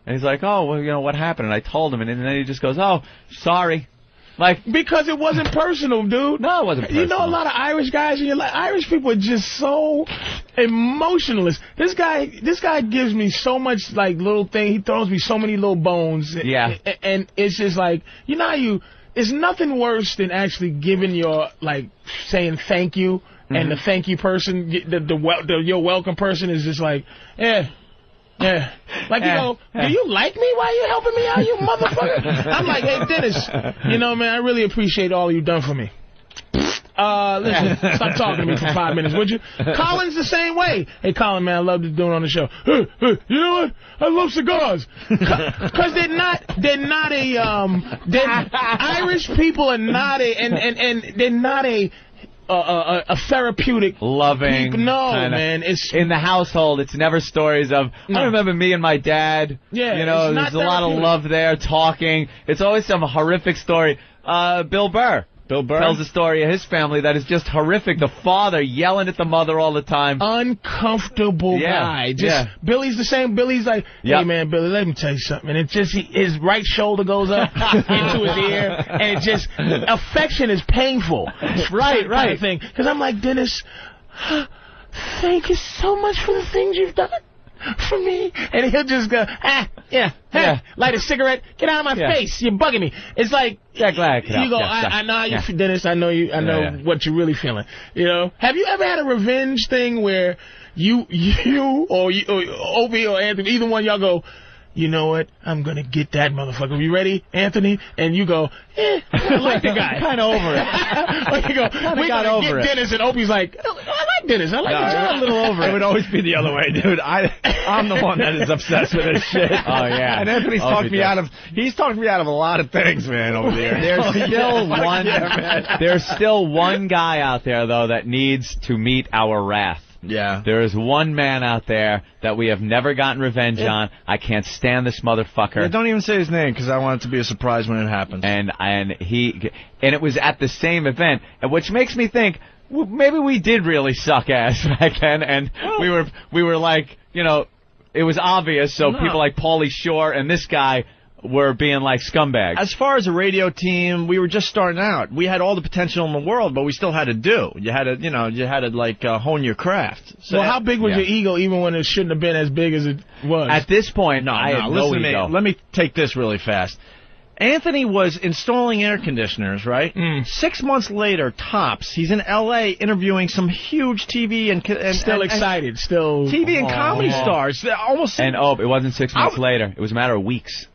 And he's like, "Oh, well, what happened?" And I told him, and then he just goes, "Oh, sorry." Like, because it wasn't personal, dude. No, it wasn't personal. You know a lot of Irish guys, and you're like, Irish people are just so emotionless. This guy gives me so much, like, little thing. He throws me so many little bones. Yeah. And it's just like, you know how it's nothing worse than actually giving your, like, saying thank you and the thank you person, the you're welcome person is just like, yeah. Like, you go, do you like me? Why are you helping me out, you motherfucker? I'm like, hey, Dennis, you know, man, I really appreciate all you've done for me. Listen, stop talking to me for 5 minutes, would you? Colin's the same way. Hey, Colin, man, I love doing it on the show. Hey, you know what? I love cigars. Because Irish people are not and they're not a therapeutic loving people. No, kinda, man, it's in the household. It's never stories of I remember me and my dad. Yeah, you know, there's a lot of love there, talking. It's always some horrific story. Bill Burr tells a story of his family that is just horrific. The father yelling at the mother all the time. Uncomfortable guy. Billy's the same. Billy's like, hey, man, Billy, let me tell you something. And it just, his right shoulder goes up into his ear, and it just, affection is painful. Right. Kind of thing. Because I'm like, Dennis, thank you so much for the things you've done for me. And he'll just go, light a cigarette, get out of my face, you're bugging me. It's like, glad you go, I know how you feel, Dennis, I know what you're really feeling. You know, have you ever had a revenge thing where you or Opie or Anthony, either one of y'all go, you know what, I'm going to get that motherfucker. You ready, Anthony? And you go, I like the guy. Kind of over it. Or you go, we got to get Dennis, and Opie's like, I like Dennis. I like the job. A little over it. It would always be the other way, dude. I'm the one that is obsessed with this shit. Oh, yeah. And Anthony's talked me out of, he's talked me out of a lot of things, man, over there. There's still one guy out there, though, that needs to meet our wrath. Yeah. There is one man out there that we have never gotten revenge on. I can't stand this motherfucker. Yeah, don't even say his name, because I want it to be a surprise when it happens. And it was at the same event, which makes me think, well, maybe we did really suck ass back then, and we were like, you know, it was obvious, so people like Pauly Shore and this guy were being like scumbags. As far as a radio team, we were just starting out. We had all the potential in the world, but we still had to do. You had to like hone your craft. So well, how big was your ego, even when it shouldn't have been as big as it was? At this point, I had no listen ego. to me. Let me take this really fast. Anthony was installing air conditioners, right? 6 months later, tops, he's in L.A. interviewing some huge TV and excited, still TV and comedy stars. Almost. And it wasn't 6 months later. It was a matter of weeks.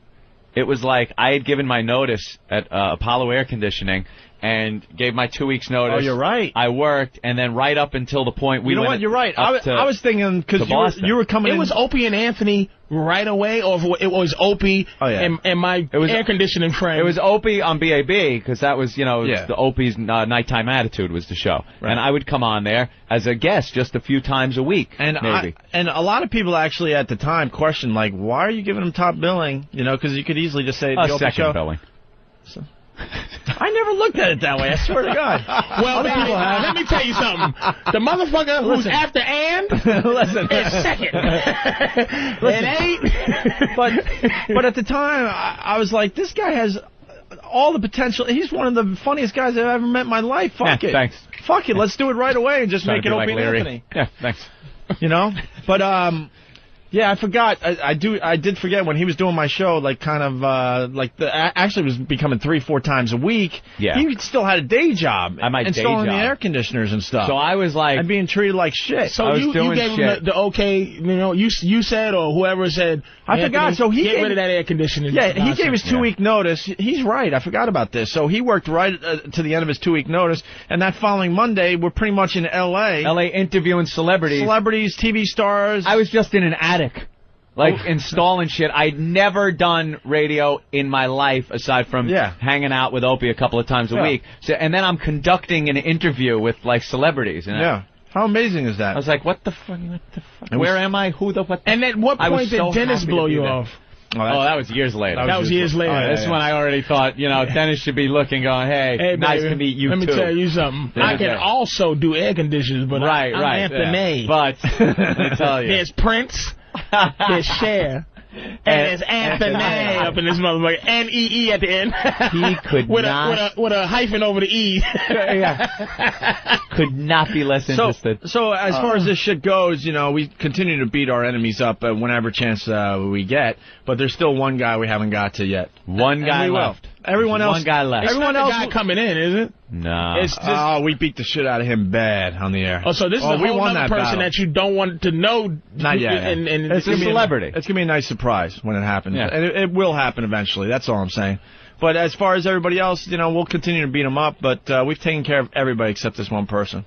It was like I had given my notice at Apollo Air Conditioning and gave my 2 weeks notice. Oh, you're right. I worked, and then right up until the point we went. You know what? You're right. I was thinking because you were coming in. It was Opie and Anthony right away, or it was Opie and my air conditioning friend. It was Opie on BAB, because that was, the Opie's Nighttime Attitude was the show. Right. And I would come on there as a guest just a few times a week, maybe. And a lot of people actually at the time questioned, like, why are you giving him top billing? You know, because you could easily just say the Opie second show. billing. So. I never looked at it that way, I swear to God. Well, baby, let me tell you something. The motherfucker who's after and is second. It ain't. But at the time, I was like, this guy has all the potential. He's one of the funniest guys I've ever met in my life. Fuck it. Thanks. Fuck it. Let's do it right away and just make it Opie and Anthony. Yeah, thanks. You know? But, yeah, I forgot. I did forget when he was doing my show, like kind of actually was becoming 3-4 times a week. Yeah, he still had a day job, installing the air conditioners and stuff. So I was like, and being treated like shit. So you gave him the okay, you said, or whoever said. I forgot. So he get rid of that air conditioning. Yeah, he gave his 2 week notice. He's right. I forgot about this. So he worked right to the end of his 2 week notice, and that following Monday, we're pretty much in L.A. Interviewing celebrities, TV stars. I was just in an attic. Like, installing shit. I'd never done radio in my life aside from hanging out with Opie a couple of times a week. So, and then I'm conducting an interview with, like, celebrities. And how amazing is that? I was like, what the fuck? Where am I? Who the what? And at what point did Dennis blow you off? Oh, that was years later. That was years later. This one I already thought, Dennis should be looking, going, hey nice baby, to meet you, let me tell you something. I can also do air conditioners, but I'm Anthony. But, let me tell you. There's Prince, there's Cher, and there's Anthony up in this motherfucker. N-E-E at the end. He could with not. With a hyphen over the E. Could not be less interested. So as far as this shit goes, we continue to beat our enemies up whenever chance we get, but there's still one guy we haven't got to yet. One guy left. Everyone else. One guy left. It's Everyone not else the guy coming in, is it? No. It's just, we beat the shit out of him bad on the air. Oh, so this is a we whole won other that person battle. that you don't want to know. Not yet. And It's a celebrity. It's going to be a nice surprise when it happens. Yeah. And it will happen eventually. That's all I'm saying. But as far as everybody else, we'll continue to beat them up. But we've taken care of everybody except this one person.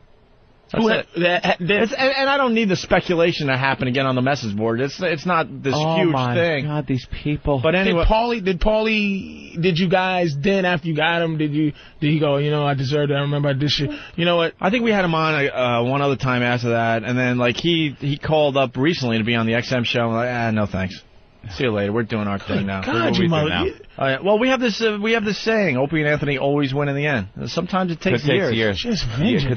That's it. And I don't need the speculation to happen again on the message board. It's not this huge thing. God, these people. But anyway, did you guys then after you got him? Did he go? I deserved it. I remember I did shit. You know what? I think we had him on one other time after that, and then he called up recently to be on the XM show. I'm like, no thanks. See you later. We're doing our thing now. God, you mother. Well, we have this saying: Opie and Anthony always win in the end. Sometimes it takes years. Just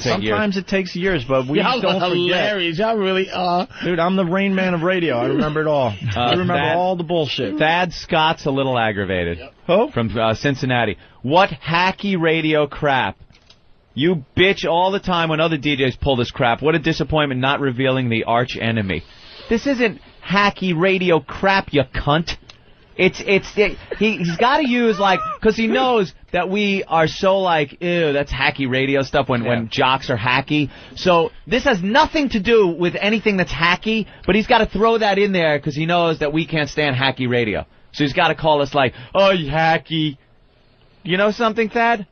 Sometimes it takes years, but we y'all don't are forget. hilarious. Y'all really are. Dude, I'm the Rain Man of radio. I remember it all. I remember all the bullshit. Thad Scott's a little aggravated. Who? From Cincinnati. What hacky radio crap. You bitch all the time when other DJs pull this crap. What a disappointment not revealing the arch enemy. This isn't hacky radio crap, you cunt. He's got to use, because he knows that we are so ew, that's hacky radio stuff when jocks are hacky. So this has nothing to do with anything that's hacky, but he's got to throw that in there because he knows that we can't stand hacky radio. So he's got to call us oh, you hacky. You know something, Thad?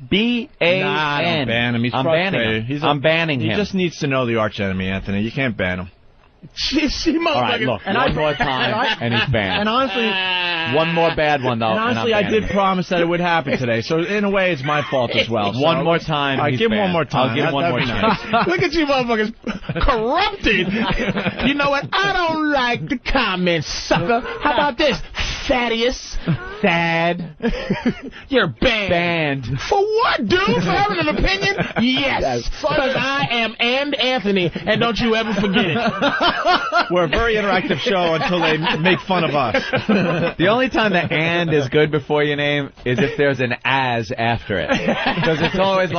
B-A-N. Nah, I don't ban him. He's I'm banning him. I'm banning him. He just needs to know the arch enemy, Anthony. You can't ban him. All right, look, one more time, and he's banned. And honestly, one more bad one, though. And honestly, I did promise that it would happen today, so in a way, it's my fault as well. One more time, All right, give him one more time. I'll give him one more chance. Look at you motherfuckers corrupted. You know what? I don't like the comments, sucker. How about this? Thaddeus. Thad. You're banned. For what, dude? For having an opinion? Yes. Because I am and Anthony, and don't you ever forget it. We're a very interactive show until they make fun of us. The only time the and is good before your name is if there's an as after it. Because it's always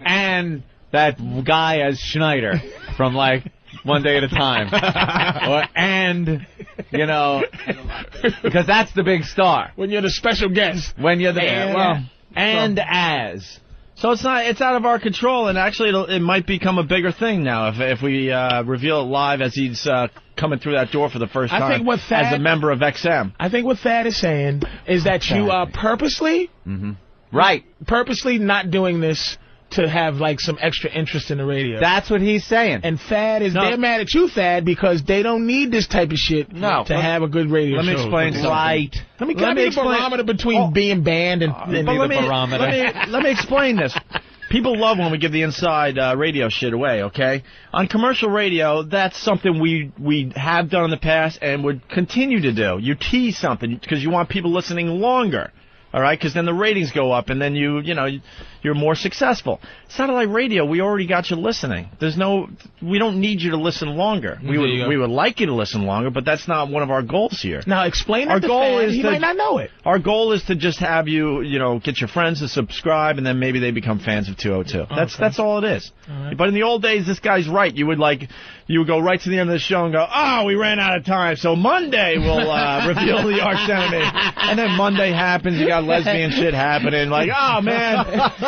and that guy as Schneider from One Day at a Time. Because that's the big star. When you're the special guest. When you're the as. So it's out of our control, and actually it might become a bigger thing now if we reveal it live as he's coming through that door for the first time. I think what Thad, as a member of XM. I think what Thad is saying is that you are purposely purposely not doing this to have some extra interest in the radio. That's what he's saying. And Thad they're mad at you, Thad, because they don't need this type of shit to have a good radio show. Let me explain something. Right. Let me the barometer between being banned and the barometer. Let me explain this. People love when we give the inside radio shit away, okay? On commercial radio, that's something we have done in the past and would continue to do. You tease something because you want people listening longer. All right, because then the ratings go up, and then you're more successful. Satellite radio, we already got you listening. We don't need you to listen longer. We would like you to listen longer, but that's not one of our goals here. Now explain it to Thad. He might not know it. Our goal is to just have you, get your friends to subscribe, and then maybe they become fans of 202. That's all it is. Right. But in the old days, this guy's right. You would go right to the end of the show and go, oh, we ran out of time, so Monday we'll reveal the arch enemy. And then Monday happens, you got lesbian shit happening, oh man,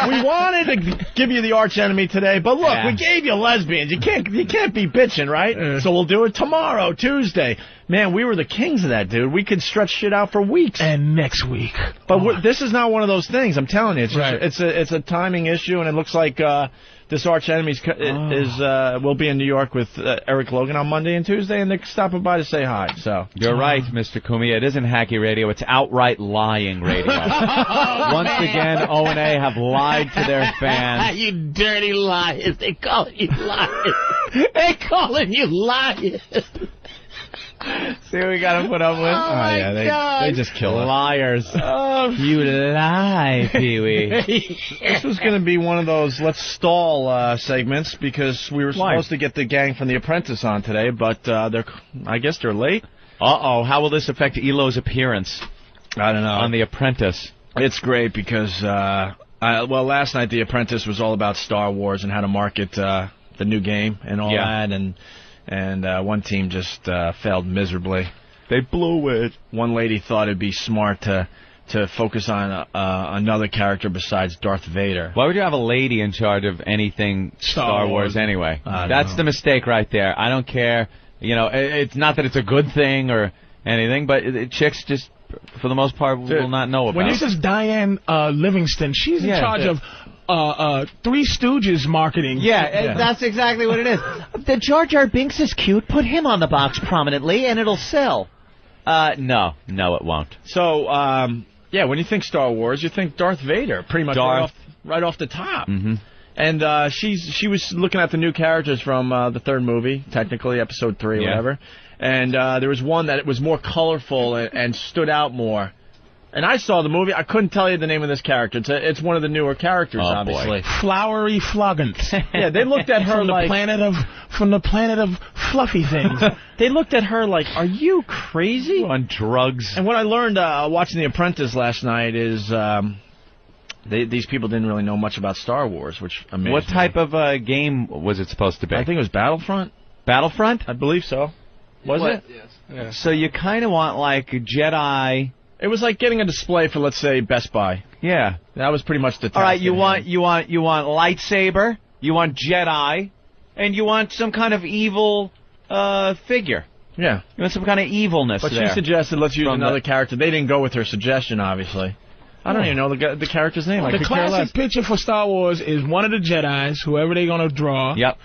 we wanted to give you the arch enemy today, but look, we gave you lesbians. You can't be bitching, right? So we'll do it tomorrow, Tuesday. Man, we were the kings of that, dude. We could stretch shit out for weeks. And next week. But this is not one of those things, I'm telling you. It's a timing issue, and it looks like this arch enemy will be in New York with Eric Logan on Monday and Tuesday, and they're stopping by to say hi. So you're right, Mr. Cumia. It isn't hacky radio. It's outright lying radio. Once again, O&A have lied to their fans. You dirty liars. They calling you liars. They calling you liars. See what we got to put up with? They just kill us. Liars. You lie, Pee-wee. This was going to be one of those let's stall segments because we were supposed to get the gang from The Apprentice on today, but I guess they're late. Uh-oh. How will this affect Elo's appearance? I don't know. On The Apprentice. It's great because, last night The Apprentice was all about Star Wars and how to market the new game and all that, and one team just failed miserably. They blew it. One lady thought it'd be smart to to focus on another character besides Darth Vader. Why would you have a lady in charge of anything Star Wars anyway? That's the mistake right there. I don't care. You know, it's not that it's a good thing or anything, but chicks just, for the most part, will not know about it. When you says Diane Livingston, she's in charge of Three Stooges marketing. Yeah, that's exactly what it is. The Jar Jar Binks is cute. Put him on the box prominently, and it'll sell. No, it won't. So, yeah, when you think Star Wars, you think Darth Vader, pretty much right off the top. Mm-hmm. And she was looking at the new characters from the third movie, technically Episode 3 or whatever. And there was one that was more colorful and stood out more. And I saw the movie. I couldn't tell you the name of this character. It's one of the newer characters, obviously. Flowery Floggins. Yeah, they looked at her from the planet of fluffy things. They looked at her like, are you crazy? On drugs. And what I learned watching The Apprentice last night is these people didn't really know much about Star Wars, which amazed me. What type of game was it supposed to be? I think it was Battlefront. Battlefront? I believe so. Was it? Yes. Yeah. So you kind of want like a Jedi. It was like getting a display for, let's say, Best Buy. Yeah, that was pretty much the task. All right, you want lightsaber, you want Jedi, and you want some kind of evil figure. Yeah, you want some kind of evilness. But there. she suggested let's use another character. They didn't go with her suggestion, obviously. I don't even know the character's name. The classic picture for Star Wars is one of the Jedis, whoever they're gonna draw. Yep.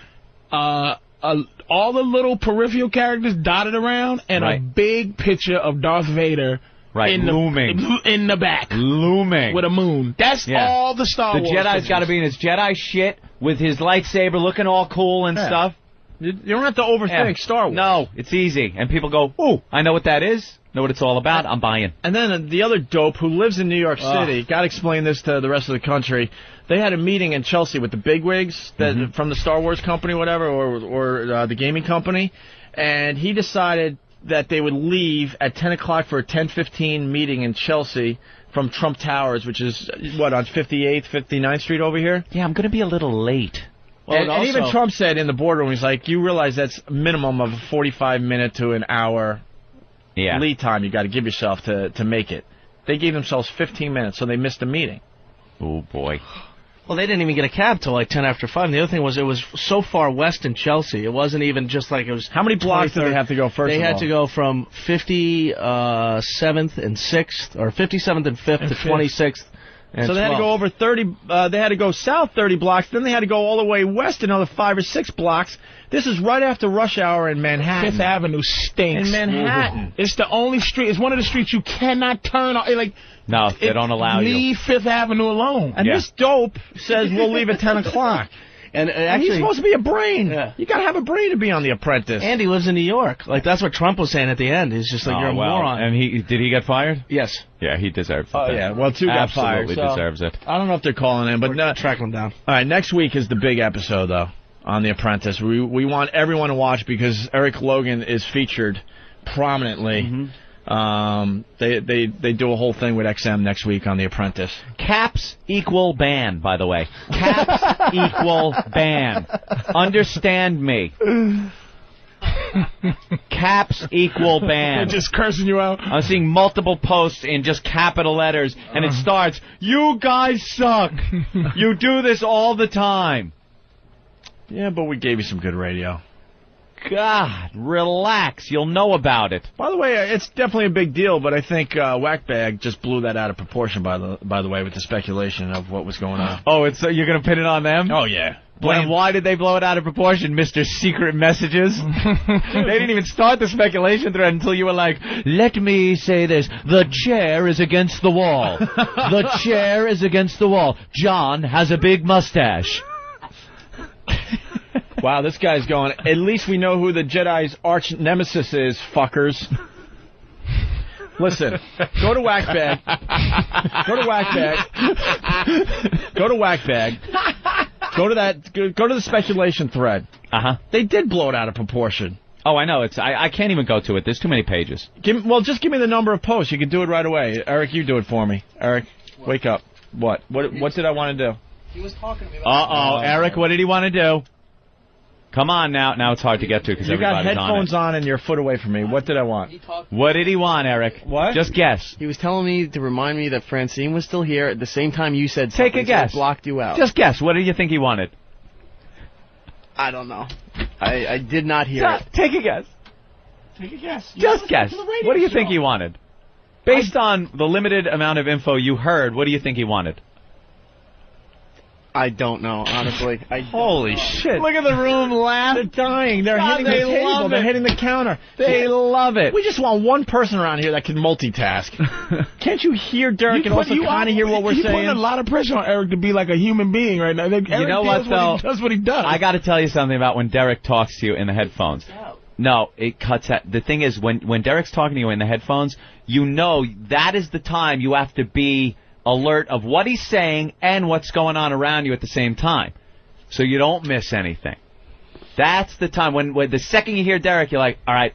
All the little peripheral characters dotted around, and a big picture of Darth Vader. Right, looming. In the back. Looming. With a moon. That's all the Star Wars. The Jedi's got to be in his Jedi shit with his lightsaber looking all cool and stuff. You don't have to overthink Star Wars. No, it's easy. And people go, ooh, I know what that is. Know what it's all about. I'm buying. And then the other dope who lives in New York City, got to explain this to the rest of the country. They had a meeting in Chelsea with the bigwigs from the Star Wars company, whatever, or the gaming company. And he decided that they would leave at 10 o'clock for a 10:15 meeting in Chelsea from Trump Towers, which is, what, on 58th, 59th Street over here? Yeah, I'm going to be a little late. Well, and even Trump said in the boardroom, he's like, you realize that's a minimum of a 45-minute to an hour lead time you got to give yourself to make it. They gave themselves 15 minutes, so they missed the meeting. Oh, boy. Well, they didn't even get a cab till like 10 after 5. And the other thing was it was so far west in Chelsea. It wasn't even just like it was. How many blocks did they have to go first? They had to go from 57th and 6th, or 57th and 5th to 26th. So they had to go over 30. They had to go south 30 blocks. Then they had to go all the way west another 5 or 6 blocks. This is right after rush hour in Manhattan. Fifth Avenue stinks. In Manhattan. It's the only street. It's one of the streets you cannot turn on. Like. No, they don't allow you. Leave Fifth Avenue alone. And this dope says we'll leave at 10 o'clock. And he's supposed to be a brain. Yeah. You got to have a brain to be on The Apprentice. And he lives in New York. Like, that's what Trump was saying at the end. He's just like, you're a moron. And did he get fired? Yes. Yeah, he deserves it. Oh, yeah. Well, 2 got fired. Absolutely deserves it. I don't know if they're calling him, but track him down. All right, next week is the big episode, though, on The Apprentice. We want everyone to watch because Eric Logan is featured prominently. Mm-hmm. They do a whole thing with XM next week on The Apprentice. Caps equal ban, by the way. Caps equal ban. Understand me. Caps equal ban. They're just cursing you out. I'm seeing multiple posts in just capital letters, and it starts, "You guys suck. You do this all the time." Yeah, but we gave you some good radio. God, relax. You'll know about it. By the way, it's definitely a big deal, but I think Whackbag just blew that out of proportion, by the way, with the speculation of what was going on. Oh, you're going to pin it on them? Oh, yeah. And why did they blow it out of proportion, Mr. Secret Messages? They didn't even start the speculation thread until you were like, let me say this. The chair is against the wall. The chair is against the wall. John has a big mustache. Wow, this guy's going, at least we know who the Jedi's arch nemesis is, fuckers. Listen, go to Whackbag. Go to Whackbag. Go to Whackbag. Go to the speculation thread. Uh-huh. They did blow it out of proportion. Oh, I know. I can't even go to it. There's too many pages. Just give me the number of posts. You can do it right away. Eric, you do it for me. Eric, wake up. What did I want to do? He was talking to me about Eric, what did he want to do? Come on now. Now it's hard to get to because You got everybody's headphones on and you're a foot away from me. What did I want? it. What did he want, Eric? What? Just guess. He was telling me to remind me that Francine was still here at the same time you said something. Take a guess. So I blocked you out. Just guess. What do you think he wanted? I don't know. I did not hear it. Take a guess. Take a guess. Just guess. What do you think he wanted? Based on the limited amount of info you heard, what do you think he wanted? I don't know, honestly. Holy shit. Look at the room laugh. They're dying. They're God, hitting they the table. love They're it. hitting the counter. They love it. We just want one person around here that can multitask. Can't you hear Derek and also kind of hear what we're You're saying? putting a lot of pressure on Eric to be like a human being right now. Eric You know what, though? That's what he does. I got to tell you something about when Derek talks to you in the headphones. No, it cuts out. The thing is, when Derek's talking to you in the headphones, you know that is the time you have to be alert of what he's saying and what's going on around you at the same time, so you don't miss anything. That's the time when the second you hear Derek, you're like, all right,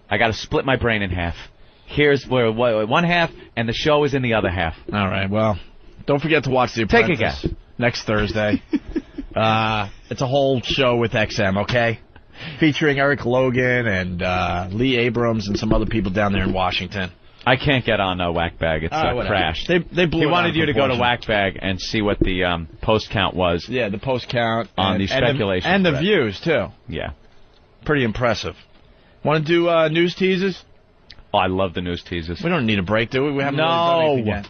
I got to split my brain in half. Here's where one half, and the show is in the other half. All right, well, don't forget to watch The Apprentice. Take a guess. Next Thursday. It's a whole show with XM, okay? Featuring Eric Logan and Lee Abrams and some other people down there in Washington. I can't get on Whackbag. It's crashed. They blew He it wanted out you of to go to proportion. Whackbag and see what the post count was. Yeah, the post count on the speculation and the thread. views too. Yeah, pretty impressive. Want to do news teases? Oh, I love the news teases. We don't need a break, do we? We haven't really done anything yet.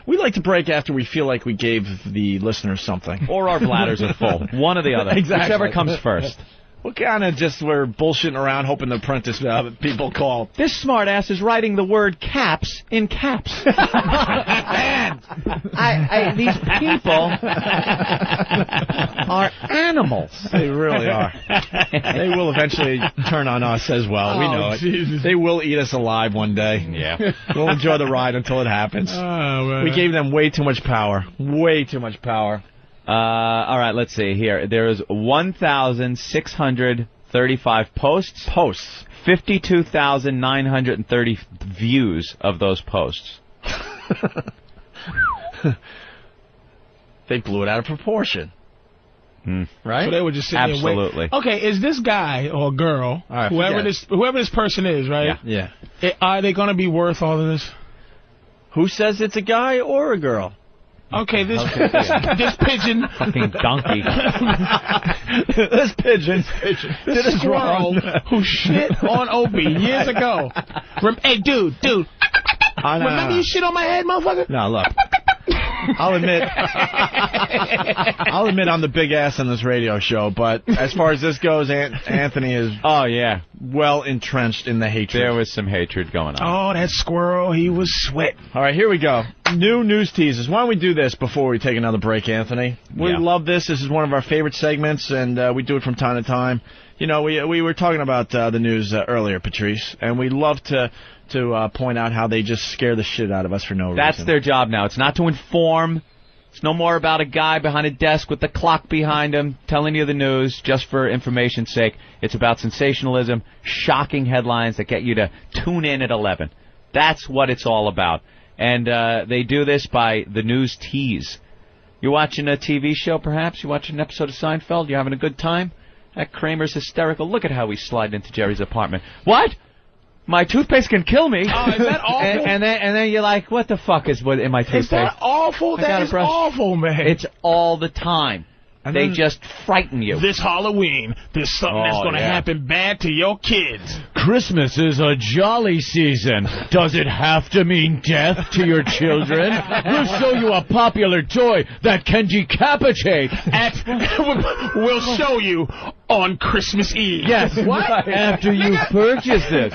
We like to break after we feel like we gave the listeners something, or our bladders are full. One or the other. Exactly. Whichever comes first. What kind of just we're bullshitting around hoping the Apprentice people call? This smartass is writing the word caps in caps. Man, these people are animals. They really are. They will eventually turn on us as well. We know it. Jesus. They will eat us alive one day. Yeah. We'll enjoy the ride until it happens. We gave them way too much power. Way too much power. All right, let's see here. There is 1,635 posts. 52,930 views of those posts. They blew it out of proportion. Right? So they were just sitting there waiting. Absolutely. Okay, is this guy or girl, right, whoever this person is, right? Yeah. Are they going to be worth all of this? Who says it's a guy or a girl? Okay, this pigeon. Fucking donkey. This pigeon. This squirrel who shit on Opie years ago. Hey, dude. Remember you shit on my head, motherfucker? No, look. I'll admit I'm the big ass on this radio show, but as far as this goes, Anthony is well entrenched in the hatred. There was some hatred going on. Oh, that squirrel, he was sweating. All right, here we go. New news teasers. Why don't we do this before we take another break, Anthony? We love this. This is one of our favorite segments, and we do it from time to time. You know, we were talking about the news earlier, Patrice, and we love to point out how they just scare the shit out of us for no reason. That's their job now. It's not to inform. It's no more about a guy behind a desk with the clock behind him telling you the news just for information's sake. It's about sensationalism, shocking headlines that get you to tune in at 11. That's what it's all about. And they do this by the news tease. You're watching a TV show, perhaps? You're watching an episode of Seinfeld? You're having a good time? That Kramer's hysterical. Look at how he's sliding into Jerry's apartment. What? My toothpaste can kill me. Oh, is that awful? and then you're like, what the fuck is in my toothpaste? Is that awful? That is awful, man. It's all the time. And they then just frighten you. This Halloween, there's something that's going to happen bad to your kids. Christmas is a jolly season. Does it have to mean death to your children? We'll show you a popular toy that can decapitate. We'll show you on Christmas Eve. Yes, what? After you purchase this.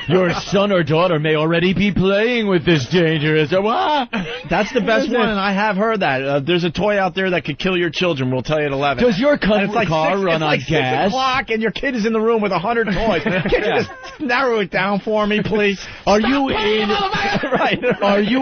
Your son or daughter may already be playing with this dangerous... That's the best one, and I have heard that. There's a toy out there that could kill your children. We'll tell you at 11. Does your car run on gas? 6 o'clock, and your kid is in the room with 100 toys. Can you just narrow it down for me, please? Are you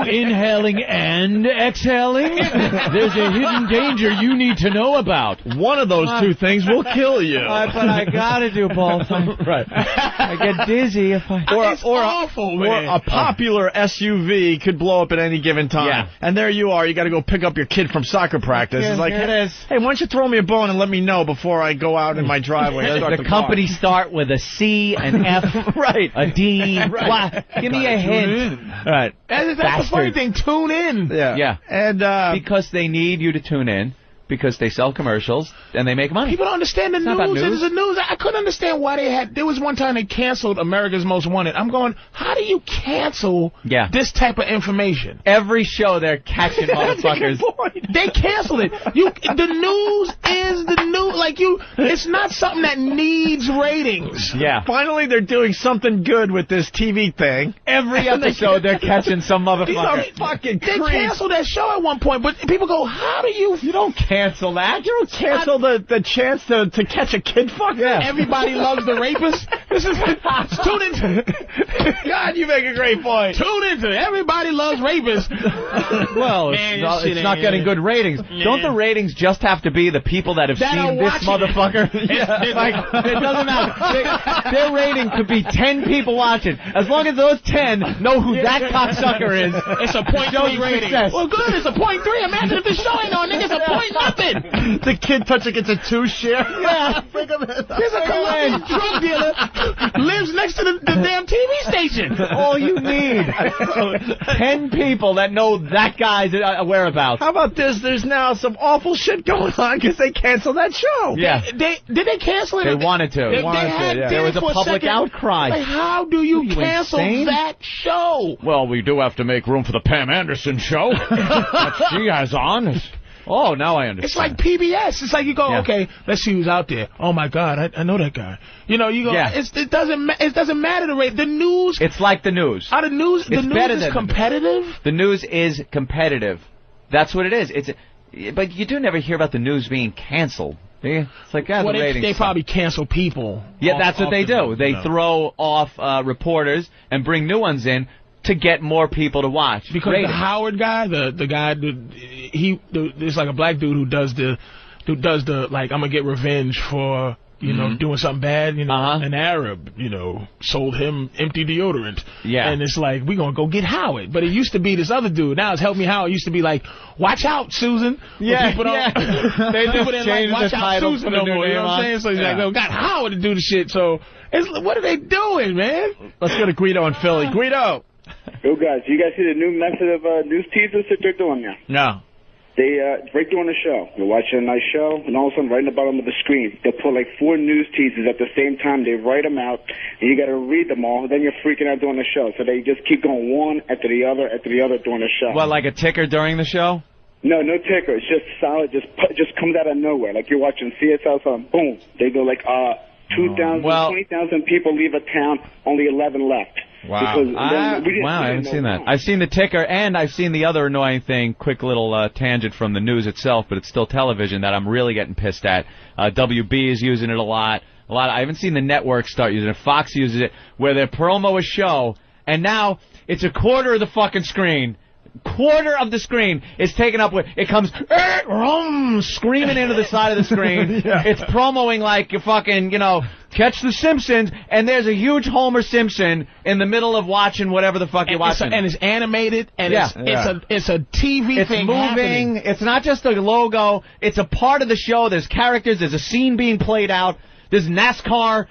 inhaling and exhaling? There's a hidden danger you need to know about. One of those two things will He'll kill you. But I gotta do both. Right. I get dizzy if I. It's awful, man. Or a popular SUV could blow up at any given time. Yeah. And there you are. You got to go pick up your kid from soccer practice. Yeah, it's like, here it is. Hey, why don't you throw me a bone and let me know before I go out in my driveway? And start The company start with a C, an F, right, a D. Right. Give me a hint. Right. That's the funny thing. Tune in. Yeah. And because they need you to tune in, because they sell commercials and they make money. People don't understand the It's not about news. news. It's the news. I couldn't understand why they had. There was one time they canceled America's Most Wanted. I'm going, how do you cancel this type of information? Every show they're catching motherfuckers. They canceled it. The news is the news. Like it's not something that needs ratings. Yeah. Finally, they're doing something good with this TV thing. Every episode they're catching some These are motherfucker. fucking They creeps. canceled that show at one point, but people go, how do you? You don't cancel that. You don't cancel the chance to catch a kid fucker. Everybody loves the rapist. This is tune into. God, you make a great point. Tune into Everybody Loves Rapists. Well, Man, it's not getting good ratings. Yeah. Don't the ratings just have to be the people that have That are seen this watching motherfucker? it. Like, it doesn't matter. Their rating could be 10 people watching. As long as those 10 know who that cocksucker is, It's a .3 rating. Success. Well, good. It's a .3. Imagine if the show ain't on, nigga. It's a point nothing. The kid touching gets a 2 share. Yeah. There's a Colombian drug dealer lives next to the damn TV station. All you need 10 people that know that guy's whereabouts. How about this? There's now some awful shit going on because they canceled that show. Yeah. Did they cancel it? They wanted to. They had yeah. did There was a for public second. outcry. Like, how do you you cancel insane? that show? Well, we do have to make room for the Pam Anderson show that she has on. Oh, now I understand. It's like PBS. It's like you go, okay, let's see who's out there. Oh my God, I know that guy. You know, you go. Yeah. It doesn't matter the rate. The news. It's like the news. The news better is than competitive. The news is competitive. That's what it is. But you do never hear about the news being canceled. Do you? It's like, the ratings. They probably cancel people. Yeah, that's what they do. They throw off reporters and bring new ones in to get more people to watch. Because the Howard guy, the guy, it's like a black dude who does the like, I'm gonna get revenge for doing something bad. An Arab, sold him empty deodorant. Yeah. And it's like, we're gonna go get Howard. But it used to be this other dude. Now it's Help Me Howard. It used to be like, watch out, Susan. Yeah, people don't, They just people didn't changed like, watch the out, title, Susan put a no new more. You know name what I'm on. saying? So he's like, no, got Howard to do the shit. So what are they doing, man? Let's go to Guido in Philly. Guido. Yo, guys, you guys see the new method of news teasers that they're doing now? No. They right during the show, you're watching a nice show, and all of a sudden, right in the bottom of the screen, they'll put like 4 news teasers at the same time. They write them out, and you got to read them all. And then you're freaking out during the show. So they just keep going one after the other during the show. What, like a ticker during the show? No ticker. It's just solid. Just comes out of nowhere. Like you're watching CSL, so boom, they go like 20,000 people leave a town, only 11 left. Wow. I haven't seen that. I've seen the ticker, and I've seen the other annoying thing, quick little tangent from the news itself, but it's still television that I'm really getting pissed at. WB is using it a lot. I haven't seen the network start using it. Fox uses it, where they promo a show, and now it's a quarter of the fucking screen. Quarter of the screen is taken up with, it comes screaming into the side of the screen. Yeah. It's promoing like you fucking, catch the Simpsons, and there's a huge Homer Simpson in the middle of watching whatever the fuck you're watching. And it's animated, and it's a TV it's thing moving. happening. It's not just a logo. It's a part of the show. There's characters. There's a scene being played out. There's NASCAR.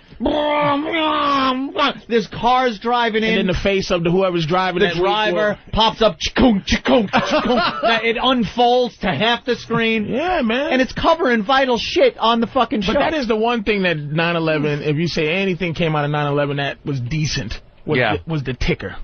There's cars driving in. And in the face of whoever's driving the driver pops up. It unfolds to half the screen. Yeah, man. And it's covering vital shit on the fucking show. But that is the one thing that 9/11, if you say anything came out of 9/11 that was decent, was the ticker.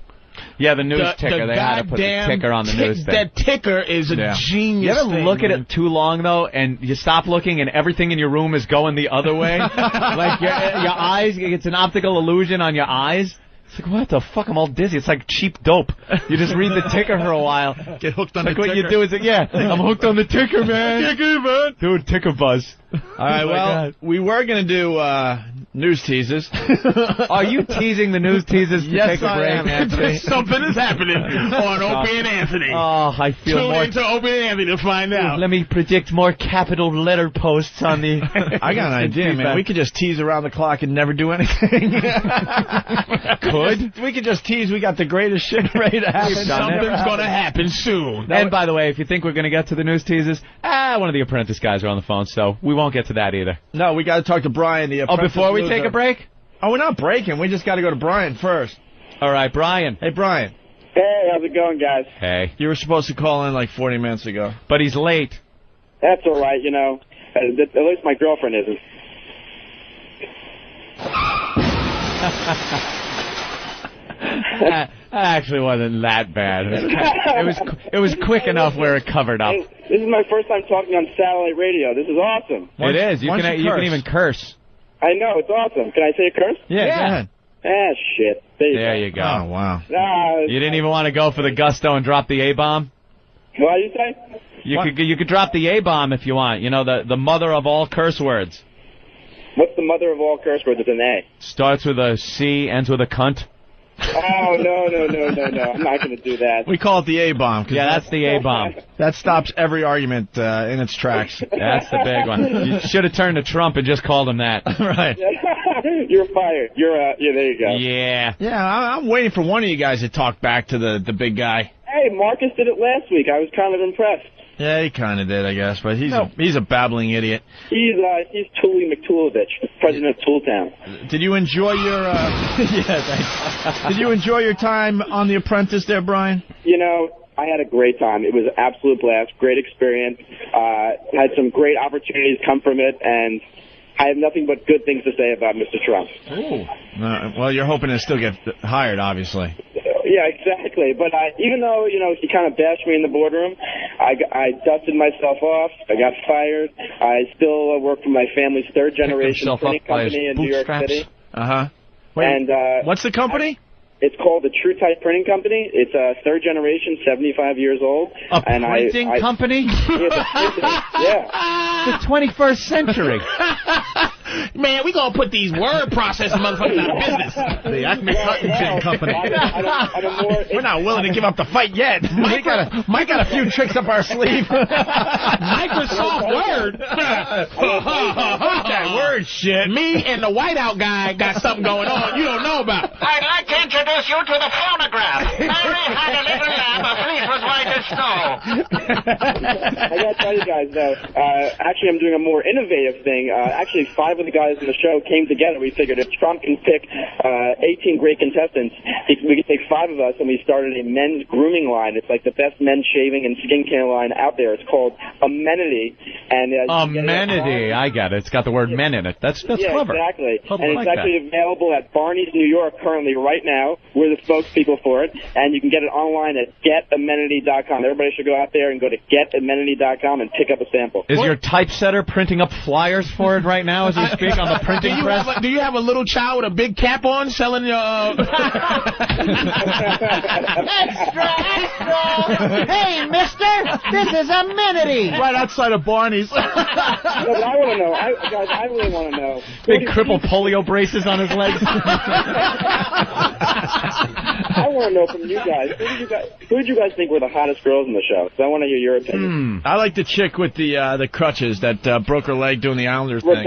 Yeah, the news ticker. They had to put the ticker on the news thing. That ticker is a genius You ever thing, look at it too long, though, and you stop looking, and everything in your room is going the other way? Like, your eyes, it's an optical illusion on your eyes. It's like, what the fuck? I'm all dizzy. It's like cheap dope. You just read the ticker for a while. Get hooked on the ticker. ticker. What you do is, I'm hooked on the ticker, man. Ticker, man. Dude, ticker buzz. All right, well, we were going to do news teases. Are you teasing the news teases to Yes, take a break? I am, Anthony. Something is happening on Opie and Anthony. Oh, I feel Tune more... into Opie and Anthony to find out. Let me predict more capital letter posts on the... I got an idea, man. We could just tease around the clock and never do anything. Could? We could just tease. We got the greatest shit ready to happen. Something's going to happen soon. And by the way, if you think we're going to get to the news teases, one of the Apprentice guys are on the phone, so we won't get to that either. No, we got to talk to Brian. The Apprentice before we loser. take a break? Oh, we're not breaking. We just got to go to Brian first. All right, Brian. Hey, Brian. Hey, how's it going, guys? Hey. You were supposed to call in like 40 minutes ago. But he's late. That's all right, you know. At least my girlfriend isn't. That actually wasn't that bad. It was quick enough where it covered up. Hey, this is my first time talking on satellite radio. This is awesome. It is. You can even curse. I know, it's awesome. Can I say a curse? Yeah. Go ahead. Ah, shit. There you go. Oh, wow. You didn't even want to go for the gusto and drop the A-bomb? What did you say? You could drop the A-bomb if you want. You know, the mother of all curse words. What's the mother of all curse words? It's an A. Starts with a C, ends with a cunt. Oh, no. I'm not going to do that. We call it the A-bomb. Yeah, that's the A-bomb. That stops every argument in its tracks. That's the big one. You should have turned to Trump and just called him that. Right. You're fired. Yeah, there you go. Yeah. Yeah, I'm waiting for one of you guys to talk back to the big guy. Hey, Marcus did it last week. I was kind of impressed. Yeah, he kind of did, I guess, but he's a babbling idiot. He's Toolie McToolovich, president of Tooltown. Did you enjoy your Did you enjoy your time on The Apprentice there, Brian? You know, I had a great time. It was an absolute blast, great experience. Had some great opportunities come from it, and I have nothing but good things to say about Mr. Trump. Ooh. Well, you're hoping to still get hired, obviously. Yeah, exactly. But even though, you know, he kind of bashed me in the boardroom, I dusted myself off. I got fired. I still work for my family's third-generation printing company in New York City. Uh-huh. And what's the company? It's called the True Type Printing Company. It's a third generation, 75 years old. A printing company? Yeah. The 21st century. Man, we gonna put these word processing motherfuckers out of business. The Acme Cotton Company. We're not willing to give up the fight yet. Mike got a few tricks up our sleeve. Microsoft Word. That word shit. Me and the whiteout guy got something going on you don't know about. I'd like to introduce you to the phonograph. Mary had a little lamb, her fleece was white as snow. I gotta tell you guys, though, actually I'm doing a more innovative thing. Actually, 5 of the guys in the show came together. We figured if Trump can pick 18 great contestants, we could take 5 of us, and we started a men's grooming line. It's like the best men's shaving and skincare line out there. It's called Amenity. And Amenity, I got it. It's got the word men in it. That's clever. Exactly. And it's actually available at Barney's, New York, currently right now. We're the spokespeople for it, and you can get it online at getamenity.com. Everybody should go out there and go to getamenity.com and pick up a sample. Is your typesetter printing up flyers for it right now as we speak on the printing press? Do you have a little child with a big cap on selling your... Extra! Hey, mister, this is Amenity. Right outside of Barney's. No, but I want to know. Guys, I really want to know. Big crippled polio braces on his legs. I want to know from you guys. Who did you guys think were the hottest girls in the show? So I want to hear your opinion. I like the chick with the crutches that broke her leg doing the Islanders thing.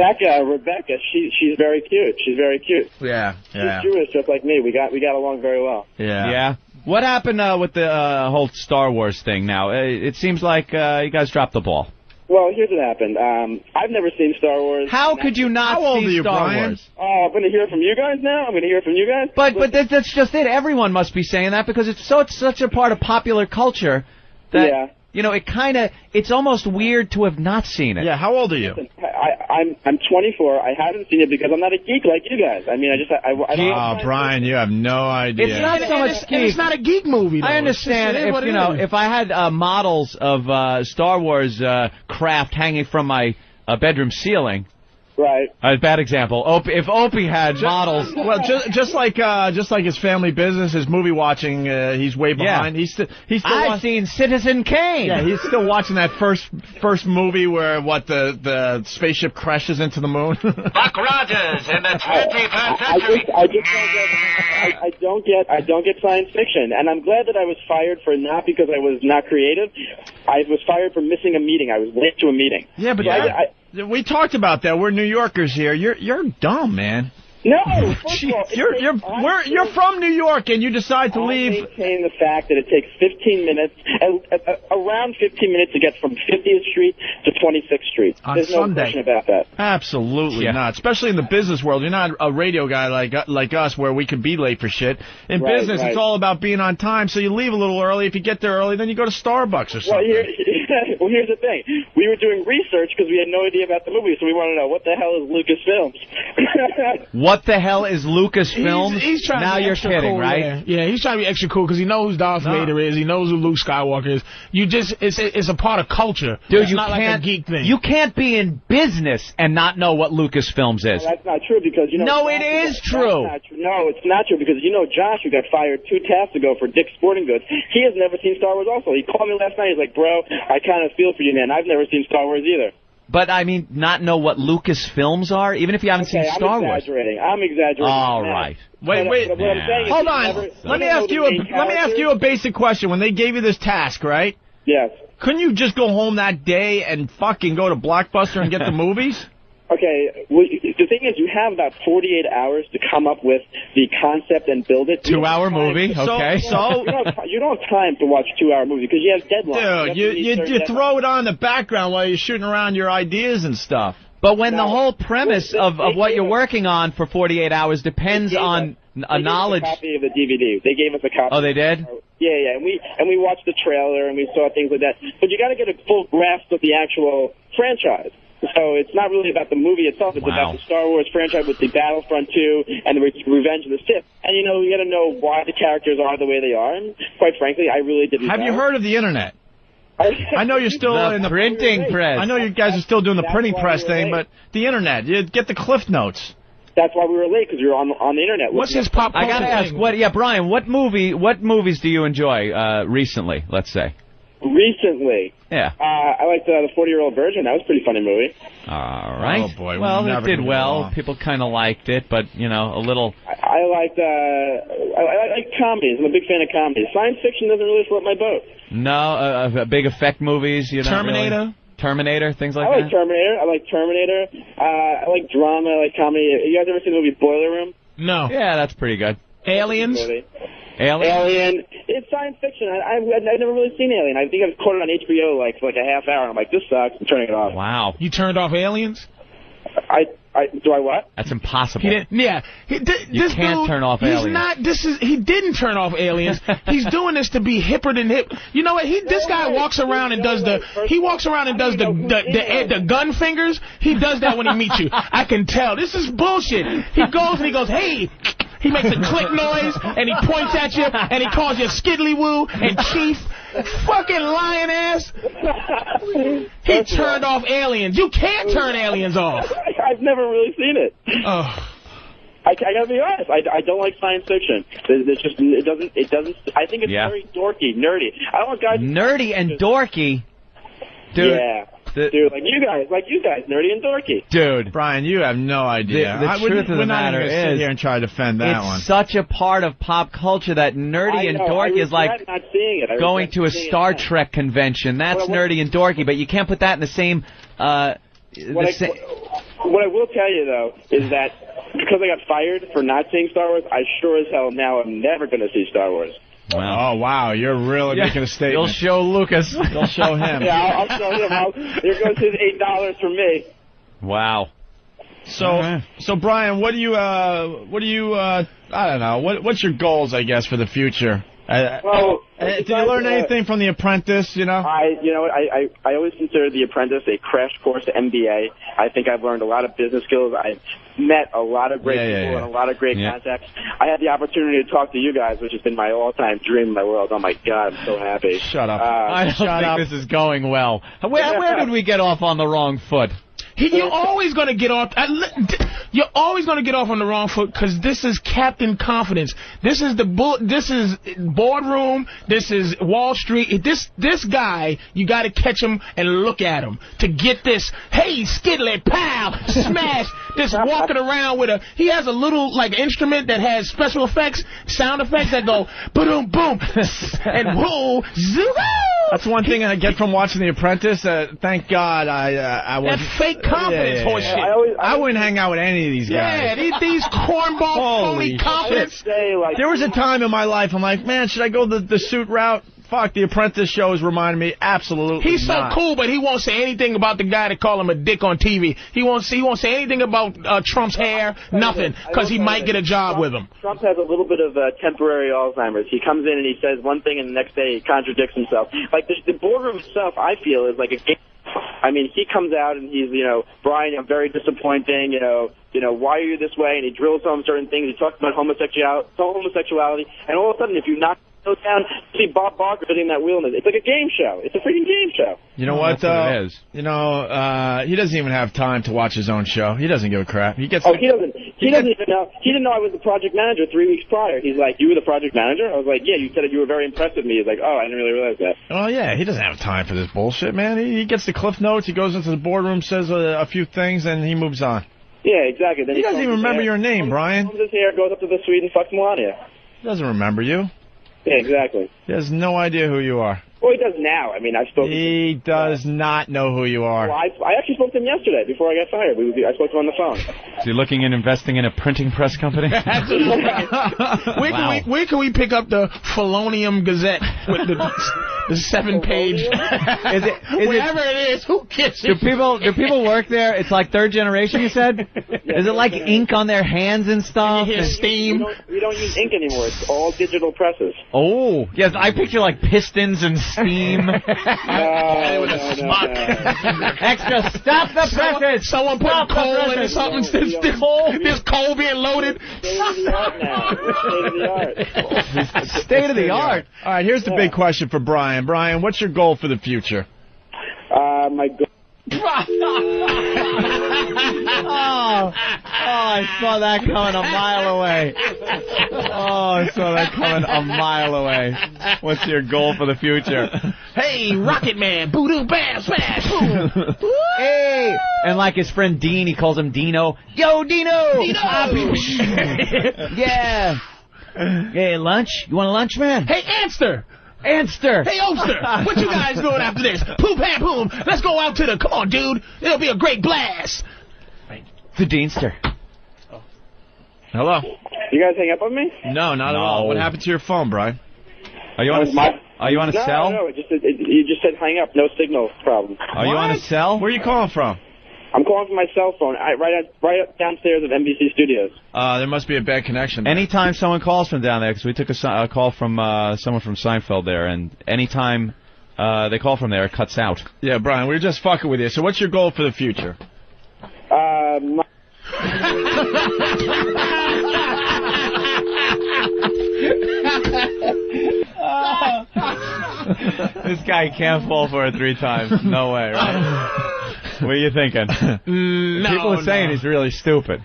Rebecca, she's very cute. She's very cute. Yeah. She's Jewish, just like me. We got along very well. Yeah. What happened with the whole Star Wars thing now? It seems like you guys dropped the ball. Well, here's what happened. I've never seen Star Wars. How could you not see Star Wars? Oh, I'm going to hear it from you guys now? I'm going to hear it from you guys? But that's just it. Everyone must be saying that because it's such a part of popular culture that, you know, it's almost weird to have not seen it. Yeah, how old are you? Listen, I'm 24. I haven't seen it because I'm not a geek like you guys. I mean, I don't. Brian, you have no idea. It's not so much geek. It's not a geek movie, though. I understand if I had models of Star Wars craft hanging from my bedroom ceiling, Right. Bad example. If Opie had models... Well, just like his family business, his movie watching, he's way behind. Yeah. He's still I've seen Citizen Kane. Yeah, he's still watching that first movie where the spaceship crashes into the moon. Buck Rogers in the 21st century. I don't get science fiction, and I'm glad that I was fired for not because I was not creative. I was fired for missing a meeting. I was late to a meeting. Yeah, but we talked about that. We're New Yorkers here. You're dumb, man. No, first of all, you're from New York, and you decide to leave. I maintain the fact that it takes 15 minutes, around 15 minutes to get from 50th Street to 26th Street. There's no question about that. Absolutely not. Especially in the business world. You're not a radio guy like us where we could be late for shit. In business, it's all about being on time, so you leave a little early. If you get there early, then you go to Starbucks or something. Well, here's the thing. We were doing research because we had no idea about the movie, so we want to know what the hell is Lucasfilms. What the hell is Lucasfilms? He's trying now to be you're extra kidding, cool, right? Yeah, he's trying to be extra cool because he knows who Darth Vader is. He knows who Luke Skywalker is. It's a part of culture. Dude, it's not like a geek thing. You can't be in business and not know what Lucasfilms is. Well, that's not true because, No, it is true. No, it's not true because, Josh, who got fired 2 tasks ago for Dick's Sporting Goods, he has never seen Star Wars also. He called me last night. He's like, bro, I kind of feel for you, man. I've never seen Star Wars either. But, I mean, not know what Lucasfilms are, even if you haven't seen Star Wars. I'm exaggerating. All right. Wait. Hold on. Let me ask you a basic question. When they gave you this task, right? Yes. Couldn't you just go home that day and fucking go to Blockbuster and get the movies? Okay, well, the thing is, you have about 48 hours to come up with the concept and build it. 2-hour movie, okay. So you don't have time to watch 2-hour movie because you have deadlines. Dude, you throw it on the background while you're shooting around your ideas and stuff. But when the whole premise of what you're working on for 48 hours depends on a knowledge... They gave us a copy of the DVD. They gave us a copy. Oh, they did? Yeah, and we watched the trailer and we saw things like that. But you got to get a full grasp of the actual franchise. So it's not really about the movie itself. It's about the Star Wars franchise with the Battlefront 2 and the Revenge of the Sith. And, you got to know why the characters are the way they are. And quite frankly, I really didn't Have you heard of the Internet? I know you're still in the printing press. I know you guys are still doing the printing press thing, but the Internet, you get the Cliff Notes. That's why we were late, because we were on the Internet. What's his pop culture I got to ask, Brian, what movies do you enjoy recently, let's say? Recently? Yeah. I liked the 40-Year-Old Virgin. That was a pretty funny movie. All right. Oh, boy. Well, it did well. People kind of liked it, but, a little... I like comedies. I'm a big fan of comedies. Science fiction doesn't really float my boat. No, big effect movies, Terminator? Really? Terminator, things like that? I like Terminator. I like drama. I like comedy. You guys ever seen the movie Boiler Room? No. Yeah, that's pretty good. Aliens? Alien. It's science fiction. I've never really seen Alien. I think I've caught it on HBO for like a half hour. And I'm like, this sucks. I'm turning it off. Wow. You turned off Aliens? Do I what? That's impossible. He didn't, yeah. You can't turn off Aliens. He didn't turn off Aliens. He's doing this to be hipper than hip. You know what? This guy walks around and does the gun fingers. He does that when he meets you. I can tell. This is bullshit. He goes, hey. He makes a click noise, and he points at you, and he calls you Skiddly-Woo and Chief. Fucking lying ass. He turned off Aliens. You can't turn Aliens off. I've never really seen it. Oh. I gotta be honest. I don't like science fiction. It doesn't. I think it's very dorky, nerdy. I don't want guys. Nerdy and dorky, dude. Yeah. Dude, like you guys, nerdy and dorky. Dude. Brian, you have no idea. The truth of the matter is, sit here and try to defend that one. It's such a part of pop culture that nerdy and dorky is like not seeing it. going to a Star Trek convention. That's nerdy and dorky, but you can't put that in the same... What I will tell you, though, is that because I got fired for not seeing Star Wars, I sure as hell now am never going to see Star Wars. Wow. Oh, wow. You're really making a statement. You'll show Lucas. You'll show him. Yeah, I'll show him. Here goes his $8 from me. Wow. So Brian, what do you, I don't know, what's your goals, I guess, for the future? Did you learn anything from The Apprentice, I always consider The Apprentice a crash course to MBA. I think I've learned a lot of business skills. I've met a lot of great people and a lot of great contacts. I had the opportunity to talk to you guys, which has been my all-time dream in my world. Oh, my God, I'm so happy. Shut up. I don't think this is going well. Where did we get off on the wrong foot? You're always going to get off. You're always going to get off on the wrong foot because this is Captain Confidence. This is This is boardroom. This is Wall Street. This guy, you got to catch him and look at him to get this. Hey, skiddly, pow, smash. This walking around with he has a little like instrument that has special effects, sound effects that go boom, boom, and whoa, zero. That's one thing I get from watching The Apprentice. Thank God I was. That fake confidence horseshit. I wouldn't hang out with any of these guys. Yeah, these cornball, phony confidence. There was a time in my life I'm like, man, should I go the suit route? Fuck, The Apprentice show is reminding me absolutely He's not. so cool, but he won't say anything about the guy that called him a dick on TV. He won't say anything about Trump's hair, nothing, because he might get a job with him. Trump has a little bit of temporary Alzheimer's. He comes in and he says one thing, and the next day he contradicts himself. Like the boardroom stuff, I feel, is like a game. I mean, he comes out and he's, Brian, I'm very disappointing, why are you this way? And he drills home certain things. He talks about homosexuality, and all of a sudden, if you knock those down, you see Bob Barker sitting in that wheel, and it's like a game show. It's a freaking game show. You know what, though? It is. He doesn't even have time to watch his own show. He doesn't give a crap. He doesn't. He doesn't even know. He didn't know I was the project manager 3 weeks prior. He's like, you were the project manager? I was like, yeah, you said that you were very impressed with me. He's like, oh, I didn't really realize that. Well, yeah, he doesn't have time for this bullshit, man. He gets the cliff notes, he goes into the boardroom, says a few things, and he moves on. Yeah, exactly. Then he doesn't even remember your name, Brian. Comes his hair, goes up to the suite and fucks Melania. He doesn't remember you. Yeah, exactly. He has no idea who you are. Well, he does now. I mean, I've spoken to him. He does not know who you are. Well, I actually spoke to him yesterday before I got fired. I spoke to him on the phone. Is he looking at investing in a printing press company? Where can we pick up the Felonium Gazette with the 7-page? Wherever it is, who gets it? Do people work there? It's like third generation, you said? Is it like ink on their hands and stuff? And steam? We don't use ink anymore. It's all digital presses. Oh, yes, I picture like pistons and steam. No. Extra, stop the presses! Someone put coal in something. There's coal being loaded. State of the art. All right, here's the big question for Brian. Brian, what's your goal for the future? My goal. I saw that coming a mile away. What's your goal for the future? Hey, Rocket Man, boo-doo, bam, smash, boom. Hey, and like his friend Dean, he calls him Dino. Yo, Dino! Yeah. Hey, lunch? You want a lunch, man? Hey, Anster! Hey, Oster, what you guys doing after this? Poop, ham, boom. Let's go out to come on, dude. It'll be a great blast. The Deanster. Hello. You guys hang up on me? No, not at all. What happened to your phone, Brian? Are you on a cell? No, you just said hang up. No signal problem. Are you on a cell? Where are you calling from? I'm calling from my cell phone, right up downstairs at NBC Studios. There must be a bad connection there. Anytime someone calls from down there, because we took a call from someone from Seinfeld there, and anytime they call from there, it cuts out. Yeah, Brian, we were just fucking with you. So what's your goal for the future? This guy can't fall for it 3 times. No way, right? What are you thinking? People are saying he's really stupid.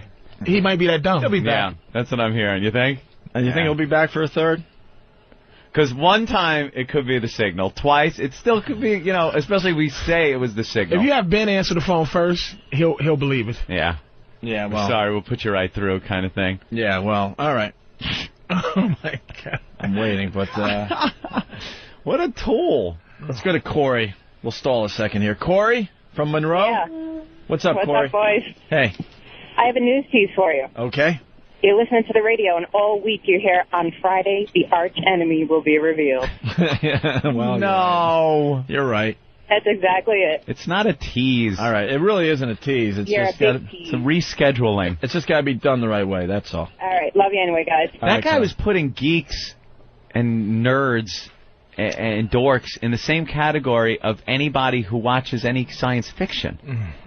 He might be that dumb. He'll be back. Yeah, that's what I'm hearing. You think? And you think he'll be back for a third? Because one time it could be the signal. Twice it still could be, especially we say it was the signal. If you have Ben answer the phone first, he'll believe it. Yeah. Yeah, well. Sorry, we'll put you right through kind of thing. Yeah, well, all right. Oh, my God. I'm waiting, but... What a tool. Let's go to Corey. We'll stall a second here. Corey from Monroe? Yeah. What's up, Corey? What's up, boys? Hey. I have a news tease for you. Okay. You're listening to the radio, and all week you hear, on Friday, the arch enemy will be revealed. Well, no. You're right. That's exactly it. It's not a tease. All right, it really isn't a tease. It's You're just a big tease. It's a rescheduling. It's just got to be done the right way, that's all. All right, love you anyway, guys. That guy was putting geeks and nerds and dorks in the same category of anybody who watches any science fiction.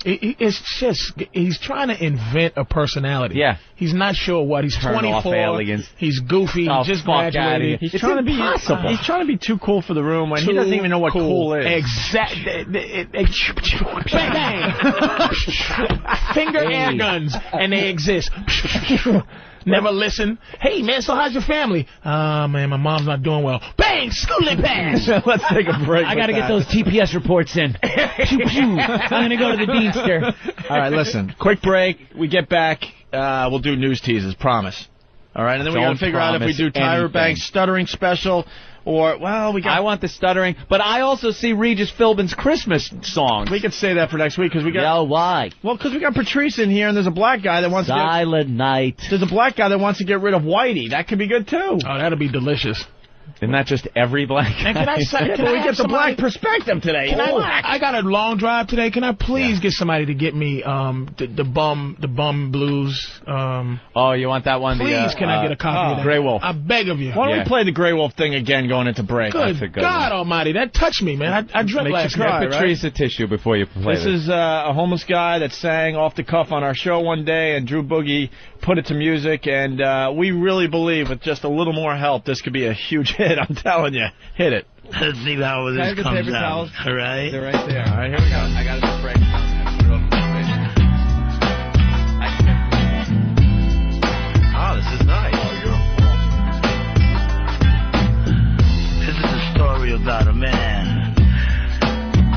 It's just he's trying to invent a personality. Yeah, he's not sure what. He's Turn 24. off aliens. He's goofy. Oh, He just fuck graduated. outta He's trying to be impossible. He's trying to be too cool for the room when he doesn't even know what cool is. Exactly. Bang, bang. Finger air guns, and they exist. Never listen. Hey, man, so how's your family? Man, my mom's not doing well. Bang! Schooling pass! Let's take a break. I got to get those TPS reports in. Pew, pew. I'm going to go to the Deanster. All right, listen. Quick break. We get back. We'll do news teasers. Promise. All right, and then we got to figure out if we do Tyra Banks' stuttering special or, well, we got... I want the stuttering, but I also see Regis Philbin's Christmas songs. We could say that for next week because we got... Yo, why? Well, because we got Patrice in here and there's a black guy that wants Silent Night. There's a black guy that wants to get rid of Whitey. That could be good, too. Oh, that'll be delicious. Isn't that just every black guy? And can I but we get the black perspective today. I got a long drive today. Can I please get somebody to get me the bum blues? Oh, you want that one? Please, can I get a copy of that? Grey Wolf. I beg of you. Why don't we play the Grey Wolf thing again going into break? Good God Almighty, that touched me, man. I drank last night. Get Patrice a tissue before you play this. This is a homeless guy that sang off the cuff on our show one day, and Drew Boogie put it to music, and we really believe with just a little more help, this could be a huge hit. I'm telling you. Hit it. Let's see how this comes out. All right? They're right there. All right, here we go. I got to break. Oh, this is nice. This is a story about a man,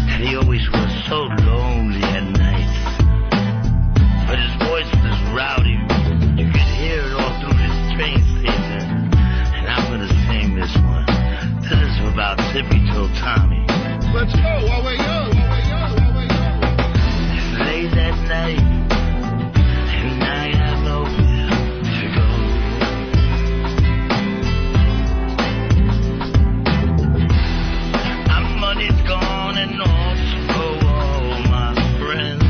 and he always was so lonely at night. But his voice was rowdy. You could hear it all through this train station. And I'm going to sing this one. This is about Tippy Toe Tommy. Let's go while we're young. It's late at night, and I have nowhere to go. My money's gone and also all my friends.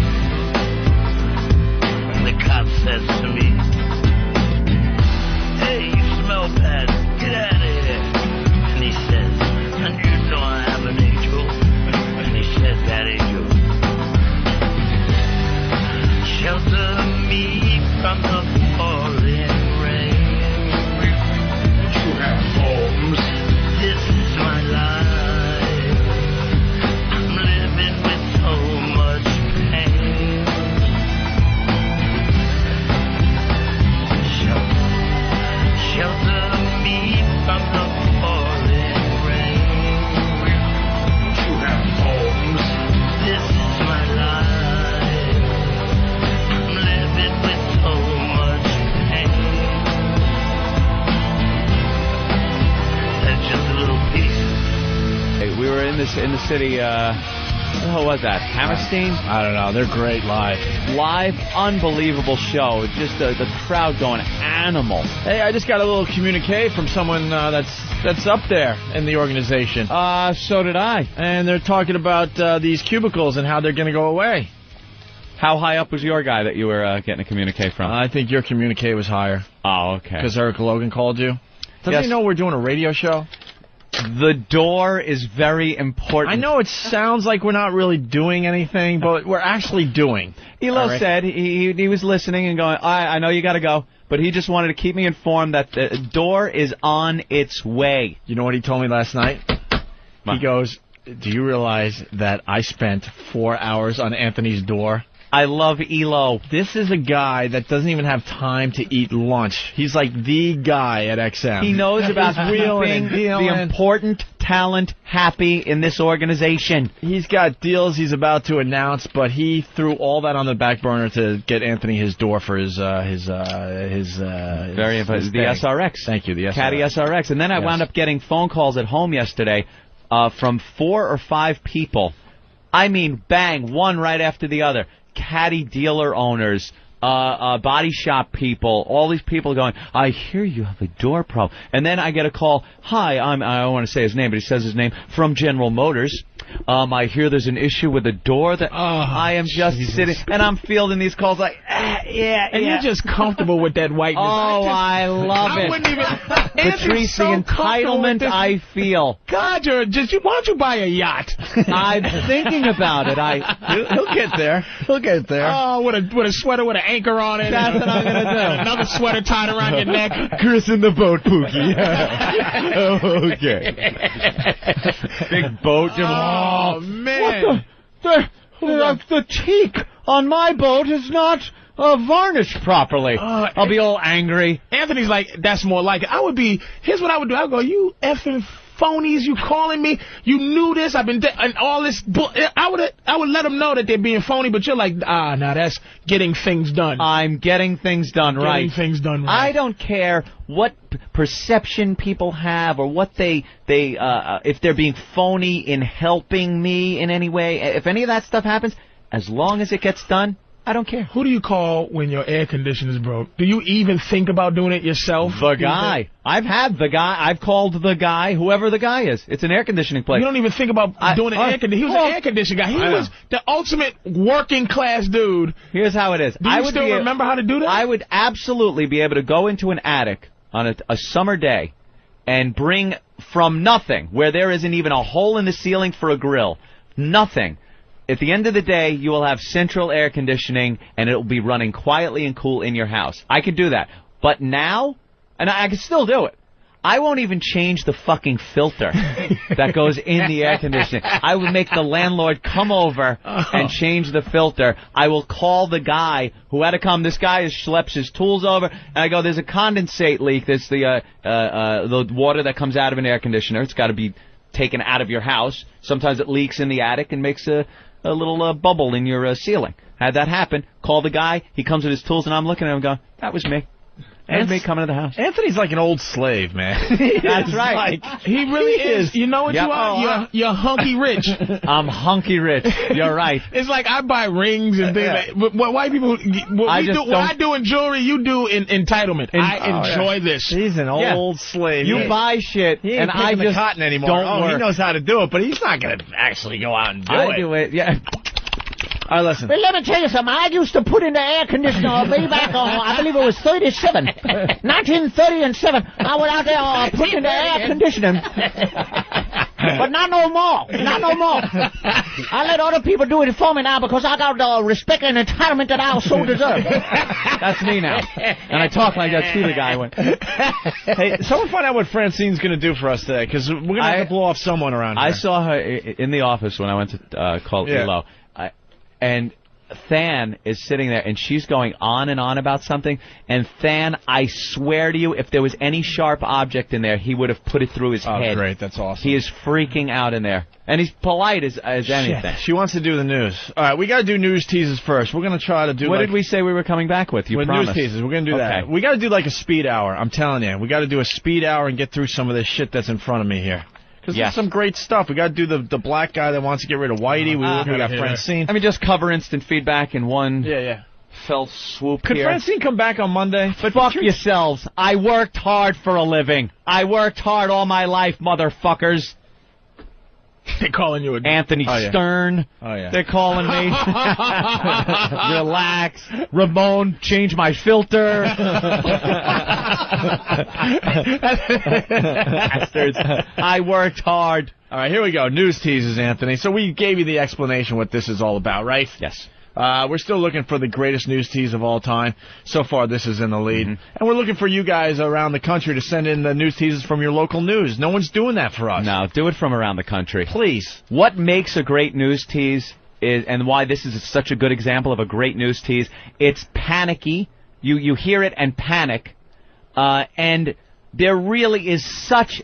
And the cop says to me, "Hey, you smell bad, get out of here." And he says, "And you know I have an angel." And he said, "That angel shelter me from the falling rain. You have homes. This is my life. I'm living with so much pain. Shelter me from the falling rain. You have homes. This is my life. I'm living with so much pain." That's just a little piece. Hey, we were in the city. What the hell was that? Hammerstein? I don't know. They're great live. Live, unbelievable show. Just the crowd going animal. Hey, I just got a little communique from someone that's up there in the organization. So did I. And they're talking about these cubicles and how they're going to go away. How high up was your guy that you were getting a communique from? I think your communique was higher. Oh, okay. Because Eric Logan called you. Doesn't he know we're doing a radio show? The door is very important. I know it sounds like we're not really doing anything, but we're actually doing. Elo said he was listening and going, I know you got to go, but he just wanted to keep me informed that the door is on its way. You know what he told me last night? He goes, "Do you realize that I spent 4 hours on Anthony's door?" I love Elo. This is a guy that doesn't even have time to eat lunch. He's like the guy at XM. He knows about keeping the important talent happy in this organization. He's got deals he's about to announce, but he threw all that on the back burner to get Anthony his door for his very important. The SRX. Thank you, the SRX. Caddy SRX. And then I wound up getting phone calls at home yesterday from 4 or 5 people. I mean, bang, one right after the other. Caddy dealer owners, body shop people, all these people going, "I hear you have a door problem." And then I get a call, "Hi, I don't want to say his name, but he says his name, from General Motors. I hear there's an issue with the door that I am just sitting, and I'm fielding these calls like, and you're just comfortable with that whiteness. Oh, I love it. I wouldn't even. Patrice, the entitlement I feel. God, why don't you buy a yacht? I'm thinking about it. He'll get there. He'll get there. Oh, with a sweater with an anchor on it. That's what I'm gonna do. Another sweater tied around your neck. Chris in the boat, Pookie. Okay. Big boat. Oh, man. The teak on my boat is not varnished properly. I'll be all angry. Anthony's like, that's more like it. Here's what I would do. I would go, you effing phonies, you calling me, you knew this, I've been, and all this, I would let them know that they're being phony, but you're like, now that's getting things done. I'm getting things done right. Getting things done right. I don't care what perception people have or what they if they're being phony in helping me in any way. If any of that stuff happens, as long as it gets done, I don't care. Who do you call when your air conditioner's broke? Do you even think about doing it yourself? The guy. I've called the guy, whoever the guy is. It's an air conditioning place. You don't even think about doing an air conditioning. He was an air conditioning guy. He was the ultimate working class dude. Here's how it is. Do you still remember how to do that? I would absolutely be able to go into an attic on a summer day and bring from nothing, where there isn't even a hole in the ceiling for a grill, nothing. At the end of the day, you will have central air conditioning, and it will be running quietly and cool in your house. I could do that. But now, and I could still do it, I won't even change the fucking filter that goes in the air conditioning. I would make the landlord come over and change the filter. I will call the guy who had to come. This guy schleps his tools over, and I go, there's a condensate leak. There's the water that comes out of an air conditioner. It's got to be taken out of your house. Sometimes it leaks in the attic and makes a little bubble in your ceiling. Had that happen, call the guy, he comes with his tools, and I'm looking at him going, that was me. That was me coming to the house. Anthony's like an old slave, man. That's right. He really is. You know what you are? You're hunky rich. I'm hunky rich. You're right. It's like I buy rings and things. Like, what white people, what I do in jewelry, you do in entitlement. I enjoy this. He's an old slave. You buy shit, he ain't and I just just cotton anymore. don't work. He knows how to do it, but he's not going to actually go out and do it. I do it, yeah. All right, listen. Well, let me tell you something. I used to put in the air conditioner way back on, I believe it was 37. 1930 and 7. I went out there putting in the air conditioning. But not no more. Not no more. I let other people do it for me now because I got the respect and entitlement that I so deserve. That's me now. And I talk like that Steely guy went. Hey, someone find out what Francine's going to do for us today, because we're going to have to blow off someone around here. I saw her in the office when I went to call Elo. And Than is sitting there, and she's going on and on about something. And Than, I swear to you, if there was any sharp object in there, he would have put it through his head. Oh, great. That's awesome. He is freaking out in there. And he's polite as anything. Shit. She wants to do the news. All right, we got to do news teasers first. We're going to try to do What did we say we were coming back with? You promised. News teasers. We're going to do that. We got to do like a speed hour. I'm telling you. We got to do a speed hour and get through some of this shit that's in front of me here. Because there's some great stuff. We got to do the black guy that wants to get rid of Whitey. We got Francine. I mean, just cover instant feedback in one fell swoop. Could Francine come back on Monday? But fuck yourselves. I worked hard for a living. I worked hard all my life, motherfuckers. They're calling you Anthony Stern. Oh, yeah. They're calling me. Relax. Ramon, change my filter. Bastards. I worked hard. All right, here we go. News teasers, Anthony. So we gave you the explanation what this is all about, right? Yes. We're still looking for the greatest news tease of all time. So far, this is in the lead. And we're looking for you guys around the country to send in the news teasers from your local news. No one's doing that for us. No, do it from around the country. Please. What makes a great news tease is, and why this is such a good example of a great news tease, it's panicky. You hear it and panic. And there really is such...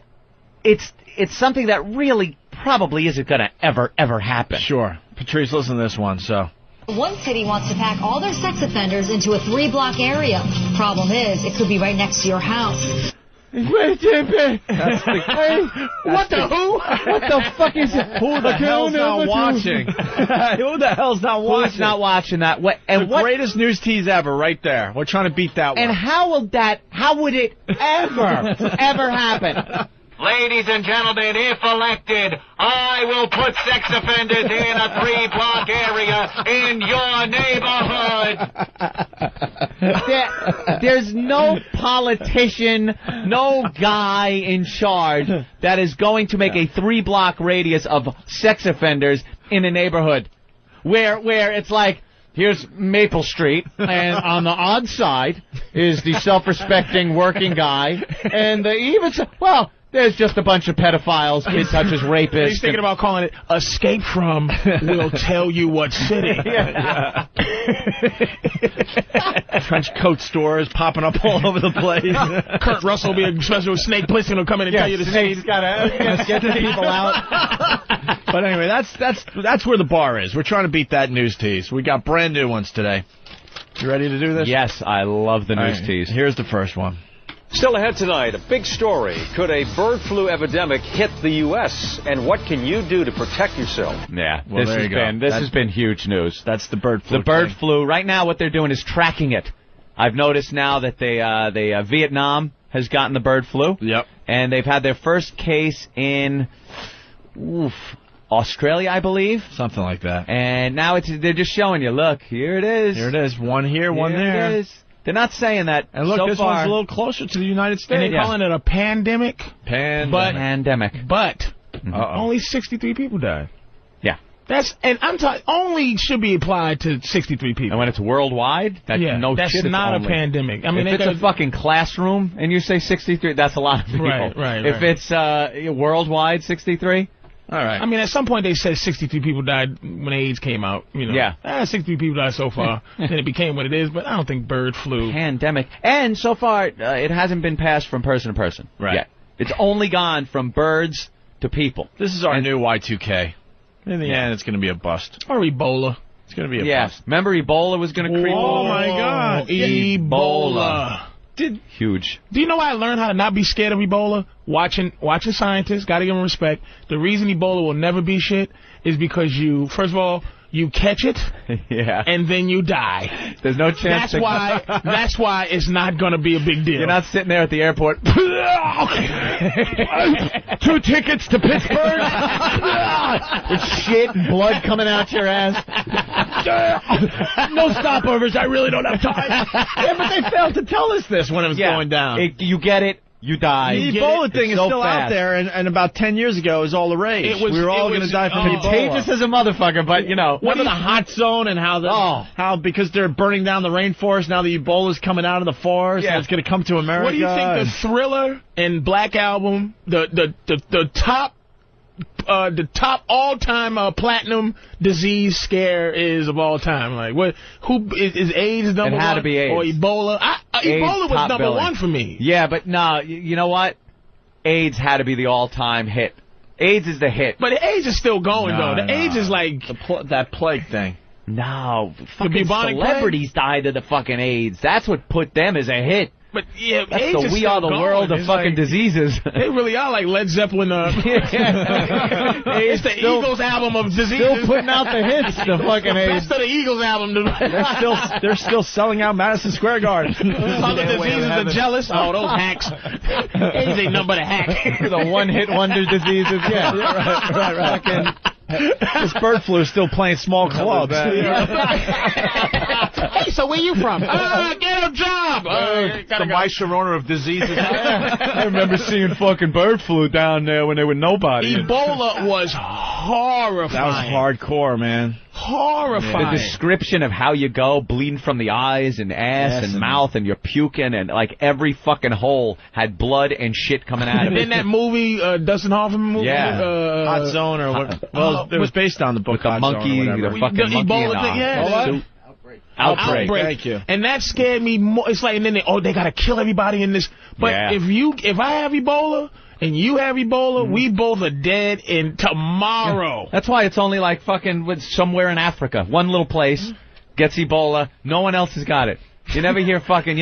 It's something that really probably isn't going to ever happen. Sure. Patrice, listen to this one, so... One city wants to pack all their sex offenders into a 3-block area. Problem is, it could be right next to your house. What the fuck is it? Who the hell's not watching? Who the hell's not watching? Who's not watching that? The greatest news tease ever, right there. We're trying to beat that one. And how would it ever happen? Ladies and gentlemen, if elected, I will put sex offenders in a 3-block area in your neighborhood. There's no politician, no guy in charge that is going to make a 3-block radius of sex offenders in a neighborhood where it's like, here's Maple Street, and on the odd side is the self-respecting working guy, and well, there's just a bunch of pedophiles, kid touchers, rapists. He's thinking about calling it Escape From We'll Tell You What City. Trench coat stores popping up all over the place. Kurt Russell will be a special Snake Plissken will come in and tell you the city. He's got to get the people out. But anyway, that's where the bar is. We're trying to beat that news tease. We got brand new ones today. You ready to do this? Yes, I love the news tease. Here's the first one. Still ahead tonight, a big story. Could a bird flu epidemic hit the U.S., and what can you do to protect yourself? Yeah, well, this has been huge news. That's the bird flu. The bird flu. Right now, what they're doing is tracking it. I've noticed now that Vietnam has gotten the bird flu. Yep. And they've had their first case in Australia, I believe. Something like that. And now they're just showing you, look, here it is. Here it is. One here, one there. It is. They're not saying that. And look, so this far, one's a little closer to the United States. And they're calling it a pandemic. Pandemic. But only 63 people died. Yeah. And I'm talking only should be applied to 63 people. And when it's worldwide, that's not a pandemic. I mean, if it's a fucking classroom and you say 63, that's a lot of people. Right. If it's worldwide 63. All right. I mean, at some point they said 63 people died when AIDS came out. You know. Yeah. 63 people died so far. Then it became what it is. But I don't think bird flu. Pandemic. And so far, it hasn't been passed from person to person. Right. Yet. It's only gone from birds to people. This is our new Y2K. In the end, it's going to be a bust. Or Ebola. It's going to be a bust. Remember Ebola was going to creep over? Oh, my God. Ebola. Huge. Do you know why I learned how to not be scared of Ebola? Watching scientists, got to give them respect. The reason Ebola will never be shit is because first of all, you catch it, and then you die. There's no chance. That's why it's not going to be a big deal. You're not sitting there at the airport. 2 tickets to Pittsburgh. With shit and blood coming out your ass. No stopovers. I really don't have time. But they failed to tell us this when it was going down. You get it. You die. The Ebola thing is still out there, and about 10 years ago, it was all the rage. We were all going to die from Ebola. Contagious as a motherfucker, but, Remember the hot zone and how because they're burning down the rainforest, now the Ebola's coming out of the forest, and it's going to come to America. What do you think the Thriller and Black Album, the top all-time platinum disease scare is of all time? Like, who is AIDS number one? It had to be AIDS. Or Ebola? Ebola was number one for me. Yeah, but no, you know what? AIDS had to be the all-time hit. AIDS is the hit. But the AIDS is still going, though. The AIDS is like that plague thing. No, fucking celebrities died of the fucking AIDS. That's what put them as a hit. But yeah, that's AIDS the We Are the World of fucking diseases. They really are like Led Zeppelin. It's the Eagles album of diseases. Still putting out the hits. The fucking AIDS. Best of the Eagles album. They're still selling out Madison Square Garden. Other diseases are jealous. Oh, those hacks. AIDS ain't nothing but a hack. The one-hit wonder diseases. Yeah, right. Fucking. This bird flu is still playing small clubs. Hey, so where you from? Get a job. The Maestro of diseases. I remember seeing fucking bird flu down there when they were nobody. Ebola was horrifying. That was hardcore, man. Horrifying. The description of how you go, bleeding from the eyes and ass and mouth, and you're puking, and like every fucking hole had blood and shit coming out of it. And then that movie, Dustin Hoffman movie? Hot Zone, or what? Well, it was based on the book Hot Monkey, Zone, the fucking the monkey Ebola thing, Outbreak. Thank you. And that scared me more. It's like, and then they got to kill everybody in this. But if I have Ebola and you have Ebola, we both are dead in tomorrow. Yeah. That's why it's only like fucking somewhere in Africa. One little place gets Ebola. No one else has got it. You never hear fucking,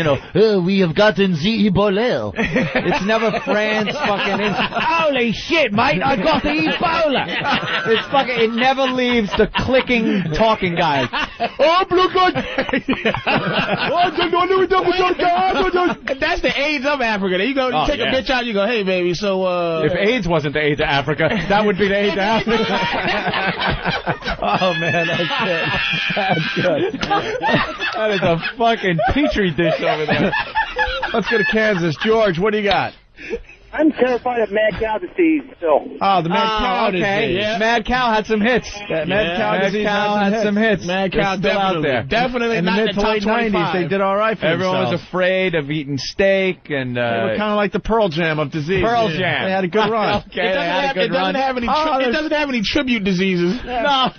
we have gotten the Ebola. It's never France fucking. Holy shit, mate! I got the Ebola. It's fucking. It never leaves the clicking, talking guys. Oh, blue God! That's the AIDS of Africa. You go, you take a bitch out, you go, hey, baby, so, If AIDS wasn't the AIDS of Africa, that would be the AIDS of Africa. Oh, man, that's good. That's good. That is a fucking petri dish over there. Let's go to Kansas. George, what do you got? I'm terrified of mad cow disease still. Oh, the mad cow disease. Yeah. Mad Cow had some hits. Mad cow had some hits. Mad cow still out there. Definitely in the mid to late 90s, they did all right for Everyone themselves. was afraid of eating steak and. They were kind of like the Pearl Jam of disease. Pearl Jam. They had a good run. Okay, it doesn't have any tribute diseases. No.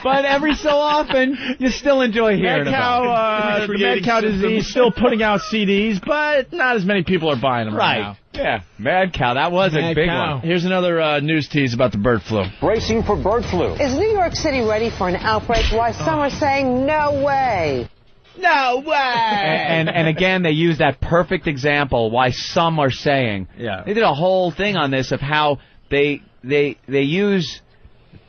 But every so often, you still enjoy hearing about it. The mad cow disease still putting out CDs, but not as many people are buying them right now. Yeah, mad cow. That was a big one. Here's another news tease about the bird flu. Bracing for bird flu. Is New York City ready for an outbreak? Why some are saying no way. No way! And again, they use that perfect example why some are saying. Yeah. They did a whole thing on this of how they use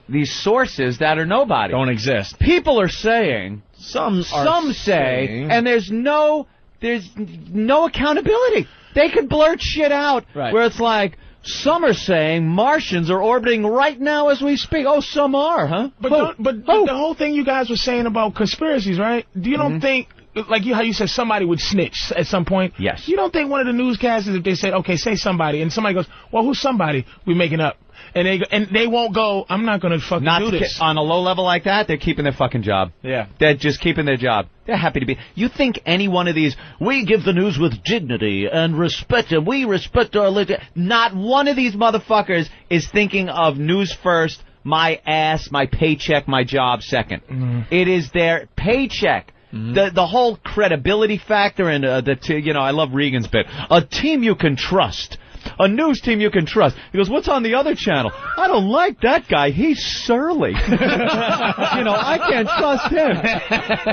these sources that are nobody. Don't exist. People are saying. Some say. And there's no accountability. They could blurt shit out where it's like, some are saying Martians are orbiting right now as we speak. Oh, some are, huh? But the whole thing you guys were saying about conspiracies, right? Do you don't think, like how you said somebody would snitch at some point? Yes. You don't think one of the newscasters, if they said, okay, say somebody, and somebody goes, well, who's somebody? We're making up. And they won't go, I'm not going to fucking do this. On a low level like that, they're keeping their fucking job. Yeah. They're just keeping their job. They're happy to be. You think any one of these, we give the news with dignity and respect, and we respect our... Not one of these motherfuckers is thinking of news first, my ass, my paycheck, my job second. It is their paycheck. The whole credibility factor and I love Regan's bit. A team you can trust. A news team you can trust. He goes, what's on the other channel? I don't like that guy. He's surly. I can't trust him.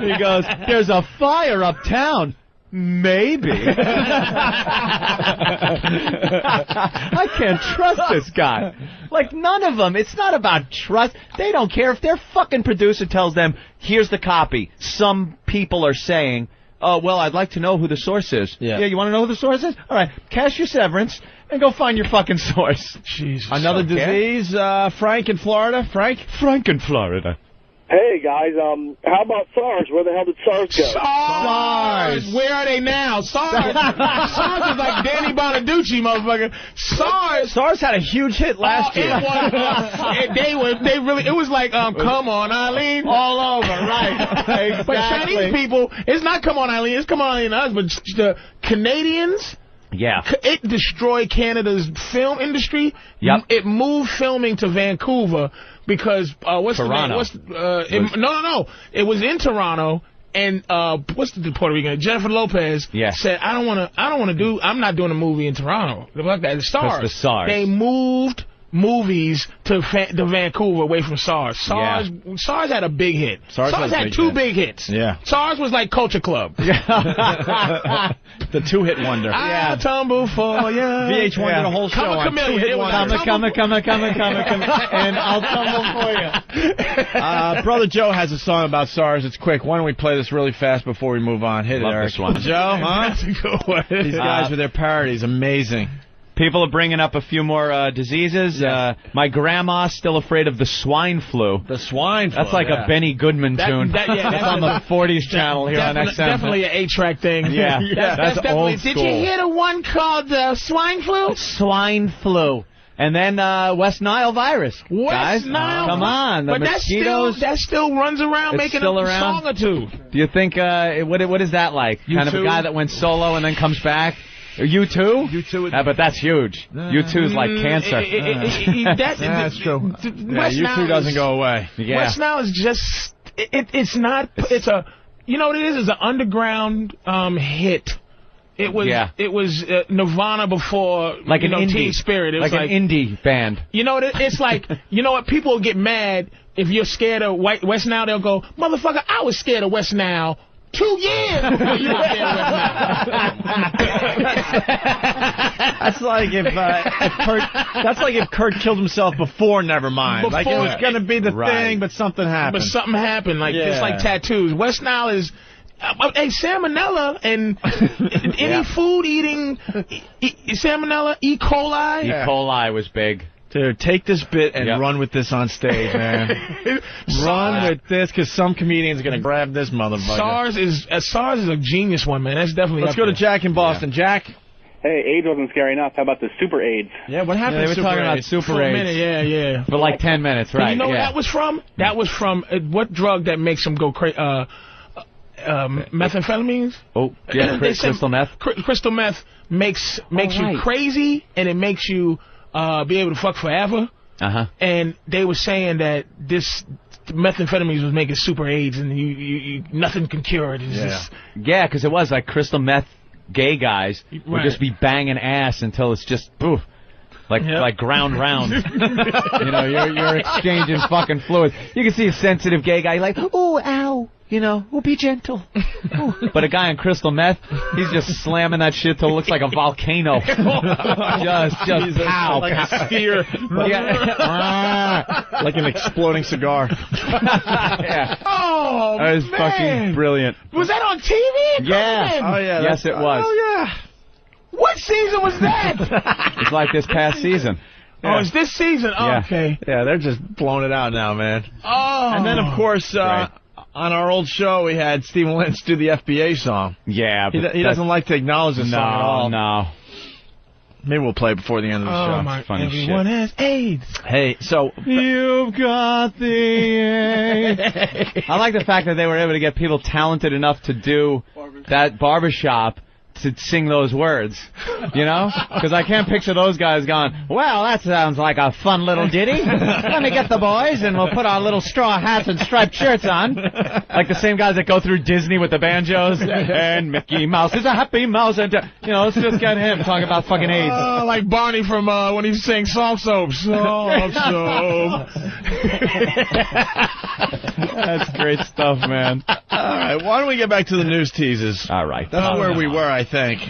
He goes, there's a fire uptown. Maybe. I can't trust this guy. Like, none of them. It's not about trust. They don't care if their fucking producer tells them, here's the copy. Some people are saying, oh, well, I'd like to know who the source is. Yeah, you want to know who the source is? All right, cash your severance and go find your fucking source. Jesus. Another disease, Frank in Florida. Frank in Florida. Hey, guys, how about SARS? Where the hell did SARS go? SARS! Where are they now? SARS is like Danny Bonaducci, motherfucker. SARS had a huge hit last year. It was like, come on, Eileen. All over, right. Exactly. But Chinese people, it's not come on, Eileen, it's come on, Eileen, us, but the Canadians... Yeah. It destroyed Canada's film industry. Yep. It moved filming to Vancouver because Toronto. No. It was in Toronto, and what's the Puerto Rican? Jennifer Lopez said, I'm not doing a movie in Toronto. The SARS. They moved movies to Vancouver away from SARS. SARS had a big hit. SARS had two big hits. Yeah. SARS was like Culture Club. The two-hit wonder. I'll tumble for you. VH1 did a whole show on two-hit wonder. Come, and I'll tumble for you. Brother Joe has a song about SARS. It's quick. Why don't we play this really fast before we move on? Hit it, Eric. This one. Joe, huh? That's a good one. These guys with their parodies, amazing. People are bringing up a few more diseases. My grandma's still afraid of the swine flu. The swine flu. That's like a Benny Goodman tune. That's on the 40s channel here on XM. Definitely an 8-track thing. Yeah, that's old school. Did you hear the one called swine flu? Swine flu. And then West Nile virus. West Nile? Come on, the mosquitoes. That still runs around making a song or two. Do you think, what is that like? Kind of a guy that went solo and then comes back? U2? U2. But that's huge. U2's like cancer. That's true. U2 doesn't go away. Yeah. West Nile is just, it's not, it's a, you know what it is? It's an underground hit. It was Nirvana before, like an indie Teen Spirit. It was like an indie band. You know, it's like, you know what? People get mad if you're scared of West Nile, they'll go, motherfucker, I was scared of West Nile 2 years before you were scared of West Nile. That's like if Kurt killed himself before Nevermind. Like it was going to be the thing, but something happened. But something happened. Like it's like tattoos. West Nile is. Hey, salmonella and any food eating salmonella, E. coli. E. coli was big. Dude, take this bit and run with this on stage, man. Run with this, because some comedian's going to grab this motherfucker. SARS is a genius one, man. That's definitely Let's go to Jack in Boston. Jack? Hey, AIDS wasn't scary enough. How about the super AIDS? Yeah, what happened to Super super AIDS? AIDS? Super For a AIDS. minute, yeah. For like 10 minutes, right. You know where that was from? That was from what drug that makes them go crazy? Methamphetamines? Oh, yeah, crystal meth? Crystal meth makes you crazy, and it makes you be able to fuck forever. Uh-huh. And they were saying that this methamphetamines was making super AIDS, and you nothing can cure it. It's just, yeah, because it was like crystal meth gay guys would just be banging ass until it's just poof. Like ground round. You know, you're exchanging fucking fluids. You can see a sensitive gay guy like, oh, ow. You know, be gentle. But a guy on crystal meth, he's just slamming that shit till it looks like a volcano. just pow. Like a sphere. Like an exploding cigar. Oh, that was man. Fucking brilliant. Was that on TV? Yeah. Oh, yeah. Yes, it was. Oh, yeah. What season was that? It's like this past season. Oh, it's this season? Oh, Yeah. okay. Yeah, they're just blowing it out now, man. Oh. And then, of course, on our old show, we had Stephen Lynch do the FBA song. Yeah. He doesn't like to acknowledge the song at all. No. Maybe we'll play it before the end of the show. Oh, my. Funny Everyone has AIDS. Hey, so... You've got the AIDS. I like the fact that they were able to get people talented enough to do that barbershop to sing those words, you know? Because I can't picture those guys going, well, that sounds like a fun little ditty. Let me get the boys, and we'll put our little straw hats and striped shirts on. Like the same guys that go through Disney with the banjos. And Mickey Mouse is a happy mouse. And, you know, let's just get him talking about fucking AIDS. Oh, like Barney from when he sang Soft Soap. Soft Soap. That's great stuff, man. All right, why don't we get back to the news teasers? All right. That's where we were, I think.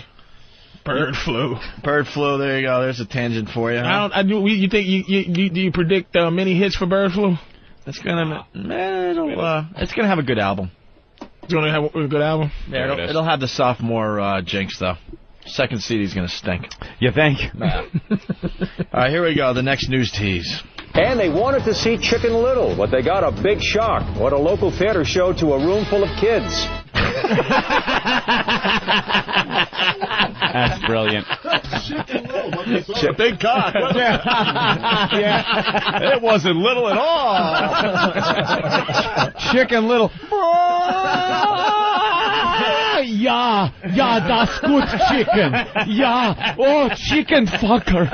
Bird flu. Bird flu. There you go. There's a tangent for you. You think do you predict many hits for Bird flu? It's gonna have a good album. It's gonna have a good album. Yeah, it'll have the sophomore jinx though. Second CD's gonna stink. You think? Nah. All right, here we go. The next news tease. And they wanted to see Chicken Little, but they got a big shock. What a local theater show to a room full of kids. That's brilliant. Thank God. Yeah. It wasn't little at all. Chicken Little. Ja, das gut chicken. Ja, chicken fucker.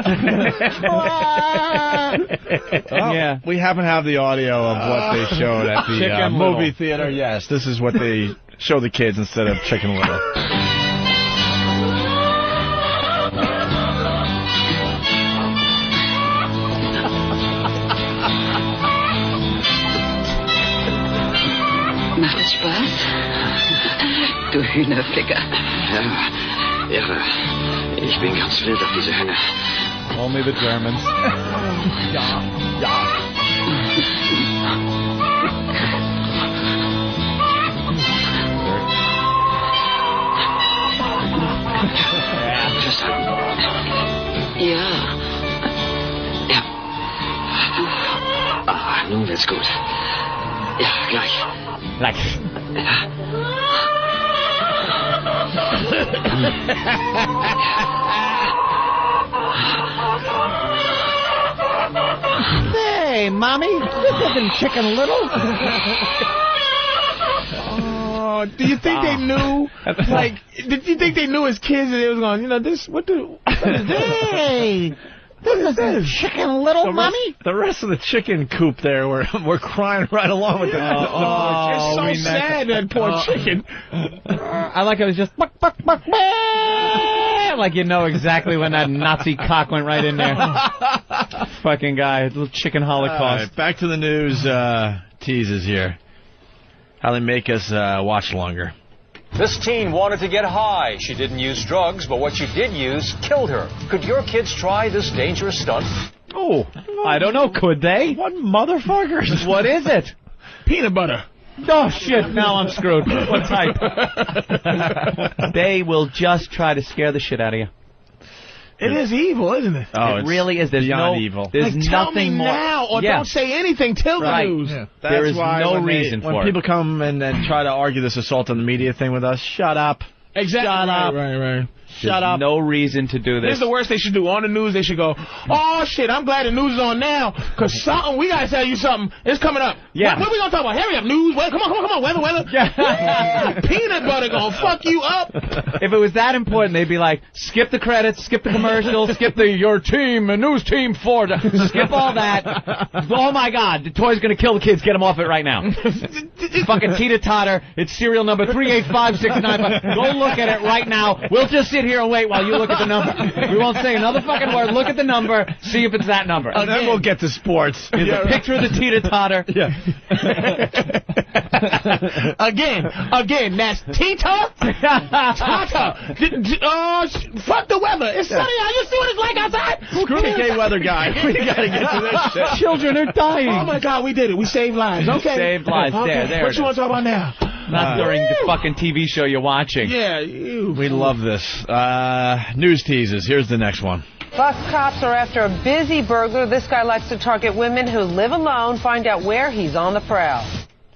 Yeah. We happen to have the audio of what they showed at the movie theater. Yes, this is what they show the kids instead of Chicken Little. Macht es Spaß? Du Hühnerficker. Ja, irre. Ich bin ganz wild auf diese Hühner. Only the Germans. Ja. Tristan. Ja. Ja. Ah, nun wird's gut. Ja, gleich. Like. Hey, Mommy, this isn't Chicken Little. Oh, do you think they knew? Like, did you think they knew as kids that they was going, you know, this? What is Hey, this isn't Chicken Little, Mommy. The rest of the chicken coop there, we're crying right along with the it's so sad, that poor chicken. I like it was just buck, buck, buck, Like you know exactly when that Nazi cock went right in there. Fucking guy, little chicken holocaust. All right, back to the news teases here. How they make us watch longer. This teen wanted to get high. She didn't use drugs, but what she did use killed her. Could your kids try this dangerous stunt? Oh, I don't know. Could they? What motherfuckers? What is it? Peanut butter. Oh, shit. Now I'm screwed. What type? They will just try to scare the shit out of you. It is evil, isn't it? Oh, it really is. There's beyond no evil. There's like, tell me nothing more. now, or don't say anything till the news. Yeah. There is why no when reason for it. When people come and try to argue this assault on the media thing with us, shut up. Exactly. Shut up. Right. Shut up. No reason to do this. This is the worst they should do. On the news, they should go, oh, shit, I'm glad the news is on now, because something, we got to tell you something. It's coming up. Yeah. What are we going to talk about? Hurry up, news. Well, come on. Weather. Yeah. Peanut butter going to fuck you up. If it was that important, they'd be like, skip the credits, skip the commercials, skip your team, news team 4. Skip all that. Oh, my God. The toy's going to kill the kids. Get them off it right now. Fucking teeter-totter. It's serial number 385695. Go look at it right now. We'll just sit here and wait while you look at the number. We won't say another fucking word. Look at the number. See if it's that number. And then we'll get to sports. Here's a picture of the teeter-totter. Yeah. Again, that's Tita. Fuck the weather. It's sunny out. You see what it's like outside? Screw the gay weather guy. We gotta get to this shit. Children are dying. Oh my God, we did it. We saved lives. Okay. Saved lives. Okay. There. What you want to talk about now? Not during the fucking TV show you're watching. Yeah, we love this. News teases. Here's the next one. Bus cops are after a busy burglar. This guy likes to target women who live alone. Find out where he's on the prowl.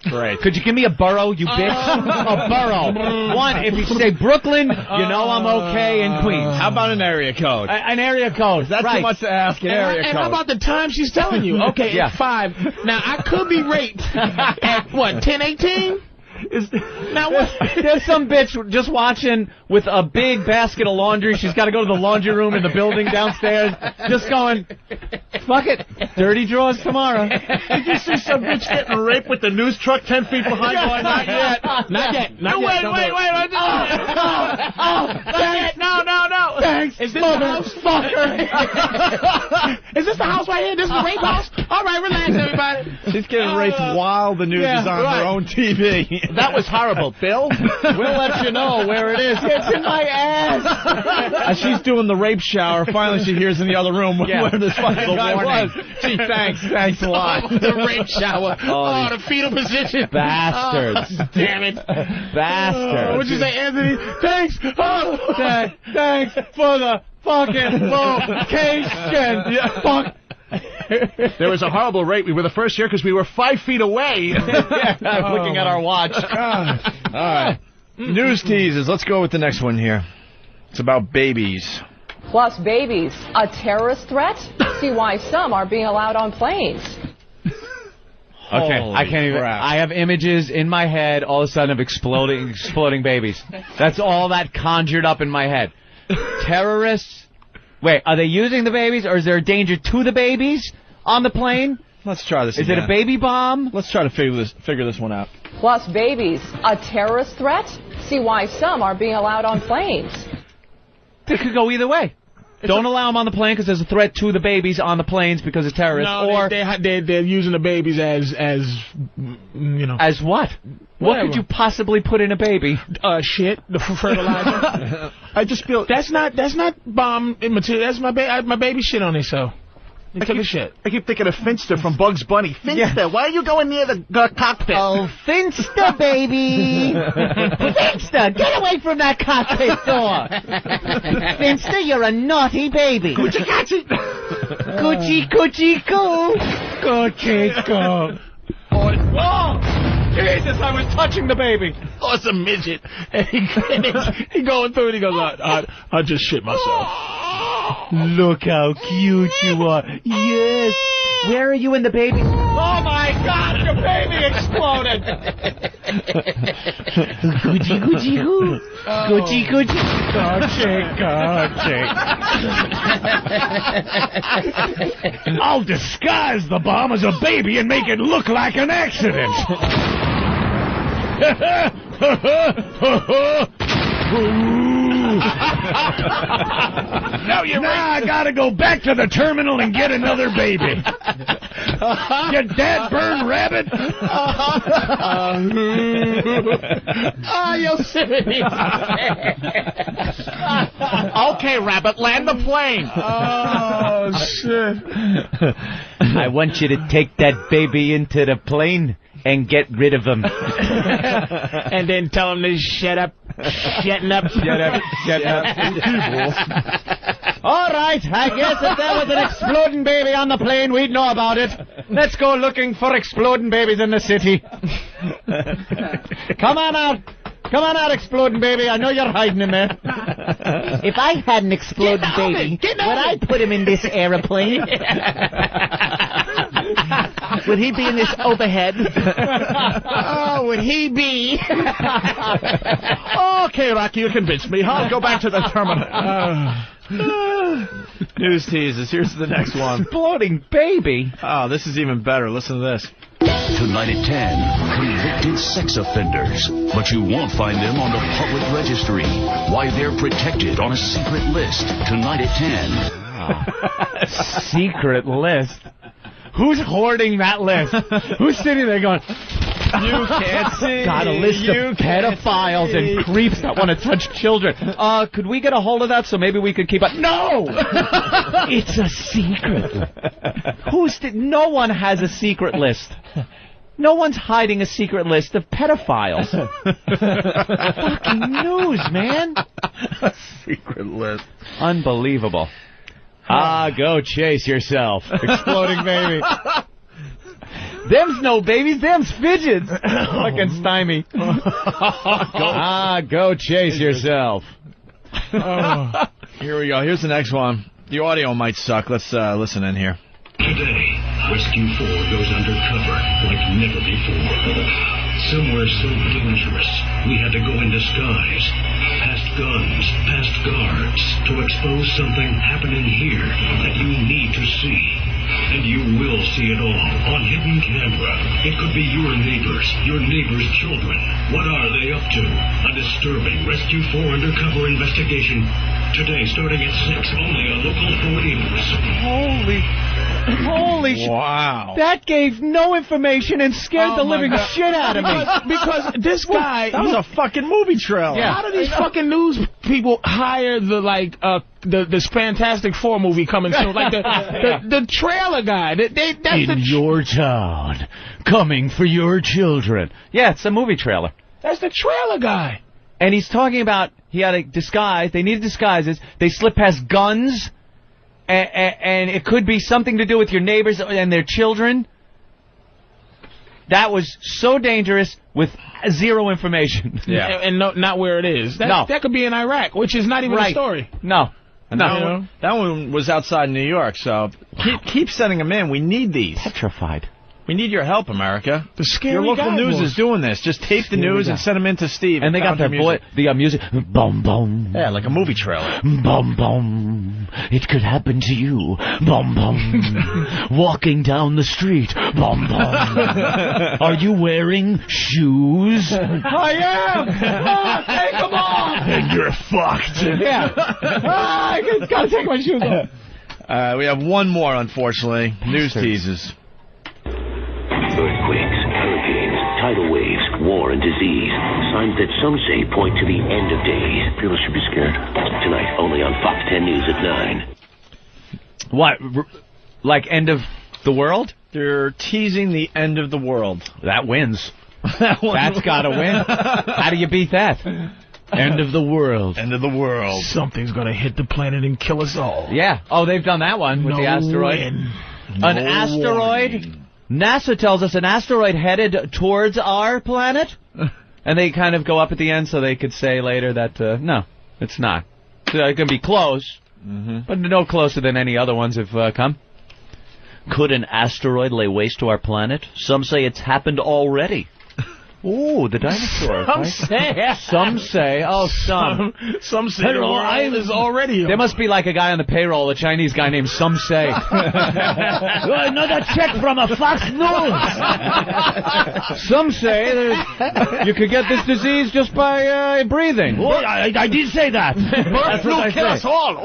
Great. Could you give me a borough, you bitch? A borough. One, if you say Brooklyn, you know I'm okay in Queens. How about an area code? An area code. That's right. too much to ask. An area code. And how about the time she's telling you? Okay, Yeah. it's 5. Now, I could be raped at, what, 10:18? Now what? There's some bitch just watching with a big basket of laundry. She's got to go to the laundry room in the building downstairs. Just going, fuck it, dirty drawers tomorrow. Did you see some bitch getting raped with the news truck 10 feet behind? Going, not yet. Wait. No. Thanks, Is this the house? Fucker. Is this the house right here? This is the rape house? All right, relax, everybody. She's getting raped while the news is on her own TV. That was horrible, Bill. We'll let you know where it is. It's in my ass. As she's doing the rape shower, finally she hears in the other room where this fucking guy was. Gee, thanks a lot. The rape shower. Oh, the fetal position. Bastards. Oh, damn it. Bastards. What'd you say, Anthony? Thanks. Oh. Thanks for the fucking location. Fuck. There was a horrible rape. We were the first here because we were 5 feet away. Looking at our watch. All right. News teases. Let's go with the next one here. It's about babies. Plus babies. A terrorist threat? See why some are being allowed on planes. Okay, Holy I can't even. crap. I have images in my head all of a sudden of exploding babies. That's all that conjured up in my head. Terrorists. Wait, are they using the babies, or is there a danger to the babies on the plane? Let's try this Is again. it a baby bomb? Let's try to figure this one out. Plus babies. A terrorist threat? See why some are being allowed on planes. It could go either way. Don't allow them on the plane because there's a threat to the babies on the planes because of terrorists. No, or they're using the babies as you know. As what? What could you possibly put in a baby? Shit, the fertilizer. I just feel that's not bomb material. That's my baby shit on it. So they took a shit. I keep thinking of Finster from Bugs Bunny. Finster, why are you going near the cockpit? Oh, Finster, baby! Finster, get away from that cockpit door! Finster, you're a naughty baby! Coochie-coochie! Coochie-coochie-coo! Coochie-coo! Whoa! Jesus, I was touching the baby. Oh, it's a midget. And he going through it. He goes, I just shit myself. Look how cute you are. Yes. Where are you and the baby? Oh, my God, your baby exploded. Coochie, coochie, coo. Coochie, coochie. I'll disguise the bomb as a baby and make it look like an accident. I gotta go back to the terminal and get another baby. Get dad burned rabbit. Yosemite. Okay, rabbit, land the plane. Oh, shit. I want you to take that baby into the plane and get rid of him. And then tell him to shut up. Shutting up. Shut up. Shut up. All right, I guess if there was an exploding baby on the plane, we'd know about it. Let's go looking for exploding babies in the city. Come on out. Come on out, exploding baby. I know you're hiding in there. If I had an exploding baby, would I put him in this airplane? Would he be in this overhead? Oh, would he be? Okay, Rocky, you convinced me. I'll go back to the terminal. News teases. Here's the next one. Exploding baby. Oh, this is even better. Listen to this. Tonight at 10, convicted sex offenders. But you won't find them on the public registry. Why they're protected on a secret list. Tonight at 10. Secret list? Who's hoarding that list? Who's sitting there going, you can't see. Got a list of pedophiles and creeps that want to touch children. Could we get a hold of that so maybe we could keep it? No! It's a secret. No one has a secret list. No one's hiding a secret list of pedophiles. Fucking news, man. A secret list. Unbelievable. Go chase yourself. Exploding baby. Them's no babies, them's fidgets. Fucking stymie. Go chase yourself. Here we go. Here's the next one. The audio might suck. Let's listen in here. Today, Rescue 4 goes undercover like never before. Somewhere so dangerous, we had to go in disguise. Past guns, past guards, to expose something happening here that you need to see. And you will see it all on hidden camera. It could be your neighbor's children. What are they up to? A disturbing Rescue 4 undercover investigation. Today, starting at 6, only on Local 4 News. Holy shit. Wow. That gave no information and scared the living shit out of me. Because this guy... That was a fucking movie trailer. Yeah. How do these fucking news people hire this Fantastic Four movie coming soon? Like the trailer guy. Your town. Coming for your children. Yeah, it's a movie trailer. That's the trailer guy. And he's talking about he had a disguise. They needed disguises. They slip past guns. And it could be something to do with your neighbors and their children. That was so dangerous with zero information. Yeah. And not where it is. That could be in Iraq, which is not even a story. No. That one was outside New York, so keep sending them in. We need these. Petrified. We need your help, America. The scary Your local guy news was. is doing this. Just tape the news and send them in to Steve. And they got their music. Boom, boom. Yeah, like a movie trailer. Boom, boom. It could happen to you. Boom, boom. Walking down the street. Boom, boom. Are you wearing shoes? I am. Take them off. And you're fucked. Yeah. I just gotta take my shoes off. We have one more, unfortunately. News teases. Earthquakes, hurricanes, tidal waves, war and disease. Signs that some say point to the end of days. People should be scared. Tonight, only on Fox 10 News at 9. What? Like end of the world? They're teasing the end of the world. That wins. That's gotta win. How do you beat that? End of the world. End of the world. Something's gonna hit the planet and kill us all. Yeah. Oh, they've done that one with the asteroid. An asteroid? Warning. NASA tells us an asteroid headed towards our planet, and they kind of go up at the end so they could say later that, no, it's not. It can be close, but no closer than any other ones have come. Could an asteroid lay waste to our planet? Some say it's happened already. Ooh, the dinosaur. Some say. Oh, some. Some say the world is already. There must be like a guy on the payroll, a Chinese guy named Some Say. Another check from a Fox News. Some say that you could get this disease just by breathing. Oh, I did say that. Bird flu kill us all.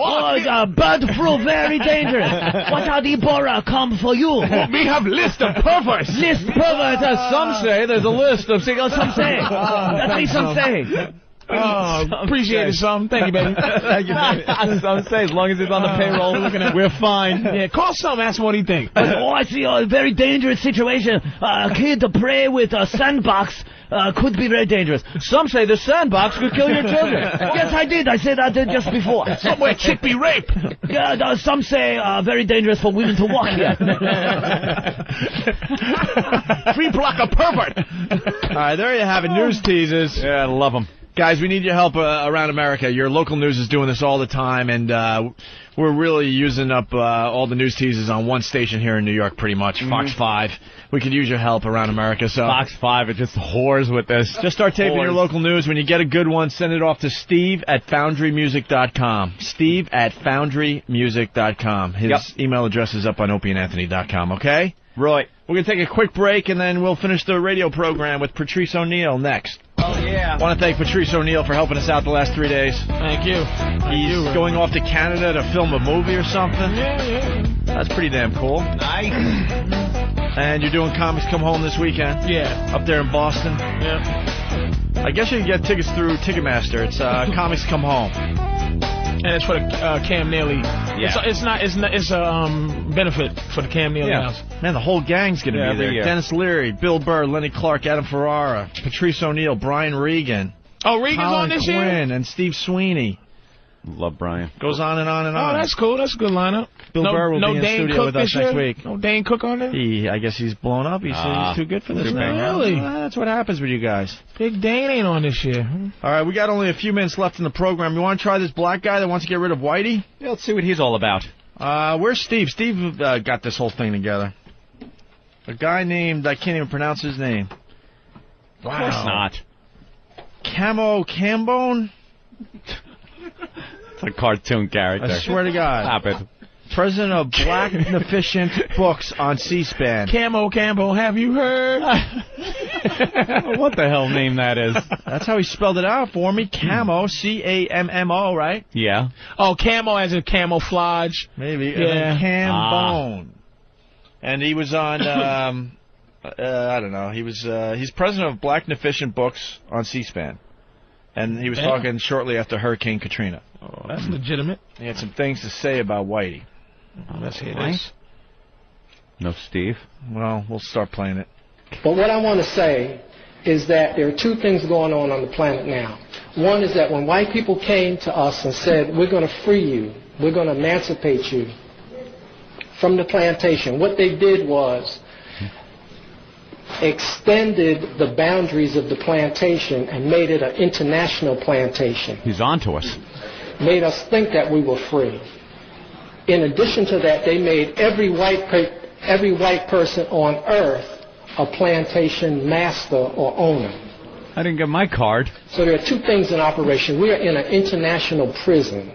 Bird flu very dangerous. What are the Ebola come for you? We have list of perverts. List perverts. Some say there's a list of some say. That's me, some say. Appreciate it, Some. Thank you, baby. Thank you, baby. Some say, as long as it's on the payroll, we're fine. Yeah, call Some, ask him what he thinks. I see a very dangerous situation. A kid to play with a sandbox could be very dangerous. Some say the sandbox could kill your children. Yes, I did. I said that just before. Somewhere chick be raped. Some say very dangerous for women to walk here. 3 block of pervert. All right, there you have it. News teasers. Yeah, I love them. Guys, we need your help around America. Your local news is doing this all the time, and we're really using up all the news teasers on one station here in New York, pretty much, Fox 5. We could use your help around America. So Fox 5, it just whores with this. Just start taping your local news. When you get a good one, send it off to Steve@FoundryMusic.com. Steve@FoundryMusic.com. His email address is up on OpieandAnthony.com, okay? Right. We're going to take a quick break, and then we'll finish the radio program with Patrice O'Neill next. Oh, yeah. I want to thank Patrice O'Neill for helping us out the last 3 days. Thank you. He's going off to Canada to film a movie or something. Yeah. That's pretty damn cool. Nice. And you're doing Comics Come Home this weekend? Yeah. Up there in Boston? Yeah. I guess you can get tickets through Ticketmaster. It's Comics Come Home. And it's for the Cam Neely. Yeah. It's a benefit for the Cam Neely house. Man, the whole gang's going to be there. Dennis Leary, Bill Burr, Lenny Clark, Adam Ferrara, Patrice O'Neill, Brian Regan. Oh, Regan's Colin on this Quinn year? And Steve Sweeney. Love Brian. Goes on and on and on. Oh, that's cool. That's a good lineup. Bill Burr will be in Dane studio Cook with us next week. No Dane Cook on there? I guess he's blown up. He's too good for this thing. Really? That's what happens with you guys. Big Dane ain't on this year. All right, we got only a few minutes left in the program. You want to try this black guy that wants to get rid of Whitey? Yeah, let's see what he's all about. Where's Steve? Steve got this whole thing together. A guy named, I can't even pronounce his name. Wow. Of course not. Camo Cambone? It's a cartoon character. I swear to God. Stop it. President of Black Beneficent Books on C-SPAN. Camo Campbell, have you heard? What the hell name that is? That's how he spelled it out for me. Camo, C-A-M-M-O, right? Yeah. Oh, camo as in camouflage. Maybe. Yeah. And then Cambone. And he was on, I don't know, he's president of Black Beneficent Books on C-SPAN. And he was talking shortly after Hurricane Katrina. Oh, that's legitimate. He had some things to say about Whitey. Let's hear this. No Steve? Well, we'll start playing it. But what I want to say is that there are two things going on the planet now. One is that when white people came to us and said, we're going to free you, we're going to emancipate you from the plantation, what they did was extended the boundaries of the plantation and made it an international plantation. He's on to us. Made us think that we were free. In addition to that, they made every white person on earth a plantation master or owner. I didn't get my card. So there are two things in operation. We are in an international prison.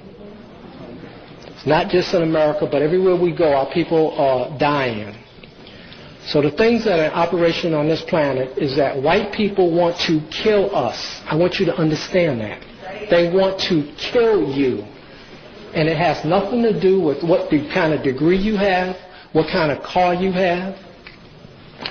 It's not just in America, but everywhere we go, our people are dying. So the things that are in operation on this planet is that white people want to kill us. I want you to understand that. They want to kill you. And it has nothing to do with what kind of degree you have, what kind of car you have,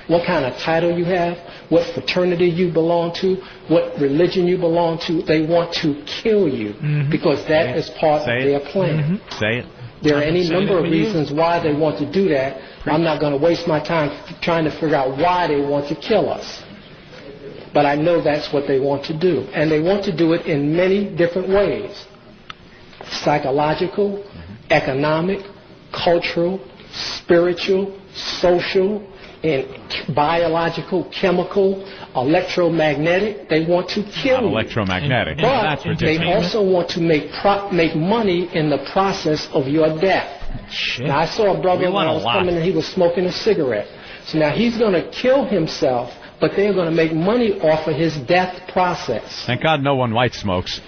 what kind of title you have, what fraternity you belong to, what religion you belong to. They want to kill you because that is part of their plan. Say it. There are any number of reasons why they want to do that. I'm not going to waste my time trying to figure out why they want to kill us. But I know that's what they want to do. And they want to do it in many different ways. Psychological, economic, cultural, spiritual, social, and biological, chemical, electromagnetic. They want to kill you. Electromagnetic. But That's ridiculous. they also want to make money in the process of your death. Shit. Now, I saw a brother when I was coming and he was smoking a cigarette. So now he's going to kill himself but they're going to make money off of his death process. Thank God no one white smokes.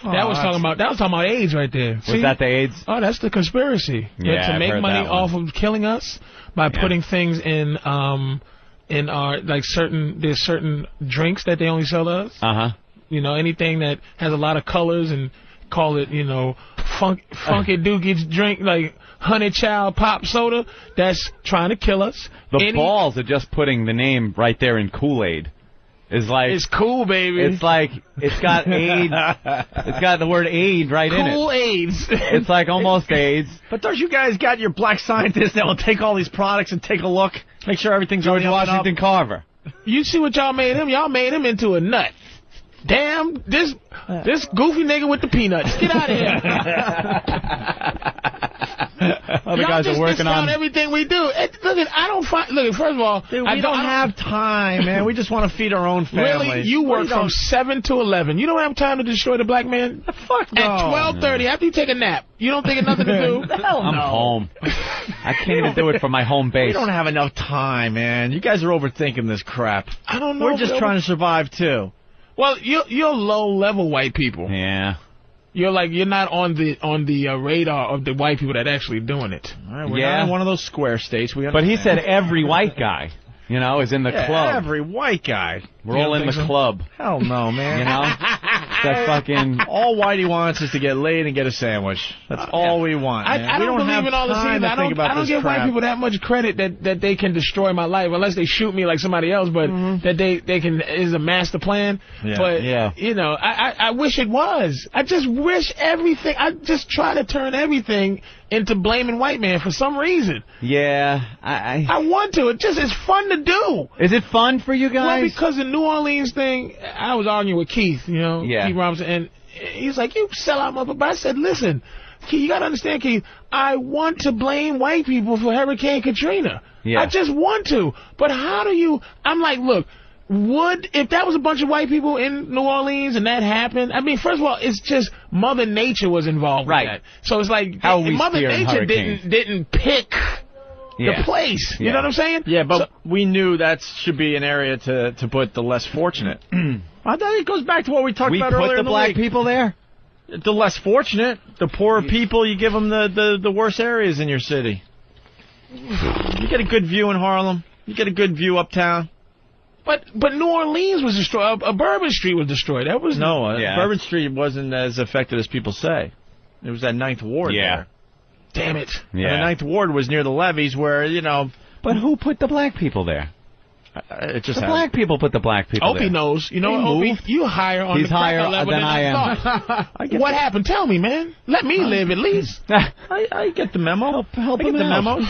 That was talking about AIDS right there. Was that the AIDS? Oh, that's the conspiracy. Yeah, to I've make heard money that one. off of killing us by putting things in our there's certain drinks that they only sell to us. You know, anything that has a lot of colors and call it, you know, funky dookie drink like Honey Child Pop Soda. That's trying to kill us. The balls of just putting the name right there in Kool-Aid. Is like it's cool, baby. It's like it's got AIDS. It's got the word AIDS right in it. Cool AIDS. It's like almost AIDS. But don't you guys got your black scientists that will take all these products and take a look, make sure everything's George on the up and up? Washington Carver. You see what y'all made him? Y'all made him into a nut. Damn, this goofy nigga with the peanuts. Get out of here. Other guys are working on everything we do. Look, first of all, dude, we don't have time, man. We just want to feed our own families. Really? You work from 7 to 11. You don't have time to destroy the black man? Fuck no. At 12:30, after you take a nap, you don't think of nothing to do? Hell no. I'm home. I can't even do it from my home base. We don't have enough time, man. You guys are overthinking this crap. I don't know. We're just trying to survive, too. Well, you're low-level white people. Yeah. You're not on the radar of the white people that actually doing it. All right, we're not in one of those square states. But he said every white guy, you know, is in the club. Every white guy. We're all in the club. Hell no, man. You know? That fucking... All Whitey wants is to get laid and get a sandwich. That's all we want, man. I don't believe in all this either. I don't give white people that much credit that they can destroy my life, unless they shoot me like somebody else, but that they can is a master plan. Yeah. But, you know, I wish it was. I just wish everything, I just try to turn everything into blaming white man for some reason. Yeah. I want to. It's fun to do. Is it fun for you guys? Well, because the New Orleans thing, I was arguing with Keith, you know, Keith Robinson, and he's like, you sell out motherfucker. But I said, listen, Keith, you got to understand, Keith, I want to blame white people for Hurricane Katrina. Yeah. I just want to. But how do you, I'm like, look, if that was a bunch of white people in New Orleans and that happened, I mean, first of all, it's just Mother Nature was involved with that. So it's like, Mother Nature didn't pick the place. You know what I'm saying? Yeah, but we knew that should be an area to put the less fortunate. I thought it goes back to what we talked about earlier. We put the black people there? The less fortunate, the poorer people, you give them the worst areas in your city. You get a good view in Harlem. You get a good view uptown. But New Orleans was destroyed. Bourbon Street was destroyed. That was Bourbon Street wasn't as affected as people say. It was that 9th Ward there. Damn it. Yeah. And the 9th Ward was near the levees where, you know... But who put the black people there? It just black people put the black people Opie there. knows. You know, Opie, you higher on He's the higher level than I am. What happened? Tell me, man. Let me live at least. I get the memo. Help I get him the out. memo.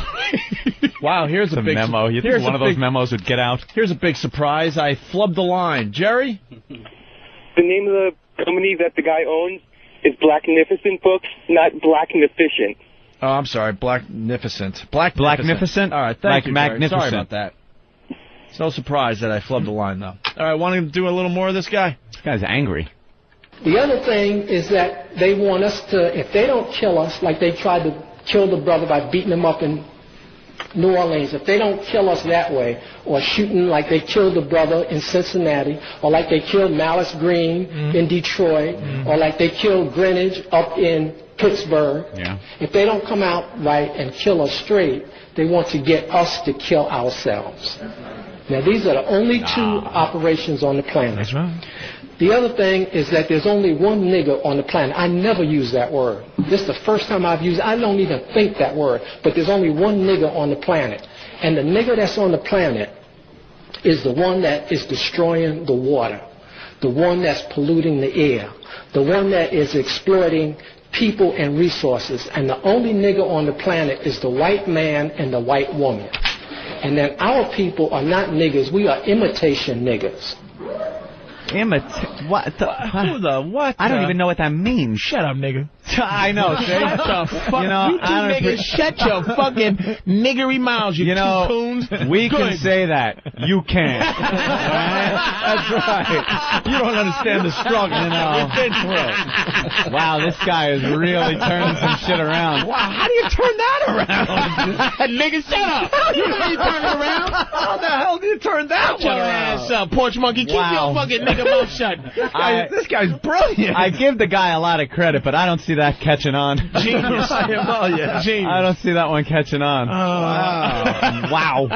Wow, here's a big memo. You think one of those memos would get out? Here's a big surprise. I flubbed the line. Jerry? The name of the company that the guy owns is Blacknificent Books, not Blacknificent. Oh, I'm sorry. Blacknificent. Blacknificent? All right, thank you, Jerry. Magnificent. Sorry about that. It's no surprise that I flubbed the line, though. All right, want to do a little more of this guy? This guy's angry. The other thing is that they want us to, if they don't kill us like they tried to kill the brother by beating him up in New Orleans, if they don't kill us that way, or shooting like they killed the brother in Cincinnati, or like they killed Malice Green in Detroit, or like they killed Greenwich up in Pittsburgh, if they don't come out right and kill us straight, they want to get us to kill ourselves. Now, these are the only 2 operations on the planet. That's right. The other thing is that there's only one nigger on the planet. I never use that word. This is the first time I've used it. I don't even think that word. But there's only one nigger on the planet. And the nigger that's on the planet is the one that is destroying the water, the one that's polluting the air, the one that is exploiting people and resources. And the only nigger on the planet is the white man and the white woman. And then our people are not niggers. We are imitation niggers. What? Who the what? I don't even know what that means. Shut up, nigga. I know. See? Shut the fuck. You know, you two niggas, shut your fucking niggery mouths, you two coons. We can say that. You can't. That's right. You don't understand the struggle. You know. We've been through. Wow, this guy is really turning some shit around. Wow, how do you turn that around? Nigga, shut up. You know you turn it around. How the hell do you turn that Shut your ass up, porch monkey. Keep your fucking nigga mouth shut. This guy's brilliant. I give the guy a lot of credit, but I don't see that catching on. Genius. Well, yeah. Genius. I don't see that one catching on. Wow.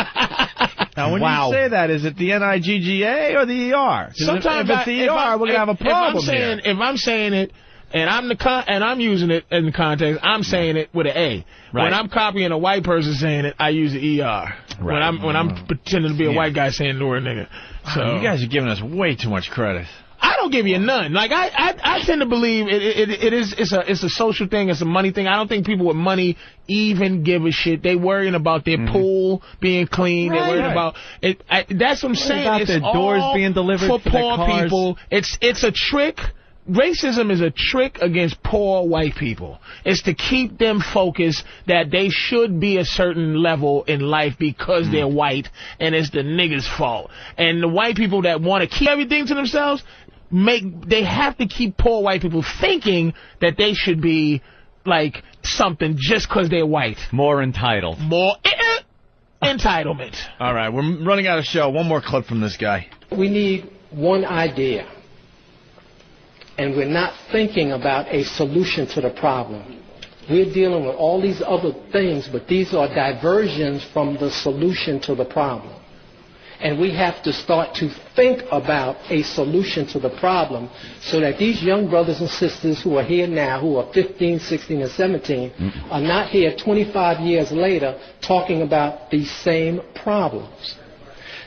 Now, when you say that, is it the NIGGA or the ER? Sometimes if it's the ER, we're gonna have a problem here. If I'm saying it, and I'm using it in the context, I'm saying it with an A. Right. When I'm copying a white person saying it, I use the ER. Right. When I'm pretending to be a white guy saying the word nigga. So you guys are giving us way too much credit. I don't give you none. Like I tend to believe it's a social thing, it's a money thing. I don't think people with money even give a shit. They worrying about their pool being clean. They're worried about it. That's what I'm saying. About it's their doors being delivered for to poor their cars. people. It's a trick. Racism is a trick against poor white people. It's to keep them focused that they should be a certain level in life because they're white, and it's the niggas' fault. And the white people that want to keep everything to themselves, they have to keep poor white people thinking that they should be like something just because they're white. More entitled. More entitlement. All right, we're running out of show. One more clip from this guy. We need one idea, and we're not thinking about a solution to the problem. We're dealing with all these other things, but these are diversions from the solution to the problem. And we have to start to think about a solution to the problem so that these young brothers and sisters who are here now, who are 15, 16, and 17, are not here 25 years later talking about these same problems.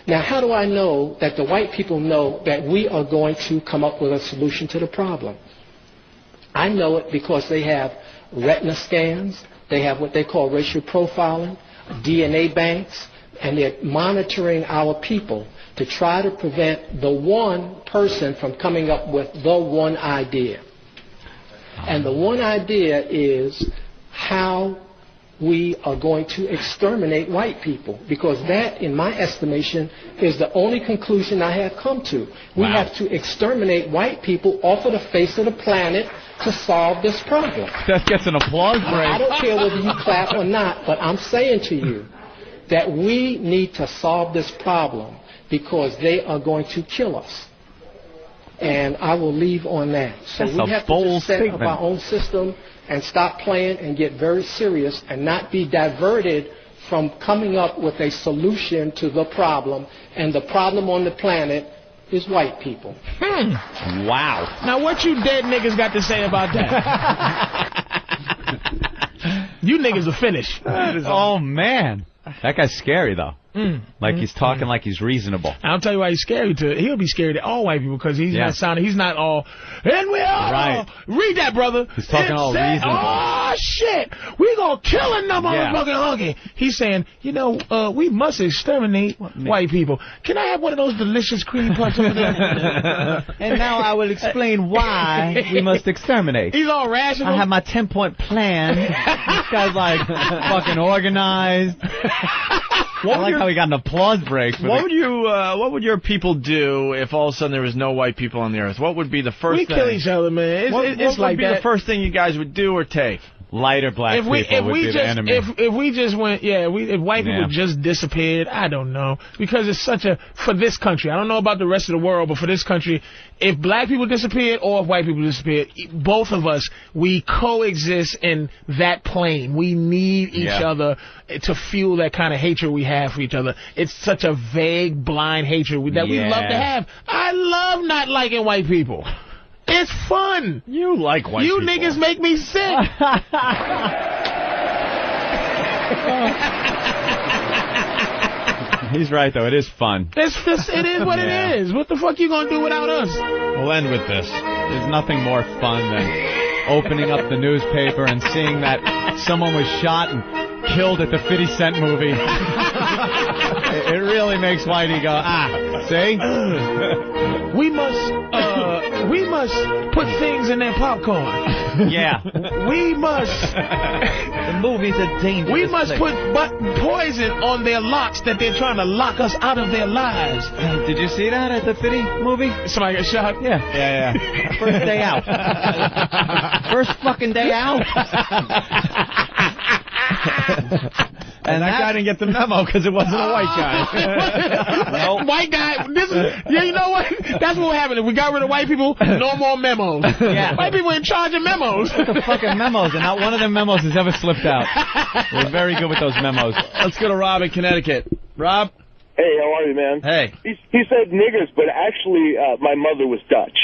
Now, how do I know that the white people know that we are going to come up with a solution to the problem? I know it because they have retina scans, they have what they call racial profiling, DNA banks, and they're monitoring our people to try to prevent the one person from coming up with the one idea. And the one idea is how we are going to exterminate white people, because that, in my estimation, is the only conclusion I have come to. We have to exterminate white people off of the face of the planet to solve this problem. That gets an applause break. I don't care whether you clap or not, but I'm saying to you that we need to solve this problem because they are going to kill us. And I will leave on that. So we have to just set up our own system and stop playing and get very serious and not be diverted from coming up with a solution to the problem. And the problem on the planet is white people. Wow. Now what you dead niggas got to say about that? You niggas are finished. Oh, man. That guy's scary, though. Like he's talking like he's reasonable. I'll tell you why he's scary to. He'll be scary to all white people because he's not sounding. He's not all. And we all read that, brother. He's talking all reasonable. Oh shit, we gonna kill a number of fucking hunky. He's saying, you know, we must exterminate white people. Can I have one of those delicious cream puffs over there? And now I will explain why we must exterminate. He's all rational. I have my 10-point plan. This guy's like fucking organized. I like how he got an applause break. For what would your people do if all of a sudden there was no white people on the earth? What would be the first thing? We kill each other, man. What would be the first thing you guys would do or take? Lighter black people would be the enemy. If we just went, if white people just disappeared, I don't know. Because it's such a, for this country, I don't know about the rest of the world, but for this country, if black people disappeared or if white people disappeared, both of us, we coexist in that plane. We need each other to fuel that kind of hatred we have for each other. It's such a vague, blind hatred that we love to have. I love not liking white people. It's fun. You like white people. You niggas make me sick. He's right, though. It is fun. It is what it is. What the fuck you gonna do without us? We'll end with this. There's nothing more fun than opening up the newspaper and seeing that someone was shot and killed at the 50 Cent movie. It really makes Whitey go, see? We must put things in that popcorn. Yeah. We must. The movies are dangerous. We must thing. put poison on their locks that they're trying to lock us out of their lives. Did you see that at the Fitty movie? Somebody got shot? Yeah. First day out. First fucking day out. And that guy didn't get the memo because it wasn't a white guy. White guy. You know what? That's what happened. If we got rid of white people, no more memos. Yeah. White people in charge of memos. Look at the fucking memos, and not one of them memos has ever slipped out. We're very good with those memos. Let's go to Rob in Connecticut. Rob? Hey, how are you, man? Hey. He said niggers, but actually my mother was Dutch.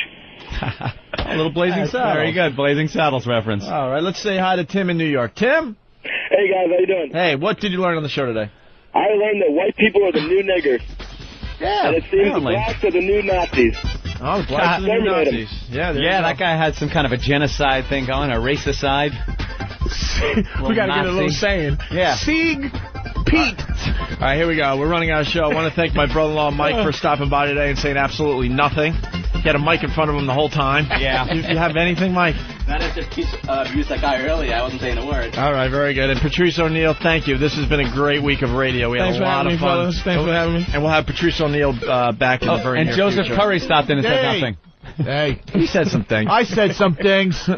A little Blazing Saddles. Very good. Blazing Saddles reference. All right, let's say hi to Tim in New York. Tim? Hey, guys, how you doing? Hey, what did you learn on the show today? I learned that white people are the new niggers. Yeah, and it seems the blacks are the new Nazis. Oh, the blacks are the new Nazis. Yeah, that guy had some kind of a genocide thing going, a racicide. We got to get a little saying. Yeah. Sieg Pete. All right, here we go. We're running out of show. I want to thank my brother-in-law, Mike, for stopping by today and saying absolutely nothing. He had a mic in front of him the whole time. Yeah. You have anything, Mike? Not after abuse that guy earlier. I wasn't saying a word. All right, very good. And Patrice O'Neill, thank you. This has been a great week of radio. We had a lot of fun. Fellas. Thanks for having me. And we'll have Patrice O'Neill back in the very near Joseph future. Curry stopped in and said nothing. Hey, he said some things. I said some things.